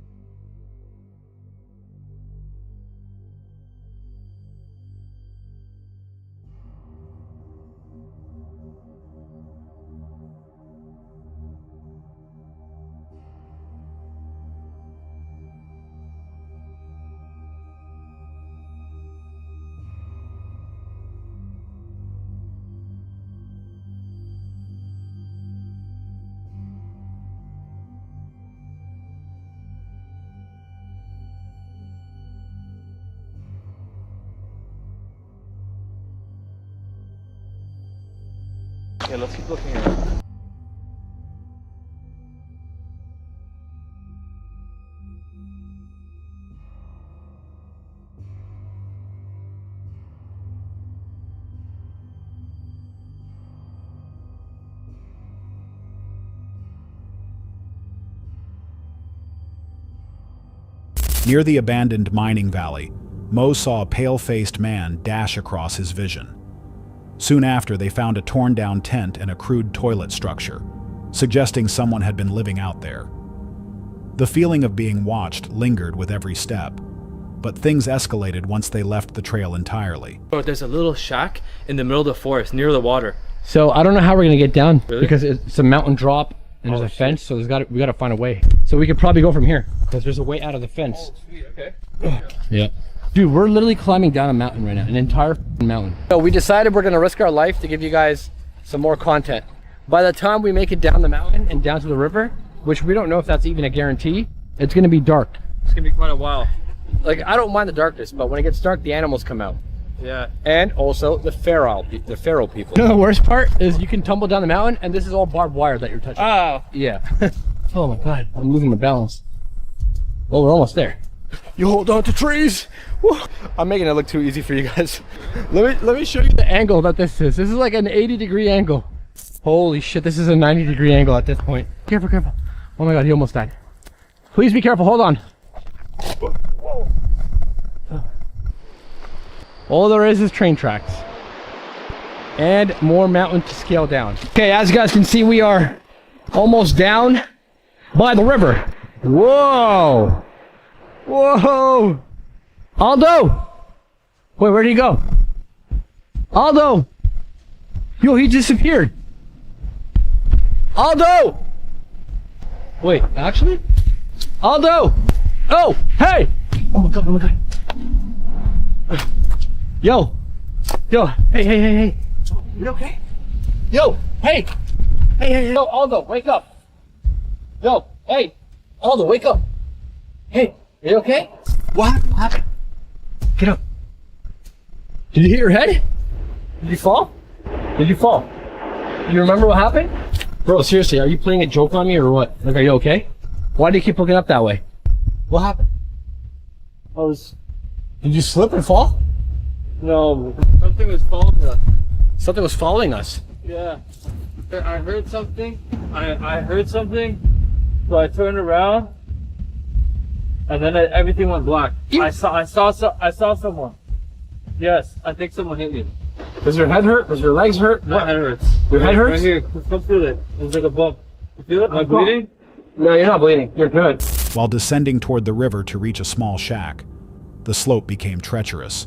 Yeah, let's keep looking around. Near the abandoned mining valley, Mo saw a pale-faced man dash across his vision. Soon after, they found a torn-down tent and a crude toilet structure, suggesting someone had been living out there. The feeling of being watched lingered with every step, but things escalated once they left the trail entirely. There's a little shack in the middle of the forest near the water. So I don't know how we're gonna get down. Really? Because it's a mountain drop and there's a fence, so we gotta find a way. So we could probably go from here because there's a way out of the fence. Oh, sweet. Okay. Yeah. Dude, we're literally climbing down a mountain right now, an entire mountain. So we decided we're gonna risk our life to give you guys some more content. By the time we make it down the mountain and down to the river, which we don't know if that's even a guarantee, it's gonna be dark. It's gonna be quite a while. Like, I don't mind the darkness, but when it gets dark, the animals come out. Yeah. And also the feral people. You know, the worst part is you can tumble down the mountain and this is all barbed wire that you're touching. Oh. Yeah. Oh my God, I'm losing my balance. Well, we're almost there. You hold on to trees. Woo. I'm making it look too easy for you guys. Let me show you the angle that this is. This is like an 80-degree angle. Holy shit, this is a 90-degree angle at this point. Careful, careful. Oh my God, he almost died. Please be careful, hold on. Whoa. All there is train tracks. And more mountain to scale down. Okay, as you guys can see, we are almost down by the river. Whoa. Whoa! Aldo! Wait, where'd he go? Aldo! Yo, he disappeared. Aldo! Wait, actually? Aldo! Oh, hey! Oh my God, oh my God. Yo! Yo, hey. You okay? Yo, hey! Hey, yo, Aldo, wake up! Yo, hey! Aldo, wake up! Hey! Are you okay? What happened? Get up. Did you hit your head? Did you fall? Did you fall? Do you remember what happened? Bro, seriously, are you playing a joke on me or what? Like, are you okay? Why do you keep looking up that way? What happened? Did you slip and fall? No, something was following us. Something was following us? Yeah. I heard something. I heard something. So I turned around. And then everything went black. I saw someone. Yes, I think someone hit you. Does your head hurt? Does your legs hurt? My head hurts. Your head hurts? Right here. Come feel it. There's like a bump. You feel it? Am I bleeding? No, you're not bleeding. You're good. While descending toward the river to reach a small shack, the slope became treacherous.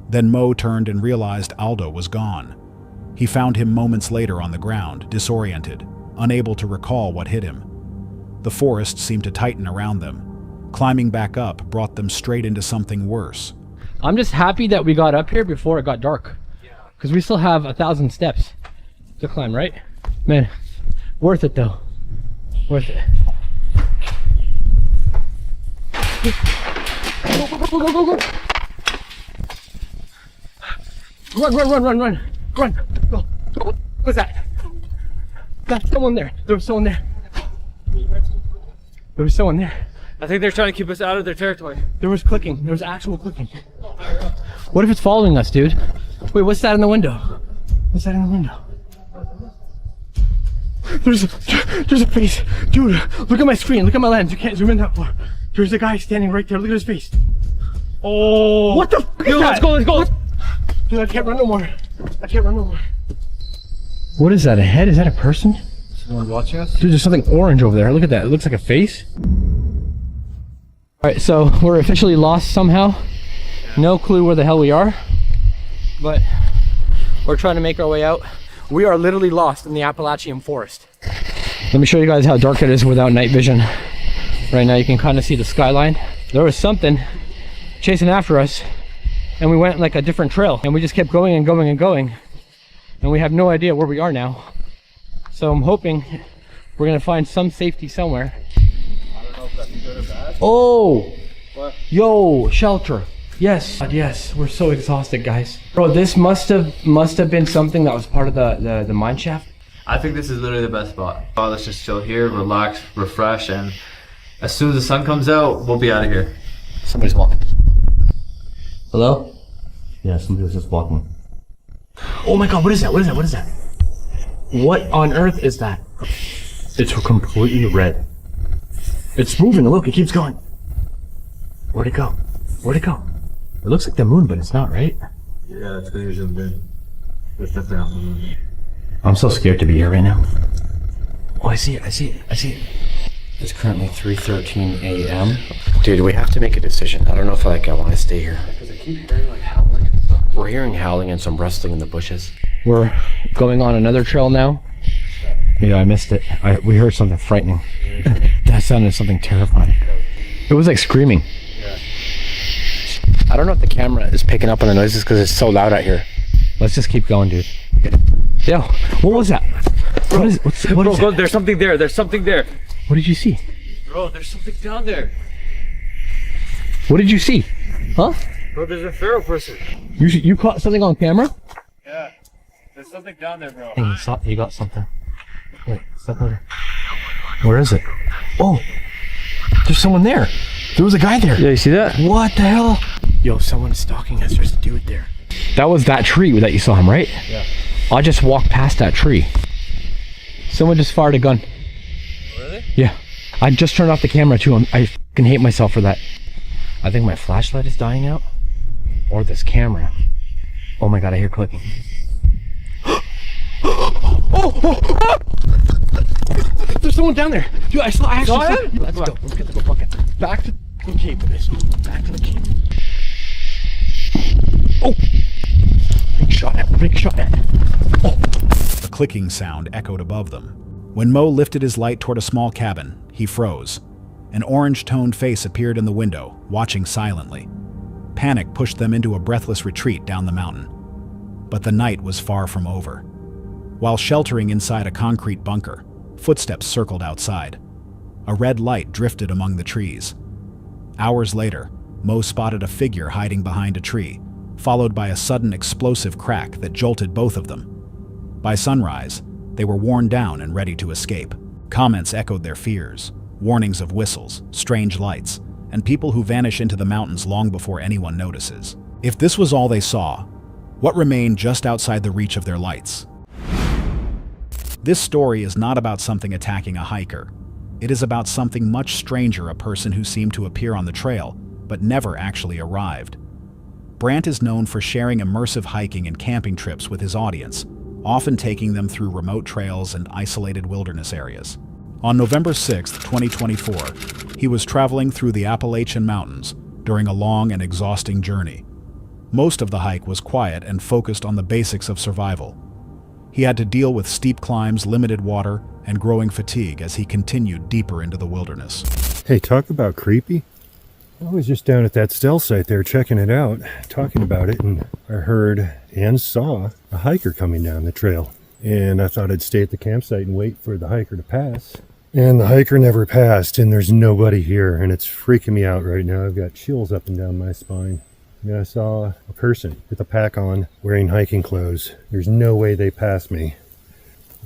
Then Mo turned and realized Aldo was gone. He found him moments later on the ground, disoriented, unable to recall what hit him. The forest seemed to tighten around them. Climbing back up brought them straight into something worse. I'm just happy that we got up here before it got dark. Because we still have 1,000 steps to climb, right? Man, worth it though. Worth it. Go. Run, run, run, run, run. Run. Go. Go. What's that? That's someone there. There was someone there. There was someone there. I think they're trying to keep us out of their territory. There was clicking. There was actual clicking. What if it's following us, dude? Wait, what's that in the window? What's that in the window? There's a face. Dude, look at my screen. Look at my lens. You can't zoom in that far. There's a guy standing right there. Look at his face. Oh. What the f*** Yo, let's go, let's go. Dude, I can't run no more. I can't run no more. What is that? A head? Is that a person? Someone watching us? Dude, there's something orange over there. Look at that. It looks like a face. Alright, so we're officially lost somehow. No clue where the hell we are. But we're trying to make our way out. We are literally lost in the Appalachian forest. Let me show you guys how dark it is without night vision. Right now you can kind of see the skyline. There was something chasing after us and we went like a different trail and we just kept going and going and going. And we have no idea where we are now. So I'm hoping we're gonna find some safety somewhere. I don't know if that's good or bad. Oh! What? Yo, shelter. Yes, yes, we're so exhausted, guys. Bro, this must have been something that was part of the mine shaft. I think this is literally the best spot. Oh, let's just chill here, relax, refresh, and as soon as the sun comes out, we'll be out of here. Somebody's walking. Hello? Yeah, somebody was just walking. Oh my god, what is that? What is that? What is that? What on earth is that? It's completely red. It's moving, look, it keeps going. Where'd it go? Where'd it go? It looks like the moon, but it's not, right? Yeah, that's because you're zoomed in. There's nothing else. I'm so scared to be here right now. Oh, I see it, I see it, I see it. It's currently 3:13 a.m. Dude, we have to make a decision. I don't know if I want to stay here. Because I keep hearing like howling. We're hearing howling and some rustling in the bushes. We're going on another trail now. Yeah, I missed it. We heard something frightening. That sounded something terrifying. It was like screaming. Yeah. I don't know if the camera is picking up on the noises because it's so loud out here. Let's just keep going, dude. Yo, what was that? Bro, what is that? There's something there. There's something there. What did you see? Bro, there's something down there. What did you see? Huh? Bro, there's a feral person. You caught something on camera? Yeah. There's something down there, bro. Hey, you got something. Wait, step over. Where is it? Oh, there's someone there. There was a guy there. Yeah, you see that? What the hell? Yo, someone's stalking us. There's a dude there. That was that tree that you saw him, right? Yeah. I just walked past that tree. Someone just fired a gun. Really? Yeah. I just turned off the camera too. I fucking hate myself for that. I think my flashlight is dying out. Or this camera. Oh my god, I hear clicking. Oh! There's someone down there. Dude, I actually saw him? Let's go. Let's get the bucket. Back to the cave with this. Back to the cave. Oh! Big shot at. Big shot at. Oh! A clicking sound echoed above them. When Mo lifted his light toward a small cabin, he froze. An orange-toned face appeared in the window, watching silently. Panic pushed them into a breathless retreat down the mountain. But the night was far from over. While sheltering inside a concrete bunker, footsteps circled outside. A red light drifted among the trees. Hours later, Mo spotted a figure hiding behind a tree, followed by a sudden explosive crack that jolted both of them. By sunrise, they were worn down and ready to escape. Comments echoed their fears, warnings of whistles, strange lights, and people who vanish into the mountains long before anyone notices. If this was all they saw, what remained just outside the reach of their lights? This story is not about something attacking a hiker. It is about something much stranger, a person who seemed to appear on the trail, but never actually arrived. Brant is known for sharing immersive hiking and camping trips with his audience, often taking them through remote trails and isolated wilderness areas. On November 6, 2024, he was traveling through the Appalachian Mountains during a long and exhausting journey. Most of the hike was quiet and focused on the basics of survival. He had to deal with steep climbs, limited water, and growing fatigue as he continued deeper into the wilderness. Hey, talk about creepy. I was just down at that cell site there checking it out, talking about it, and I heard and saw a hiker coming down the trail. And I thought I'd stay at the campsite and wait for the hiker to pass. And the hiker never passed, and there's nobody here, and it's freaking me out right now. I've got chills up and down my spine. Yeah, I saw a person with a pack on wearing hiking clothes. There's no way they passed me.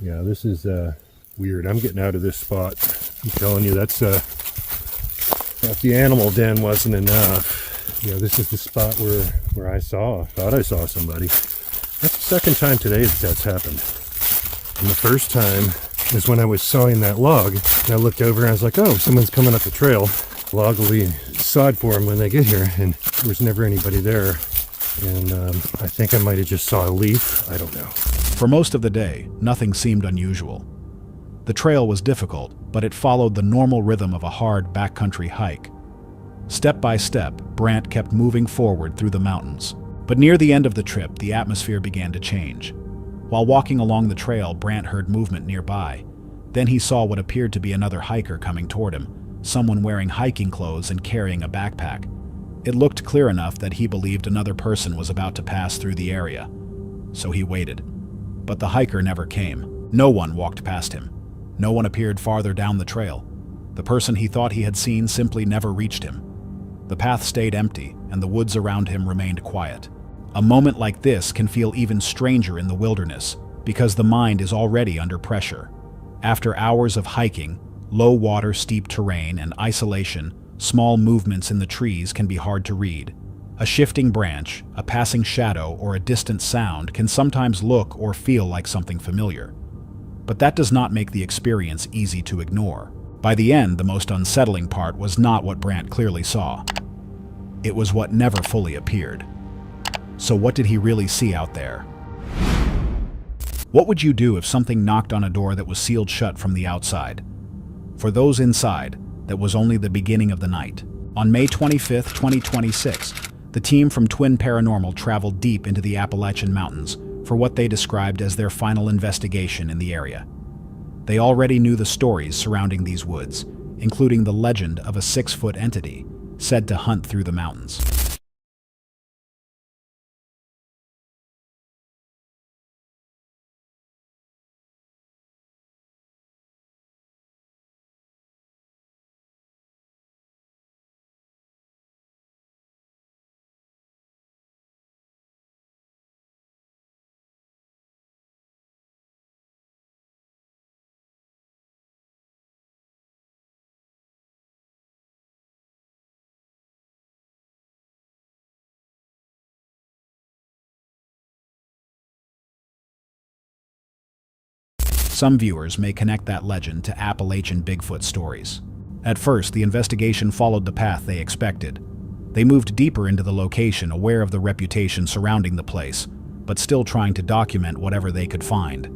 Yeah, this is weird. I'm getting out of this spot. I'm telling you, that's if the animal den wasn't enough. Yeah, this is the spot where I thought I saw somebody. That's the second time today that's happened. And the first time is when I was sawing that log, and I looked over and I was like, oh, someone's coming up the trail. The log will be sawed for them when they get here, and there was never anybody there. And I think I might have just saw a leaf. I don't know. For most of the day, nothing seemed unusual. The trail was difficult, but it followed the normal rhythm of a hard backcountry hike. Step by step, Brant kept moving forward through the mountains. But near the end of the trip, the atmosphere began to change. While walking along the trail, Brant heard movement nearby. Then he saw what appeared to be another hiker coming toward him, someone wearing hiking clothes and carrying a backpack. It looked clear enough that he believed another person was about to pass through the area. So he waited. But the hiker never came. No one walked past him. No one appeared farther down the trail. The person he thought he had seen simply never reached him. The path stayed empty, and the woods around him remained quiet. A moment like this can feel even stranger in the wilderness, because the mind is already under pressure. After hours of hiking, low water, steep terrain, and isolation, small movements in the trees can be hard to read. A shifting branch, a passing shadow, or a distant sound can sometimes look or feel like something familiar. But that does not make the experience easy to ignore. By the end, the most unsettling part was not what Brant clearly saw. It was what never fully appeared. So what did he really see out there? What would you do if something knocked on a door that was sealed shut from the outside? For those inside, that was only the beginning of the night. On May 25th, 2026, the team from Twin Paranormal traveled deep into the Appalachian Mountains for what they described as their final investigation in the area. They already knew the stories surrounding these woods, including the legend of a 6-foot entity said to hunt through the mountains. Some viewers may connect that legend to Appalachian Bigfoot stories. At first, the investigation followed the path they expected. They moved deeper into the location, aware of the reputation surrounding the place, but still trying to document whatever they could find.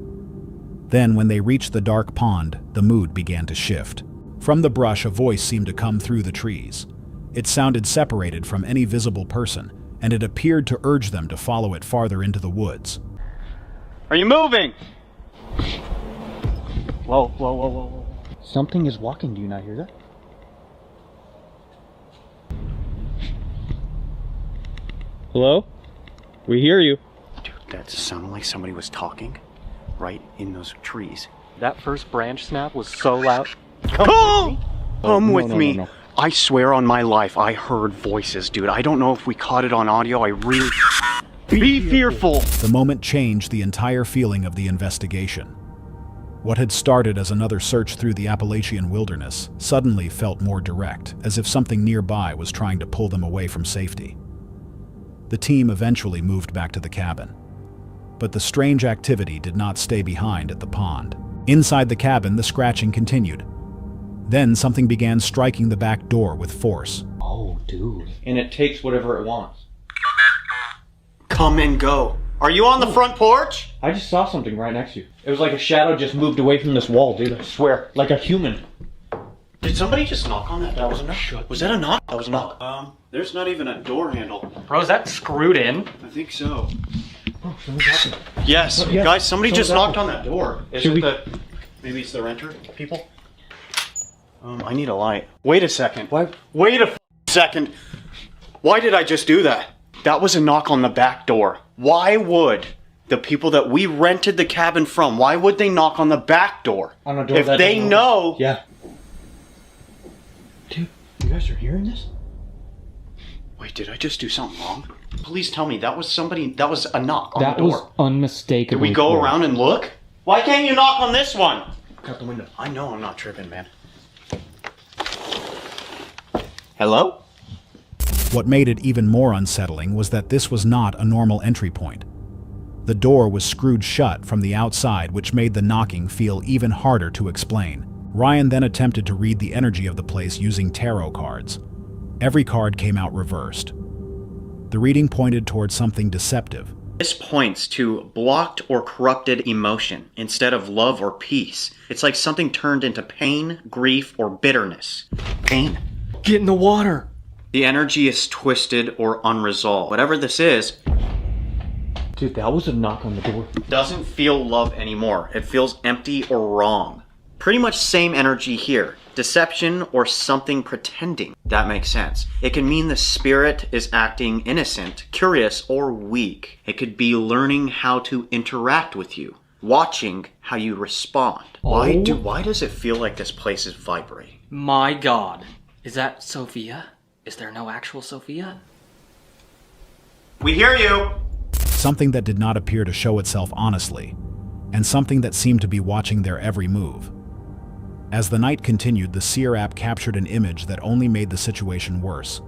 Then, when they reached the dark pond, the mood began to shift. From the brush, a voice seemed to come through the trees. It sounded separated from any visible person, and it appeared to urge them to follow it farther into the woods. Are you moving? Whoa, whoa, whoa, whoa, whoa. Something is walking, do you not hear that? Hello? We hear you. Dude, that sounded like somebody was talking right in those trees. That first branch snap was so loud. Come with me. I swear on my life, I heard voices, dude. I don't know if we caught it on audio. I really... Be fearful! The moment changed the entire feeling of the investigation. What had started as another search through the Appalachian wilderness suddenly felt more direct, as if something nearby was trying to pull them away from safety. The team eventually moved back to the cabin. But the strange activity did not stay behind at the pond. Inside the cabin, the scratching continued. Then something began striking the back door with force. Oh, dude. And it takes whatever it wants. Come and go. Are you on the front porch? I just saw something right next to you. It was like a shadow just moved away from this wall, dude. I swear. Like a human. Did somebody just knock on that? That was a knock. Was that a knock? That was a knock. There's not even a door handle. Bro, is that screwed in? I think so. Oh, something's happening. Yes, guys, somebody just knocked on that door. Maybe it's the renter people? I need a light. Wait a second. Wait a second. Why did I just do that? That was a knock on the back door. Why would the people that we rented the cabin from, why would they knock on the back door? On a door if they know... Yeah. Dude, you guys are hearing this? Wait, did I just do something wrong? Please tell me that was somebody, that was a knock on the door. That was unmistakable. Did we go around and look? Why can't you knock on this one? Out the window. I know I'm not tripping, man. Hello? What made it even more unsettling was that this was not a normal entry point. The door was screwed shut from the outside, which made the knocking feel even harder to explain. Ryan then attempted to read the energy of the place using tarot cards. Every card came out reversed. The reading pointed towards something deceptive. This points to blocked or corrupted emotion instead of love or peace. It's like something turned into pain, grief, or bitterness. Pain. Get in the water. The energy is twisted or unresolved. Whatever this is, Dude, that was a knock on the door. doesn't feel love anymore. It feels empty or wrong. Pretty much same energy here. Deception or something pretending. That makes sense. It can mean the spirit is acting innocent, curious, or weak. It could be learning how to interact with you, watching how you respond. Why does it feel like this place is vibrating? My God. Is that Sophia? Is there no actual Sophia? We hear you! Something that did not appear to show itself honestly, and something that seemed to be watching their every move. As the night continued, the Seer app captured an image that only made the situation worse.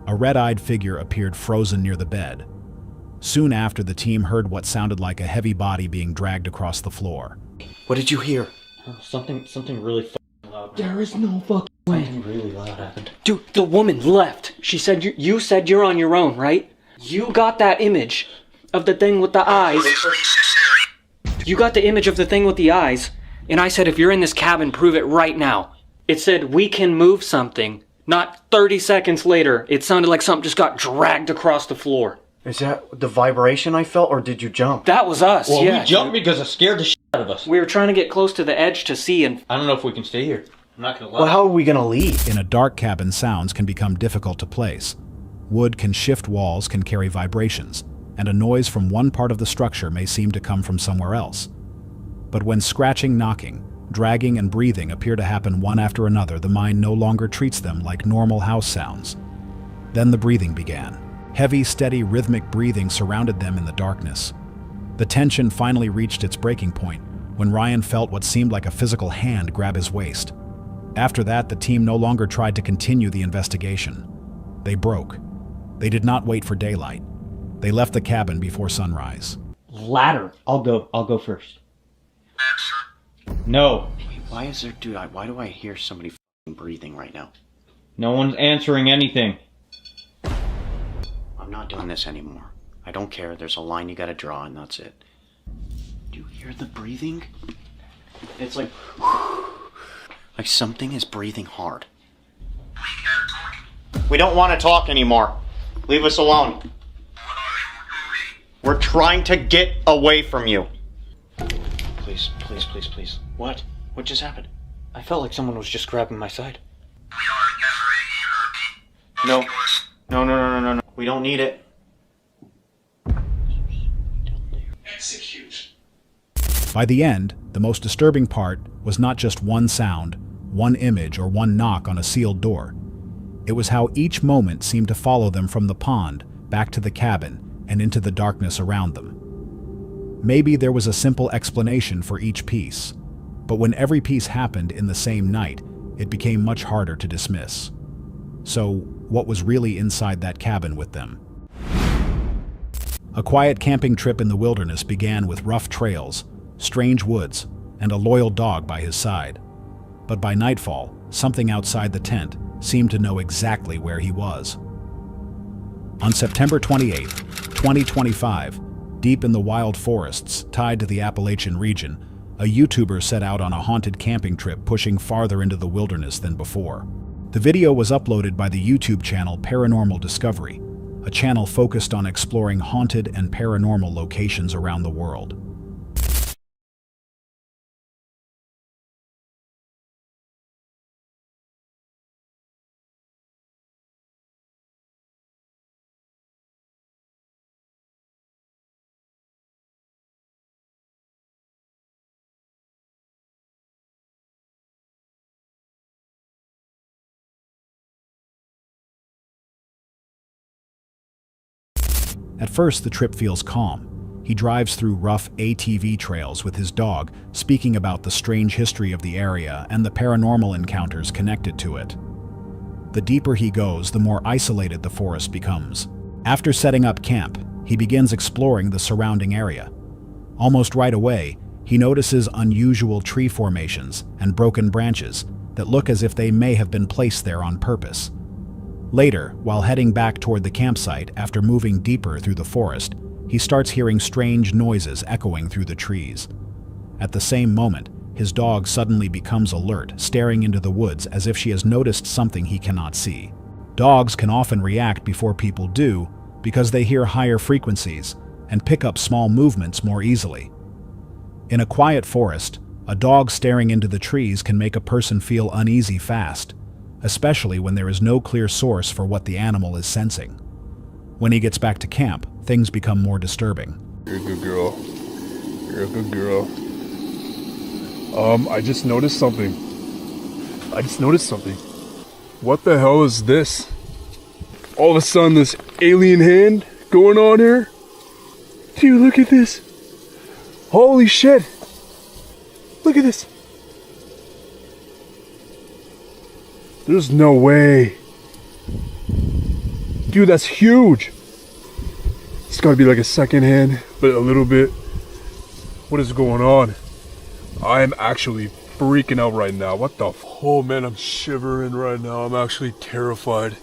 A red-eyed figure appeared frozen near the bed. Soon after, the team heard what sounded like a heavy body being dragged across the floor. What did you hear? Something really f***ing loud. There is no fucking way. Something really loud happened. Dude, the woman left. She said you said you're on your own, right? You got that image of the thing with the eyes. You got the image of the thing with the eyes. And I said, if you're in this cabin, prove it right now. It said, we can move something. Not 30 seconds later, it sounded like something just got dragged across the floor. Is that the vibration I felt, or did you jump? That was us, Well, yeah. we jumped because it scared the shit out of us. We were trying to get close to the edge to see, and I don't know if we can stay here. I'm not gonna lie. Well, how are we gonna leave? In a dark cabin, sounds can become difficult to place. Wood can shift walls, can carry vibrations, and a noise from one part of the structure may seem to come from somewhere else. But when scratching, knocking, dragging, and breathing appear to happen one after another, the mind no longer treats them like normal house sounds. Then the breathing began. Heavy, steady, rhythmic breathing surrounded them in the darkness. The tension finally reached its breaking point when Ryan felt what seemed like a physical hand grab his waist. After that, the team no longer tried to continue the investigation. They broke. They did not wait for daylight. They left the cabin before sunrise. Ladder. I'll go first. No. Wait, why is there, why do I hear somebody f***ing breathing right now? No one's answering anything. I'm not doing this anymore. I don't care. There's a line you gotta draw, and that's it. Do you hear the breathing? It's like... like something is breathing hard. We don't want to talk anymore. Leave us alone. We're trying to get away from you. Please, please, please, please. What? What just happened? I felt like someone was just grabbing my side. No. No, no, no, no, no, no. We don't need it. Execute. By the end, the most disturbing part was not just one sound, one image, or one knock on a sealed door. It was how each moment seemed to follow them from the pond, back to the cabin, and into the darkness around them. Maybe there was a simple explanation for each piece, but when every piece happened in the same night, it became much harder to dismiss. So, what was really inside that cabin with them? A quiet camping trip in the wilderness began with rough trails, strange woods, and a loyal dog by his side. But by nightfall, something outside the tent seemed to know exactly where he was. On September 28, 2025, deep in the wild forests tied to the Appalachian region, a YouTuber set out on a haunted camping trip pushing farther into the wilderness than before. The video was uploaded by the YouTube channel Paranormal Discovery, a channel focused on exploring haunted and paranormal locations around the world. At first, the trip feels calm. He drives through rough ATV trails with his dog, speaking about the strange history of the area and the paranormal encounters connected to it. The deeper he goes, the more isolated the forest becomes. After setting up camp, he begins exploring the surrounding area. Almost right away, he notices unusual tree formations and broken branches that look as if they may have been placed there on purpose. Later, while heading back toward the campsite after moving deeper through the forest, he starts hearing strange noises echoing through the trees. At the same moment, his dog suddenly becomes alert, staring into the woods as if she has noticed something he cannot see. Dogs can often react before people do because they hear higher frequencies and pick up small movements more easily. In a quiet forest, a dog staring into the trees can make a person feel uneasy fast, especially when there is no clear source for what the animal is sensing. When he gets back to camp, things become more disturbing. You're a good girl. You're a good girl. I just noticed something. What the hell is this? All of a sudden, this alien hand going on here? Dude, look at this. Holy shit. Look at this. There's no way. Dude, that's huge. It's gotta be like a second hand, but a little bit. What is going on? I am actually freaking out right now. What the oh man, I'm shivering right now. I'm actually terrified.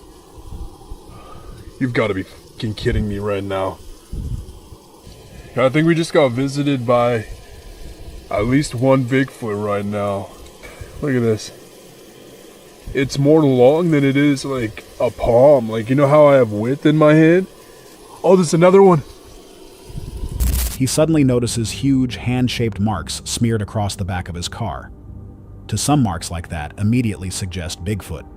You've got to be fucking kidding me right now. I think we just got visited by at least one Bigfoot right now. Look at this. It's more long than it is like a palm. Like, you know how I have width in my hand? Oh, there's another one. He suddenly notices huge hand-shaped marks smeared across the back of his car. To some marks like that immediately suggest Bigfoot.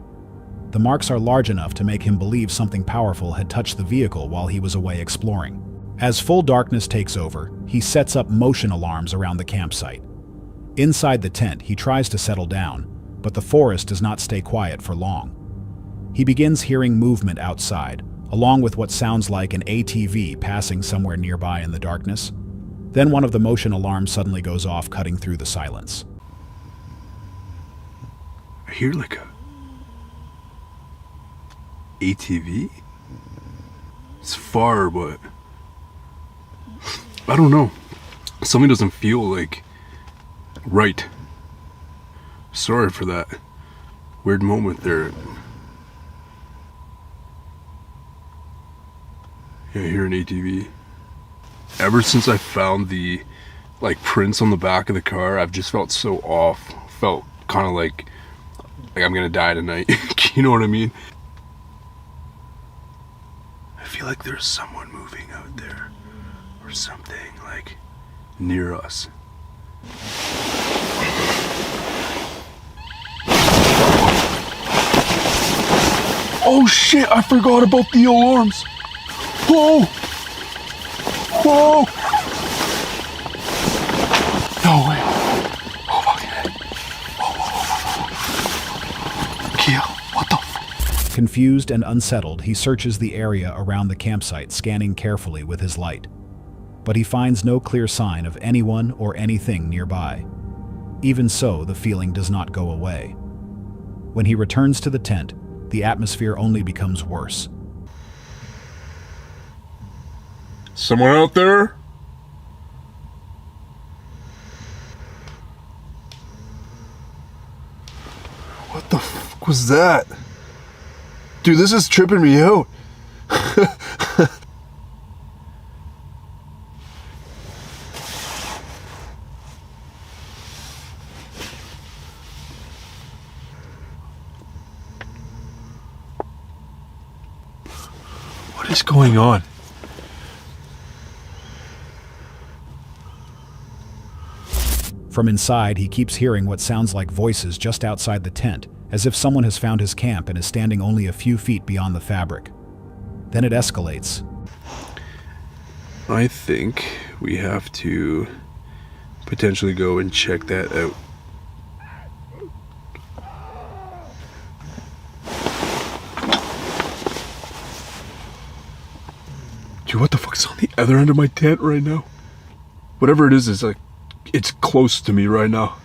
The marks are large enough to make him believe something powerful had touched the vehicle while he was away exploring. As full darkness takes over, he sets up motion alarms around the campsite. Inside the tent, he tries to settle down, but the forest does not stay quiet for long. He begins hearing movement outside, along with what sounds like an ATV passing somewhere nearby in the darkness. Then one of the motion alarms suddenly goes off, cutting through the silence. I hear like a ATV? It's far, but I don't know. Something doesn't feel like right. Sorry for that weird moment there. Yeah, I hear an ATV. Ever since I found the prints on the back of the car, I've just felt so off. Felt kind of like I'm gonna die tonight. You know what I mean? I feel like there's someone moving out there or something like near us. Oh shit, I forgot about the alarms. Whoa! Whoa! No way. Oh fucking head. Kill. What the f? Confused and unsettled, he searches the area around the campsite, scanning carefully with his light. But he finds no clear sign of anyone or anything nearby. Even so, the feeling does not go away. When he returns to the tent, the atmosphere only becomes worse. Someone out there? What the fuck was that? Dude, this is tripping me out. What is going on? From inside, he keeps hearing what sounds like voices just outside the tent, as if someone has found his camp and is standing only a few feet beyond the fabric. Then it escalates. I think we have to potentially go and check that out. Dude, what the fuck's on the other end of my tent right now? Whatever it is like, it's close to me right now.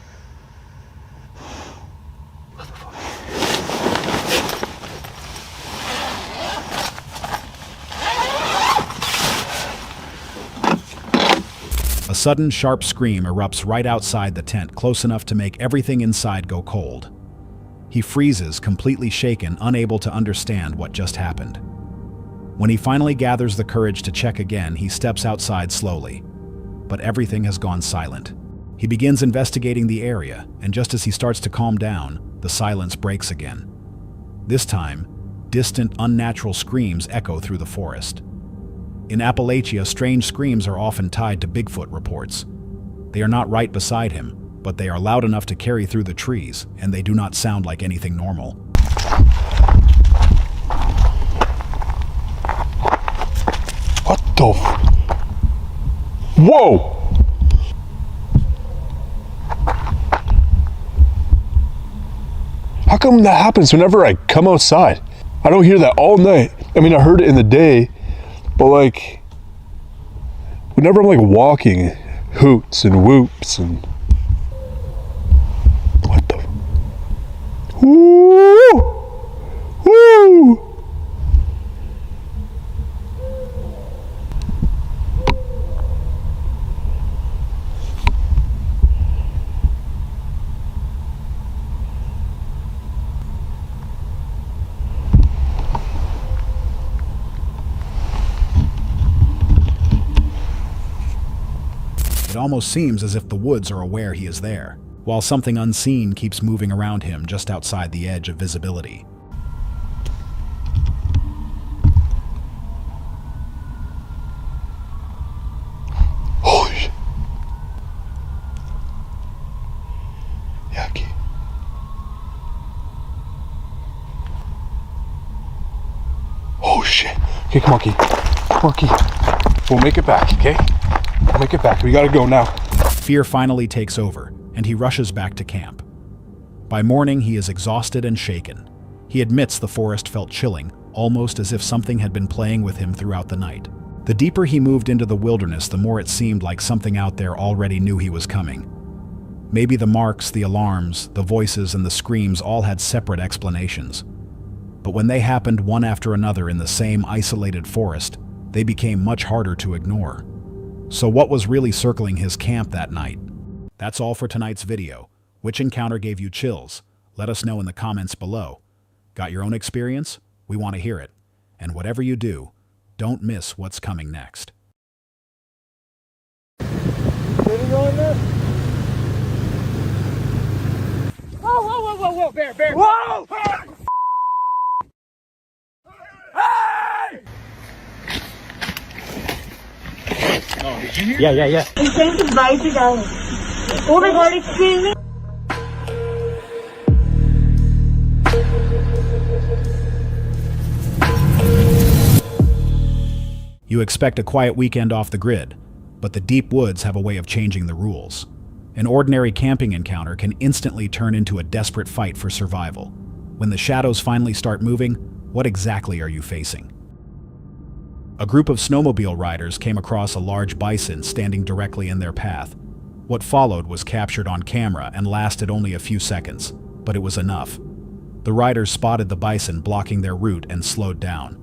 A sudden, sharp scream erupts right outside the tent, close enough to make everything inside go cold. He freezes, completely shaken, unable to understand what just happened. When he finally gathers the courage to check again, he steps outside slowly. But everything has gone silent. He begins investigating the area, and just as he starts to calm down, the silence breaks again. This time, distant, unnatural screams echo through the forest. In Appalachia, strange screams are often tied to Bigfoot reports. They are not right beside him, but they are loud enough to carry through the trees, and they do not sound like anything normal. What the Whoa! How come that happens whenever I come outside? I don't hear that all night. I mean, I heard it in the day, but like, whenever I'm like walking, hoots and whoops and what the? Woo! Woo! It almost seems as if the woods are aware he is there, while something unseen keeps moving around him just outside the edge of visibility. Holy shit. Yeah, okay. Oh shit. Okay, come on, Key. Come on, Key. We'll make it back, okay? We'll make it back. We gotta go now. Fear finally takes over, and he rushes back to camp. By morning, he is exhausted and shaken. He admits the forest felt chilling, almost as if something had been playing with him throughout the night. The deeper he moved into the wilderness, the more it seemed like something out there already knew he was coming. Maybe the marks, the alarms, the voices, and the screams all had separate explanations. But when they happened one after another in the same isolated forest, they became much harder to ignore. So what was really circling his camp that night? That's all for tonight's video. Which encounter gave you chills? Let us know in the comments below. Got your own experience? We want to hear it. And whatever you do, don't miss what's coming next. Where are you going there? Whoa, whoa, whoa, whoa, whoa, bear, bear. Whoa! Hey! Oh, did you hear? Yeah. Insane to bite it down. Oh my god, it's screaming. You expect a quiet weekend off the grid, but the deep woods have a way of changing the rules. An ordinary camping encounter can instantly turn into a desperate fight for survival. When the shadows finally start moving, what exactly are you facing? A group of snowmobile riders came across a large bison standing directly in their path. What followed was captured on camera and lasted only a few seconds, but it was enough. The riders spotted the bison blocking their route and slowed down.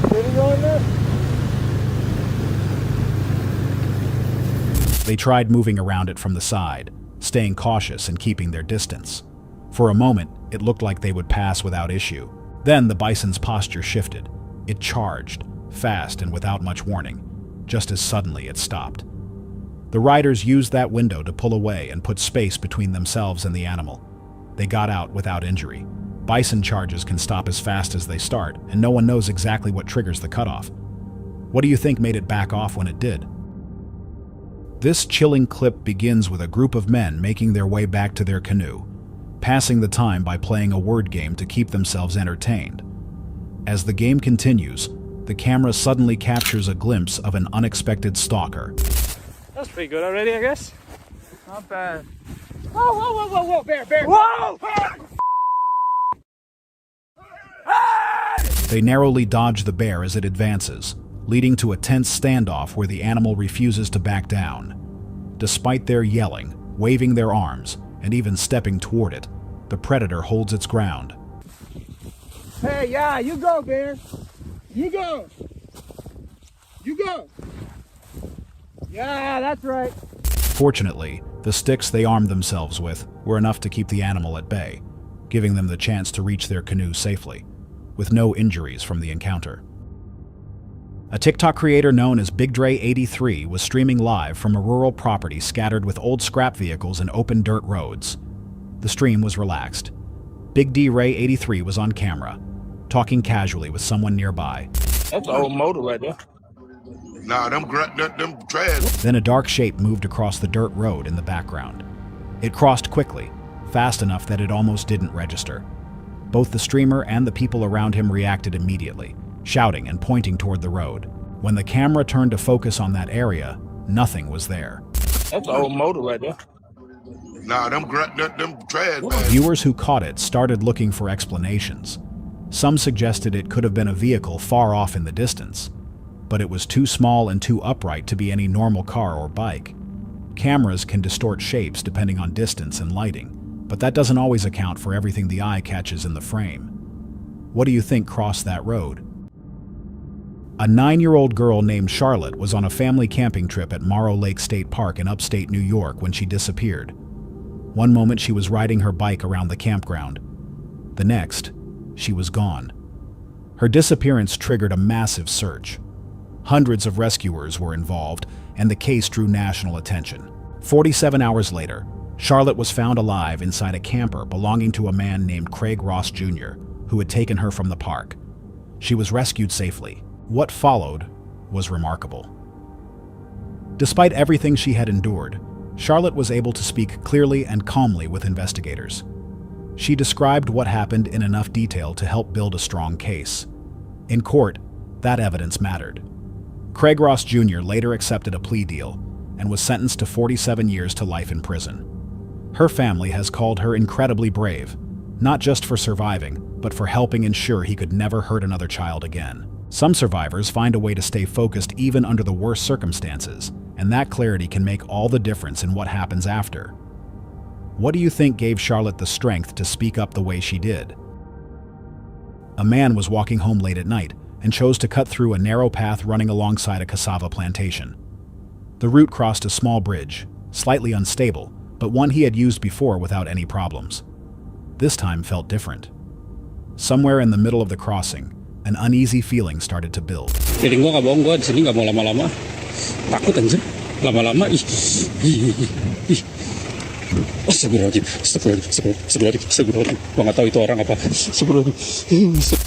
Where are you going there? They tried moving around it from the side, staying cautious and keeping their distance. For a moment, it looked like they would pass without issue. Then the bison's posture shifted. It charged, fast and without much warning. Just as suddenly, it stopped. The riders used that window to pull away and put space between themselves and the animal. They got out without injury. Bison charges can stop as fast as they start, and no one knows exactly what triggers the cutoff. What do you think made it back off when it did? This chilling clip begins with a group of men making their way back to their canoe, passing the time by playing a word game to keep themselves entertained. As the game continues, the camera suddenly captures a glimpse of an unexpected stalker. That's pretty good already, I guess. Not bad. Whoa, whoa, whoa, whoa, whoa, bear, bear. Whoa! They narrowly dodge the bear as it advances, leading to a tense standoff where the animal refuses to back down. Despite their yelling, waving their arms, and even stepping toward it, the predator holds its ground. Hey, yeah, you go, bear. You go. You go. Yeah, that's right. Fortunately, the sticks they armed themselves with were enough to keep the animal at bay, giving them the chance to reach their canoe safely, with no injuries from the encounter. A TikTok creator known as Big Dre 83 was streaming live from a rural property scattered with old scrap vehicles and open dirt roads. The stream was relaxed. Big D Ray 83 was on camera, talking casually with someone nearby. That's an old motor right there. Nah, them trash. Then a dark shape moved across the dirt road in the background. It crossed quickly, fast enough that it almost didn't register. Both the streamer and the people around him reacted immediately, shouting and pointing toward the road. When the camera turned to focus on that area, nothing was there. That's an old motor right there. Nah, them trash. Viewers who caught it started looking for explanations. Some suggested it could have been a vehicle far off in the distance, but it was too small and too upright to be any normal car or bike. Cameras can distort shapes depending on distance and lighting, but that doesn't always account for everything the eye catches in the frame. What do you think crossed that road? A 9-year-old girl named Charlotte was on a family camping trip at Morrow Lake State Park in upstate New York when she disappeared. One moment she was riding her bike around the campground. The next, she was gone. Her disappearance triggered a massive search. Hundreds of rescuers were involved, and the case drew national attention. 47 hours later, Charlotte was found alive inside a camper belonging to a man named Craig Ross Jr., who had taken her from the park. She was rescued safely. What followed was remarkable. Despite everything she had endured, Charlotte was able to speak clearly and calmly with investigators. She described what happened in enough detail to help build a strong case. In court, that evidence mattered. Craig Ross Jr. later accepted a plea deal and was sentenced to 47 years to life in prison. Her family has called her incredibly brave, not just for surviving, but for helping ensure he could never hurt another child again. Some survivors find a way to stay focused even under the worst circumstances, and that clarity can make all the difference in what happens after. What do you think gave Charlotte the strength to speak up the way she did? A man was walking home late at night and chose to cut through a narrow path running alongside a cassava plantation. The route crossed a small bridge, slightly unstable, but one he had used before without any problems. This time felt different. Somewhere in the middle of the crossing, an uneasy feeling started to build. Feeling gua nggak bohong, gua di sini nggak mau lama-lama. Takut anjir. Lama-lama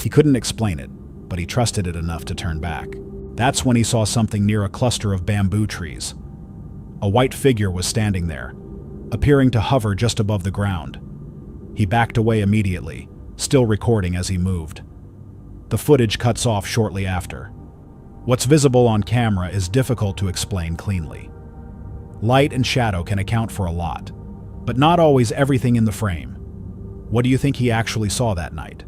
He couldn't explain it, but he trusted it enough to turn back. That's when he saw something near a cluster of bamboo trees. A white figure was standing there, appearing to hover just above the ground. He backed away immediately, still recording as he moved. The footage cuts off shortly after. What's visible on camera is difficult to explain cleanly. Light and shadow can account for a lot, but not always everything in the frame. What do you think he actually saw that night?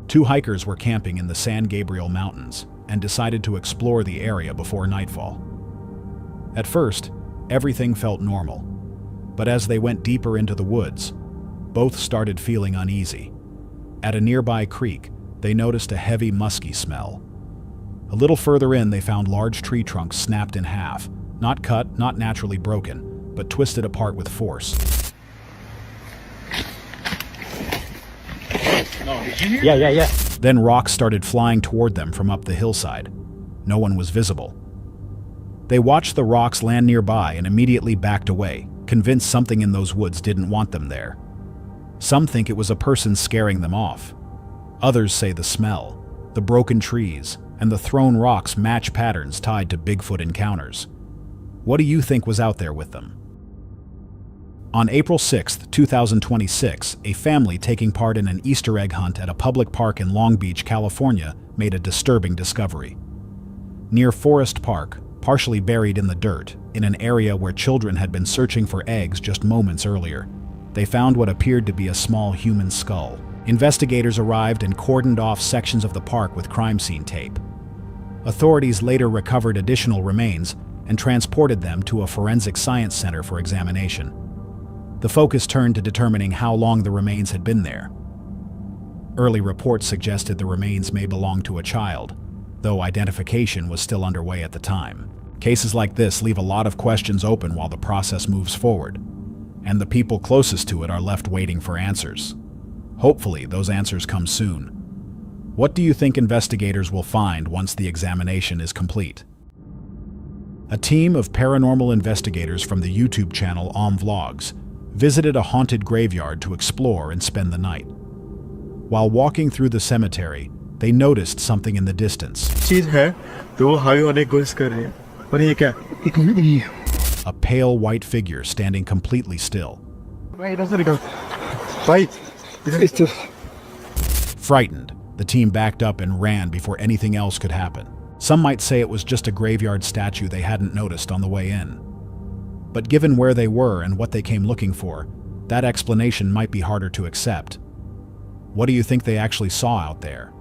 Two hikers were camping in the San Gabriel Mountains and decided to explore the area before nightfall. At first, everything felt normal, but as they went deeper into the woods, both started feeling uneasy. At a nearby creek, they noticed a heavy, musky smell. A little further in, they found large tree trunks snapped in half, not cut, not naturally broken, but twisted apart with force. Yeah. Then rocks started flying toward them from up the hillside. No one was visible. They watched the rocks land nearby and immediately backed away, convinced something in those woods didn't want them there. Some think it was a person scaring them off. Others say the smell, the broken trees, and the thrown rocks match patterns tied to Bigfoot encounters. What do you think was out there with them? On April 6, 2026, a family taking part in an Easter egg hunt at a public park in Long Beach, California, made a disturbing discovery. Near Forest Park, partially buried in the dirt, in an area where children had been searching for eggs just moments earlier, they found what appeared to be a small human skull. Investigators arrived and cordoned off sections of the park with crime scene tape. Authorities later recovered additional remains and transported them to a forensic science center for examination. The focus turned to determining how long the remains had been there. Early reports suggested the remains may belong to a child, though identification was still underway at the time. Cases like this leave a lot of questions open while the process moves forward, and the people closest to it are left waiting for answers. Hopefully, those answers come soon. What do you think investigators will find once the examination is complete? A team of paranormal investigators from the YouTube channel Vlogs visited a haunted graveyard to explore and spend the night. While walking through the cemetery, they noticed something in the distance. A pale white figure standing completely still. Frightened, the team backed up and ran before anything else could happen. Some might say it was just a graveyard statue they hadn't noticed on the way in. But given where they were and what they came looking for, that explanation might be harder to accept. What do you think they actually saw out there?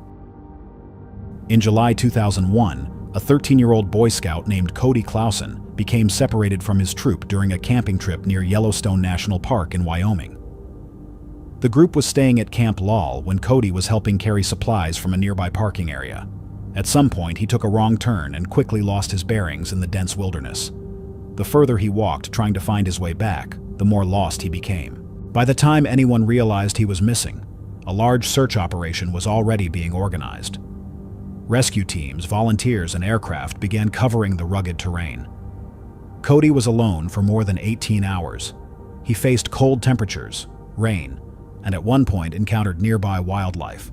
In July 2001, a 13-year-old Boy Scout named Cody Clausen became separated from his troop during a camping trip near Yellowstone National Park in Wyoming. The group was staying at Camp Lal when Cody was helping carry supplies from a nearby parking area. At some point, he took a wrong turn and quickly lost his bearings in the dense wilderness. The further he walked trying to find his way back, the more lost he became. By the time anyone realized he was missing, a large search operation was already being organized. Rescue teams, volunteers, and aircraft began covering the rugged terrain. Cody was alone for more than 18 hours. He faced cold temperatures, rain, and at one point encountered nearby wildlife.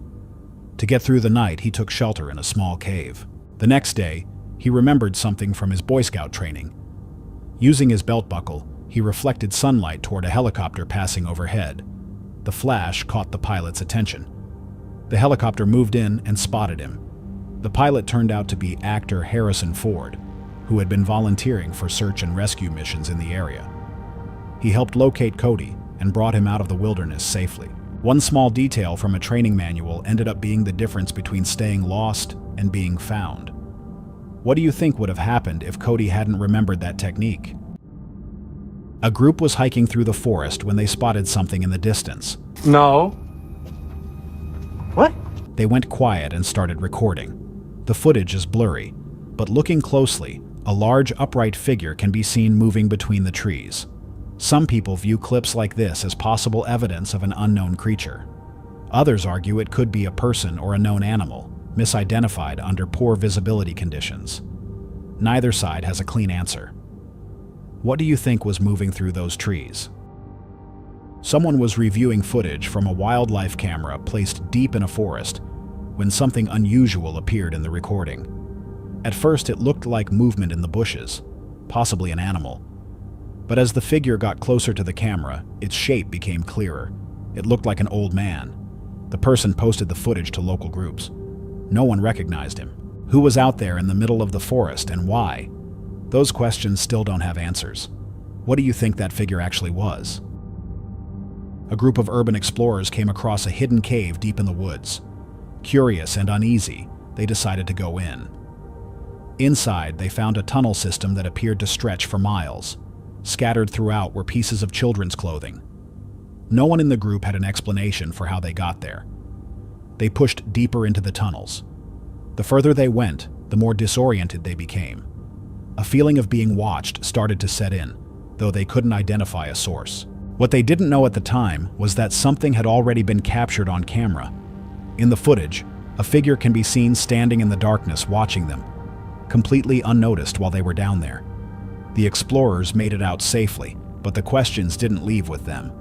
To get through the night, he took shelter in a small cave. The next day, he remembered something from his Boy Scout training. Using his belt buckle, he reflected sunlight toward a helicopter passing overhead. The flash caught the pilot's attention. The helicopter moved in and spotted him. The pilot turned out to be actor Harrison Ford, who had been volunteering for search and rescue missions in the area. He helped locate Cody and brought him out of the wilderness safely. One small detail from a training manual ended up being the difference between staying lost and being found. What do you think would have happened if Cody hadn't remembered that technique? A group was hiking through the forest when they spotted something in the distance. No. What? They went quiet and started recording. The footage is blurry, but looking closely, a large upright figure can be seen moving between the trees. Some people view clips like this as possible evidence of an unknown creature. Others argue it could be a person or a known animal, misidentified under poor visibility conditions. Neither side has a clean answer. What do you think was moving through those trees? Someone was reviewing footage from a wildlife camera placed deep in a forest when something unusual appeared in the recording. At first, it looked like movement in the bushes, possibly an animal. But as the figure got closer to the camera, its shape became clearer. It looked like an old man. The person posted the footage to local groups. No one recognized him. Who was out there in the middle of the forest and why? Those questions still don't have answers. What do you think that figure actually was? A group of urban explorers came across a hidden cave deep in the woods. Curious and uneasy, they decided to go in. Inside, they found a tunnel system that appeared to stretch for miles. Scattered throughout were pieces of children's clothing. No one in the group had an explanation for how they got there. They pushed deeper into the tunnels. The further they went, the more disoriented they became. A feeling of being watched started to set in, though they couldn't identify a source. What they didn't know at the time was that something had already been captured on camera. In the footage, a figure can be seen standing in the darkness watching them, completely unnoticed while they were down there. The explorers made it out safely, but the questions didn't leave with them.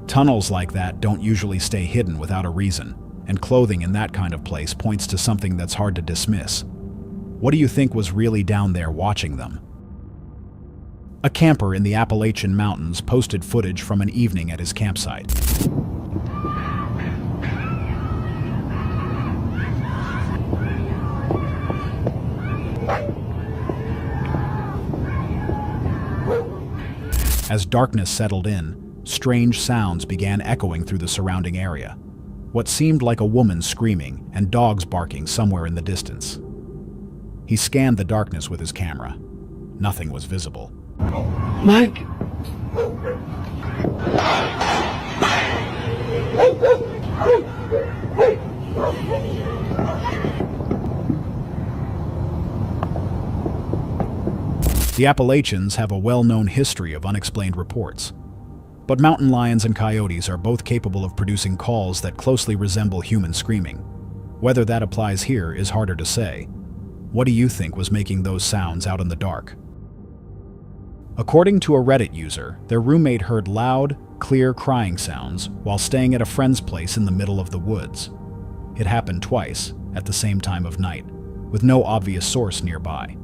Tunnels like that don't usually stay hidden without a reason, and clothing in that kind of place points to something that's hard to dismiss. What do you think was really down there watching them? A camper in the Appalachian Mountains posted footage from an evening at his campsite. As darkness settled in, strange sounds began echoing through the surrounding area. What seemed like a woman screaming and dogs barking somewhere in the distance. He scanned the darkness with his camera. Nothing was visible. Mike! The Appalachians have a well-known history of unexplained reports. But mountain lions and coyotes are both capable of producing calls that closely resemble human screaming. Whether that applies here is harder to say. What do you think was making those sounds out in the dark? According to a Reddit user, their roommate heard loud, clear crying sounds while staying at a friend's place in the middle of the woods. It happened twice, at the same time of night, with no obvious source nearby.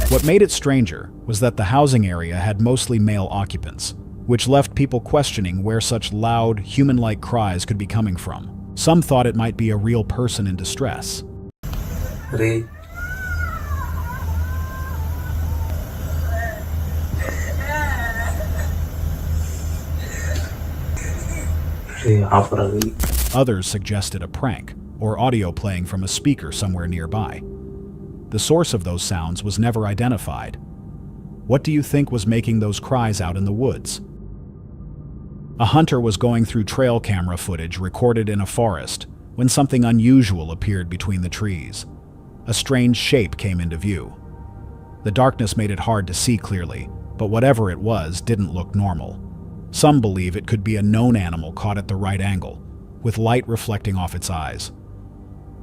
What made it stranger was that the housing area had mostly male occupants, which left people questioning where such loud, human-like cries could be coming from. Some thought it might be a real person in distress. Ray. Others suggested a prank, or audio playing from a speaker somewhere nearby. The source of those sounds was never identified. What do you think was making those cries out in the woods? A hunter was going through trail camera footage recorded in a forest when something unusual appeared between the trees. A strange shape came into view. The darkness made it hard to see clearly, but whatever it was didn't look normal. Some believe it could be a known animal caught at the right angle, with light reflecting off its eyes.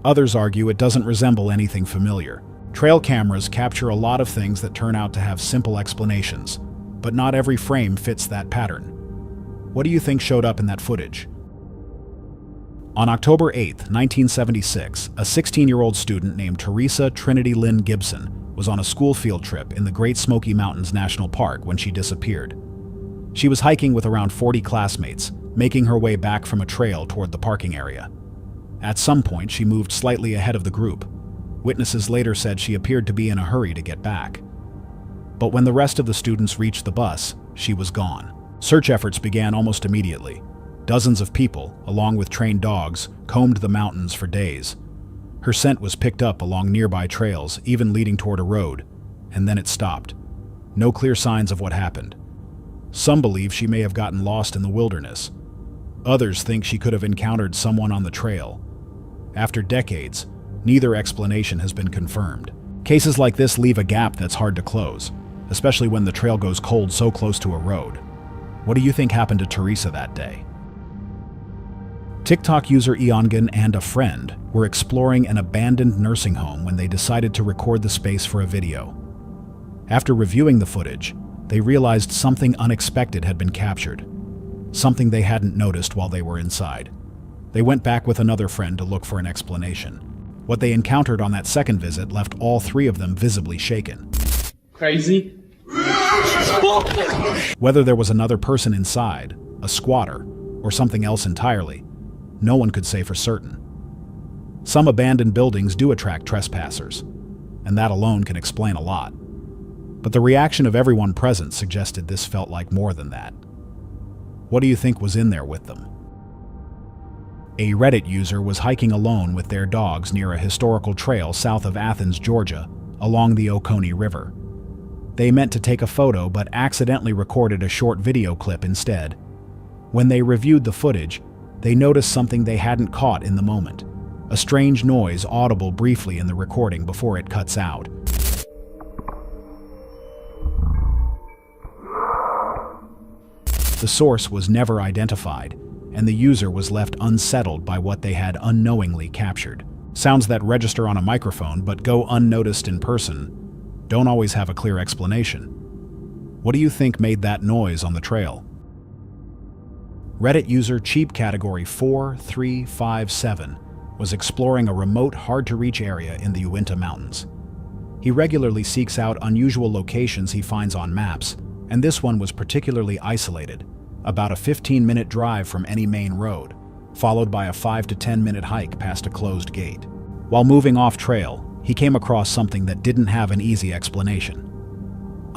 Others argue it doesn't resemble anything familiar. Trail cameras capture a lot of things that turn out to have simple explanations, but not every frame fits that pattern. What do you think showed up in that footage? On October 8, 1976, a 16-year-old student named Teresa Trinity Lynn Gibson was on a school field trip in the Great Smoky Mountains National Park when she disappeared. She was hiking with around 40 classmates, making her way back from a trail toward the parking area. At some point, she moved slightly ahead of the group. Witnesses later said she appeared to be in a hurry to get back. But when the rest of the students reached the bus, she was gone. Search efforts began almost immediately. Dozens of people, along with trained dogs, combed the mountains for days. Her scent was picked up along nearby trails, even leading toward a road, and then it stopped. No clear signs of what happened. Some believe she may have gotten lost in the wilderness. Others think she could have encountered someone on the trail. After decades, neither explanation has been confirmed. Cases like this leave a gap that's hard to close, especially when the trail goes cold so close to a road. What do you think happened to Teresa that day? TikTok user Eongan and a friend were exploring an abandoned nursing home when they decided to record the space for a video. After reviewing the footage, they realized something unexpected had been captured, something they hadn't noticed while they were inside. They went back with another friend to look for an explanation. What they encountered on that second visit left all three of them visibly shaken. Crazy? Whether there was another person inside, a squatter, or something else entirely, no one could say for certain. Some abandoned buildings do attract trespassers, and that alone can explain a lot. But the reaction of everyone present suggested this felt like more than that. What do you think was in there with them? A Reddit user was hiking alone with their dogs near a historical trail south of Athens, Georgia, along the Oconee River. They meant to take a photo but accidentally recorded a short video clip instead. When they reviewed the footage, they noticed something they hadn't caught in the moment. A strange noise audible briefly in the recording before it cuts out. The source was never identified, and the user was left unsettled by what they had unknowingly captured. Sounds that register on a microphone but go unnoticed in person don't always have a clear explanation. What do you think made that noise on the trail? Reddit user Cheap Category 4357 was exploring a remote, hard-to-reach area in the Uinta Mountains. He regularly seeks out unusual locations he finds on maps, and this one was particularly isolated, about a 15-minute drive from any main road, followed by a 5 to 10-minute hike past a closed gate. While moving off trail, he came across something that didn't have an easy explanation.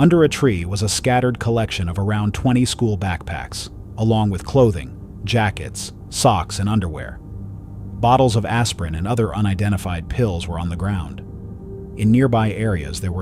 Under a tree was a scattered collection of around 20 school backpacks, along with clothing, jackets, socks, and underwear. Bottles of aspirin and other unidentified pills were on the ground. In nearby areas, there were